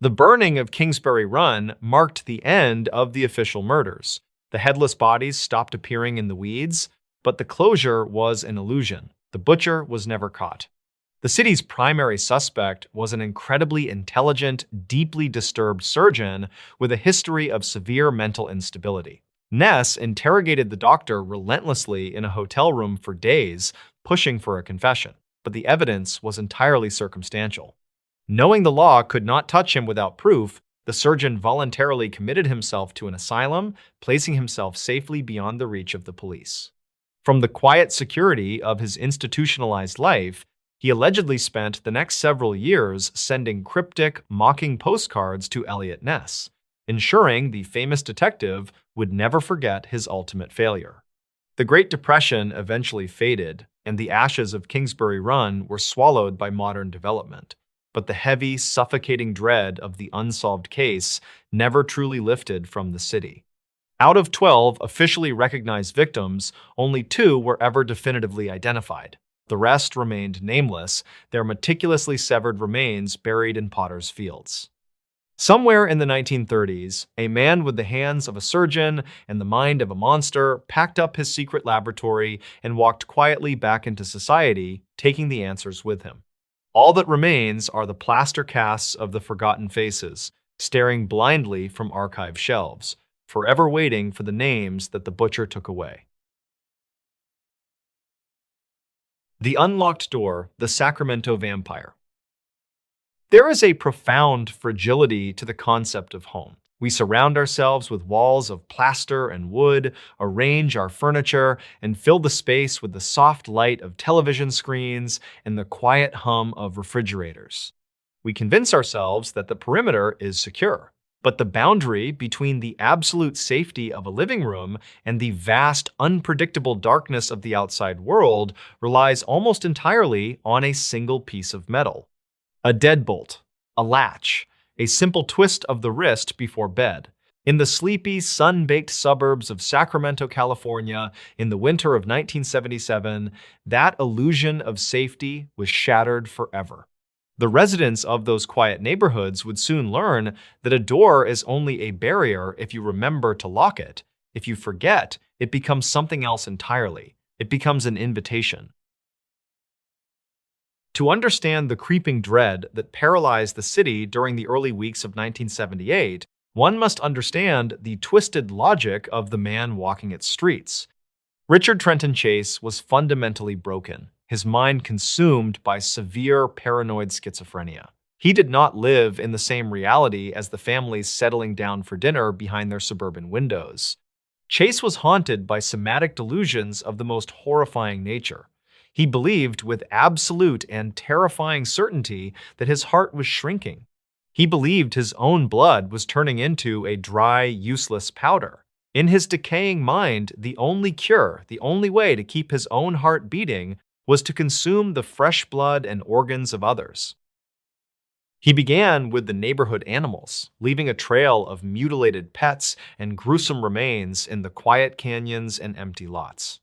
Speaker 1: The burning of Kingsbury Run marked the end of the official murders. The headless bodies stopped appearing in the weeds, but the closure was an illusion. The butcher was never caught. The city's primary suspect was an incredibly intelligent, deeply disturbed surgeon with a history of severe mental instability. Ness interrogated the doctor relentlessly in a hotel room for days, pushing for a confession, but the evidence was entirely circumstantial. Knowing the law could not touch him without proof, the surgeon voluntarily committed himself to an asylum, placing himself safely beyond the reach of the police. From the quiet security of his institutionalized life, he allegedly spent the next several years sending cryptic, mocking postcards to Elliot Ness, ensuring the famous detective would never forget his ultimate failure. The Great Depression eventually faded, and the ashes of Kingsbury Run were swallowed by modern development. But the heavy, suffocating dread of the unsolved case never truly lifted from the city. Out of 12 officially recognized victims, only 2 were ever definitively identified. The rest remained nameless, their meticulously severed remains buried in potter's fields. Somewhere in the 1930s, a man with the hands of a surgeon and the mind of a monster packed up his secret laboratory and walked quietly back into society, taking the answers with him. All that remains are the plaster casts of the forgotten faces, staring blindly from archive shelves, forever waiting for the names that the butcher took away. The Unlocked Door, the Sacramento Vampire. There is a profound fragility to the concept of home. We surround ourselves with walls of plaster and wood, arrange our furniture, and fill the space with the soft light of television screens and the quiet hum of refrigerators. We convince ourselves that the perimeter is secure, but the boundary between the absolute safety of a living room and the vast, unpredictable darkness of the outside world relies almost entirely on a single piece of metal. A deadbolt, a latch, a simple twist of the wrist before bed. In the sleepy, sun-baked suburbs of Sacramento, California, in the winter of 1977, that illusion of safety was shattered forever. The residents of those quiet neighborhoods would soon learn that a door is only a barrier if you remember to lock it. If you forget, it becomes something else entirely. It becomes an invitation. To understand the creeping dread that paralyzed the city during the early weeks of 1978, one must understand the twisted logic of the man walking its streets. Richard Trenton Chase was fundamentally broken, his mind consumed by severe paranoid schizophrenia. He did not live in the same reality as the families settling down for dinner behind their suburban windows. Chase was haunted by somatic delusions of the most horrifying nature. He believed with absolute and terrifying certainty that his heart was shrinking. He believed his own blood was turning into a dry, useless powder. In his decaying mind, the only cure, the only way to keep his own heart beating, was to consume the fresh blood and organs of others. He began with the neighborhood animals, leaving a trail of mutilated pets and gruesome remains in the quiet canyons and empty lots.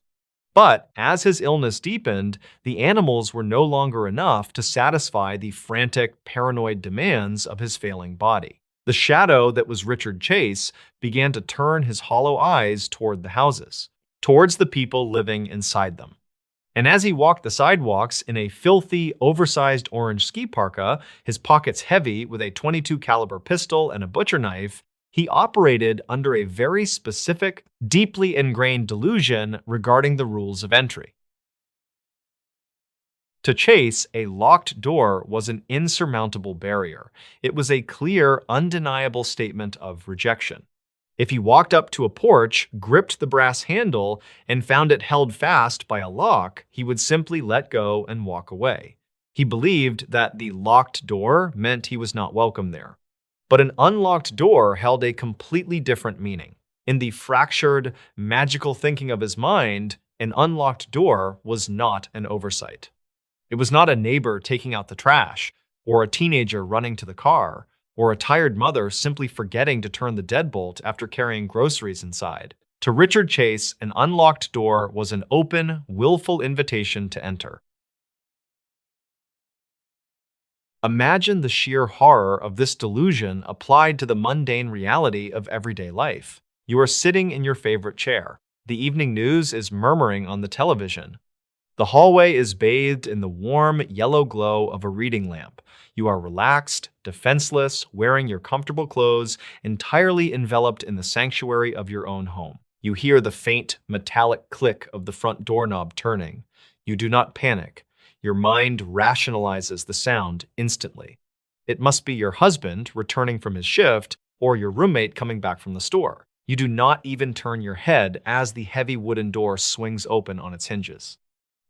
Speaker 1: But as his illness deepened, the animals were no longer enough to satisfy the frantic, paranoid demands of his failing body. The shadow that was Richard Chase began to turn his hollow eyes toward the houses, towards the people living inside them. And as he walked the sidewalks in a filthy, oversized orange ski parka, his pockets heavy with a .22 caliber pistol and a butcher knife, he operated under a very specific, deeply ingrained delusion regarding the rules of entry. To Chase, a locked door was an insurmountable barrier. It was a clear, undeniable statement of rejection. If he walked up to a porch, gripped the brass handle, and found it held fast by a lock, he would simply let go and walk away. He believed that the locked door meant he was not welcome there. But an unlocked door held a completely different meaning. In the fractured, magical thinking of his mind, an unlocked door was not an oversight. It was not a neighbor taking out the trash, or a teenager running to the car, or a tired mother simply forgetting to turn the deadbolt after carrying groceries inside. To Richard Chase, an unlocked door was an open, willful invitation to enter. Imagine the sheer horror of this delusion applied to the mundane reality of everyday life. You are sitting in your favorite chair. The evening news is murmuring on the television. The hallway is bathed in the warm, yellow glow of a reading lamp. You are relaxed, defenseless, wearing your comfortable clothes, entirely enveloped in the sanctuary of your own home. You hear the faint, metallic click of the front doorknob turning. You do not panic. Your mind rationalizes the sound instantly. It must be your husband returning from his shift or your roommate coming back from the store. You do not even turn your head as the heavy wooden door swings open on its hinges.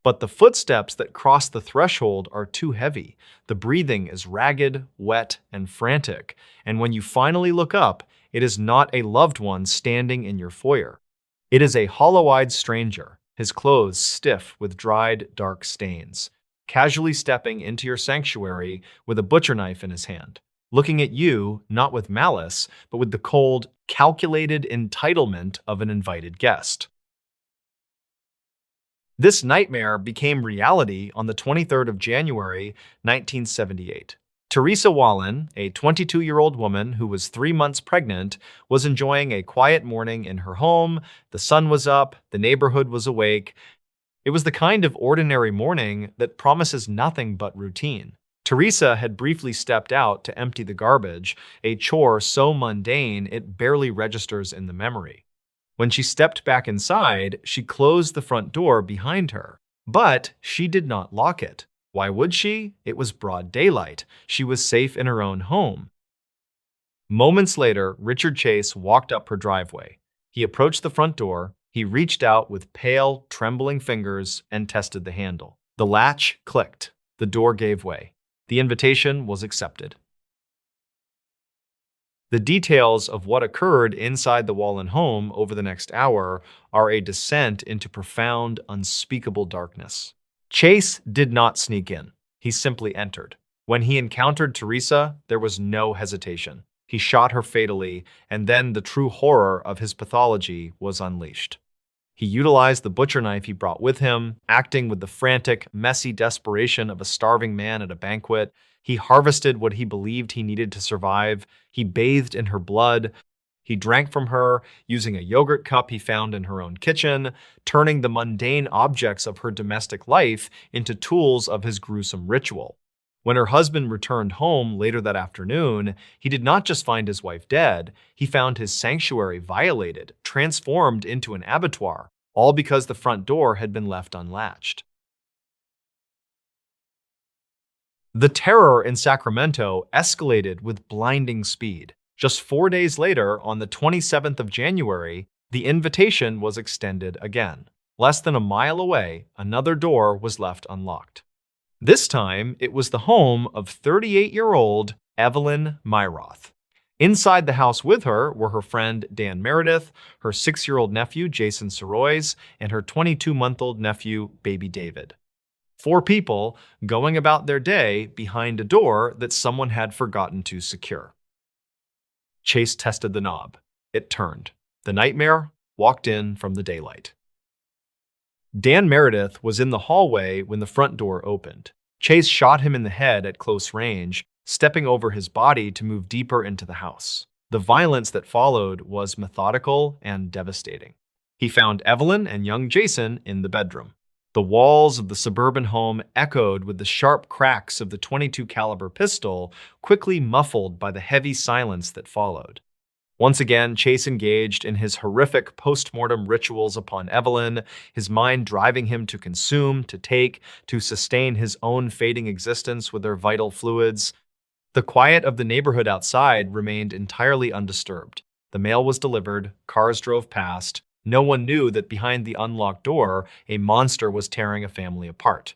Speaker 1: But the footsteps that cross the threshold are too heavy. The breathing is ragged, wet, and frantic. And when you finally look up, it is not a loved one standing in your foyer. It is a hollow-eyed stranger, his clothes stiff with dried, dark stains, casually stepping into your sanctuary with a butcher knife in his hand, looking at you not with malice, but with the cold, calculated entitlement of an invited guest. This nightmare became reality on the 23rd of January, 1978. Teresa Wallen, a 22-year-old woman who was 3 months pregnant, was enjoying a quiet morning in her home. The sun was up, the neighborhood was awake. It was the kind of ordinary morning that promises nothing but routine. Teresa had briefly stepped out to empty the garbage, a chore so mundane it barely registers in the memory. When she stepped back inside, she closed the front door behind her. But she did not lock it. Why would she? It was broad daylight. She was safe in her own home. Moments later, Richard Chase walked up her driveway. He approached the front door. He reached out with pale, trembling fingers and tested the handle. The latch clicked. The door gave way. The invitation was accepted. The details of what occurred inside the Wallen home over the next hour are a descent into profound, unspeakable darkness. Chase did not sneak in. He simply entered. When he encountered Teresa, there was no hesitation. He shot her fatally, and then the true horror of his pathology was unleashed. He utilized the butcher knife he brought with him, acting with the frantic, messy desperation of a starving man at a banquet. He harvested what he believed he needed to survive. He bathed in her blood. He drank from her, using a yogurt cup he found in her own kitchen, turning the mundane objects of her domestic life into tools of his gruesome ritual. When her husband returned home later that afternoon, he did not just find his wife dead, he found his sanctuary violated, transformed into an abattoir, all because the front door had been left unlatched. The terror in Sacramento escalated with blinding speed. Just 4 days later, on the 27th of January, the invitation was extended again. Less than a mile away, another door was left unlocked. This time, it was the home of 38-year-old Evelyn Myroth. Inside the house with her were her friend Dan Meredith, her 6-year-old nephew Jason Sorois, and her 22-month-old nephew Baby David. 4 people going about their day behind a door that someone had forgotten to secure. Chase tested the knob. It turned. The nightmare walked in from the daylight. Dan Meredith was in the hallway when the front door opened. Chase shot him in the head at close range, stepping over his body to move deeper into the house. The violence that followed was methodical and devastating. He found Evelyn and young Jason in the bedroom. The walls of the suburban home echoed with the sharp cracks of the .22 caliber pistol, quickly muffled by the heavy silence that followed. Once again, Chase engaged in his horrific post-mortem rituals upon Evelyn, his mind driving him to consume, to take, to sustain his own fading existence with their vital fluids. The quiet of the neighborhood outside remained entirely undisturbed. The mail was delivered, cars drove past. No one knew that behind the unlocked door, a monster was tearing a family apart.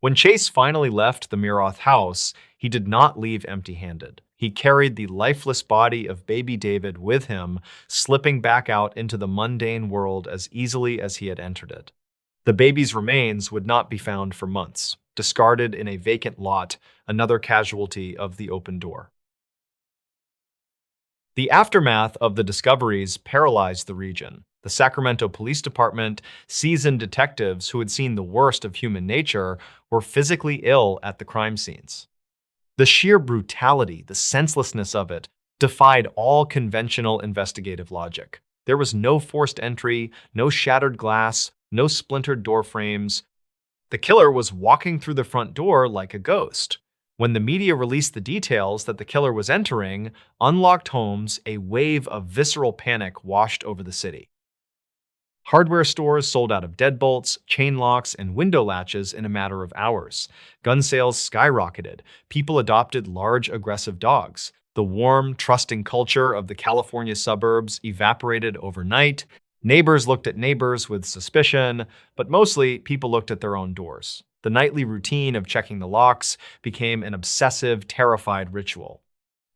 Speaker 1: When Chase finally left the Myroth house, he did not leave empty-handed. He carried the lifeless body of baby David with him, slipping back out into the mundane world as easily as he had entered it. The baby's remains would not be found for months, discarded in a vacant lot, another casualty of the open door. The aftermath of the discoveries paralyzed the region. The Sacramento Police Department, seasoned detectives who had seen the worst of human nature, were physically ill at the crime scenes. The sheer brutality, the senselessness of it, defied all conventional investigative logic. There was no forced entry, no shattered glass, no splintered door frames. The killer was walking through the front door like a ghost. When the media released the details that the killer was entering unlocked homes, a wave of visceral panic washed over the city. Hardware stores sold out of deadbolts, chain locks, and window latches in a matter of hours. Gun sales skyrocketed. People adopted large, aggressive dogs. The warm, trusting culture of the California suburbs evaporated overnight. Neighbors looked at neighbors with suspicion, but mostly people looked at their own doors. The nightly routine of checking the locks became an obsessive, terrified ritual.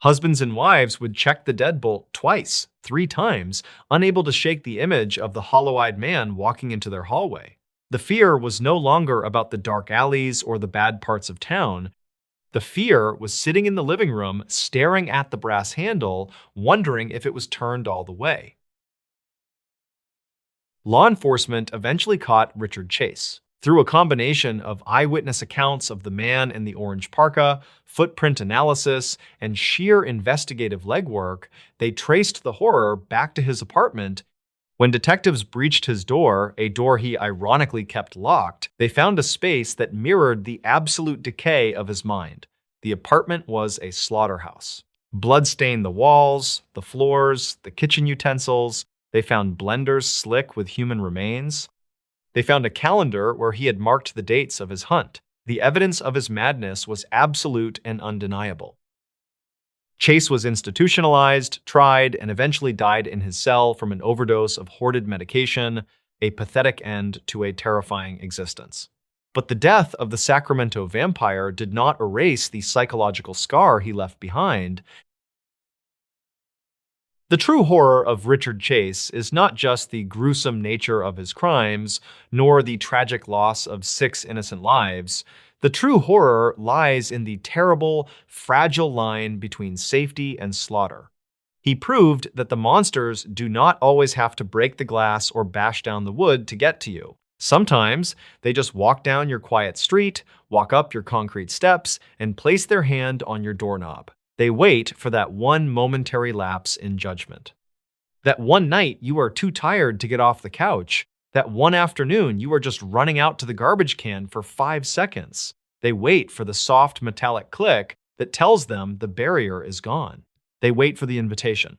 Speaker 1: Husbands and wives would check the deadbolt twice, 3 times, unable to shake the image of the hollow-eyed man walking into their hallway. The fear was no longer about the dark alleys or the bad parts of town. The fear was sitting in the living room, staring at the brass handle, wondering if it was turned all the way. Law enforcement eventually caught Richard Chase. Through a combination of eyewitness accounts of the man in the orange parka, footprint analysis, and sheer investigative legwork, they traced the horror back to his apartment. When detectives breached his door, a door he ironically kept locked, they found a space that mirrored the absolute decay of his mind. The apartment was a slaughterhouse. Blood stained the walls, the floors, the kitchen utensils. They found blenders slick with human remains. They found a calendar where he had marked the dates of his hunt. The evidence of his madness was absolute and undeniable. Chase was institutionalized, tried, and eventually died in his cell from an overdose of hoarded medication, a pathetic end to a terrifying existence. But the death of the Sacramento vampire did not erase the psychological scar he left behind. The true horror of Richard Chase is not just the gruesome nature of his crimes, nor the tragic loss of 6 innocent lives. The true horror lies in the terrible, fragile line between safety and slaughter. He proved that the monsters do not always have to break the glass or bash down the wood to get to you. Sometimes they just walk down your quiet street, walk up your concrete steps, and place their hand on your doorknob. They wait for that one momentary lapse in judgment. That one night you are too tired to get off the couch. That one afternoon you are just running out to the garbage can for 5 seconds. They wait for the soft metallic click that tells them the barrier is gone. They wait for the invitation.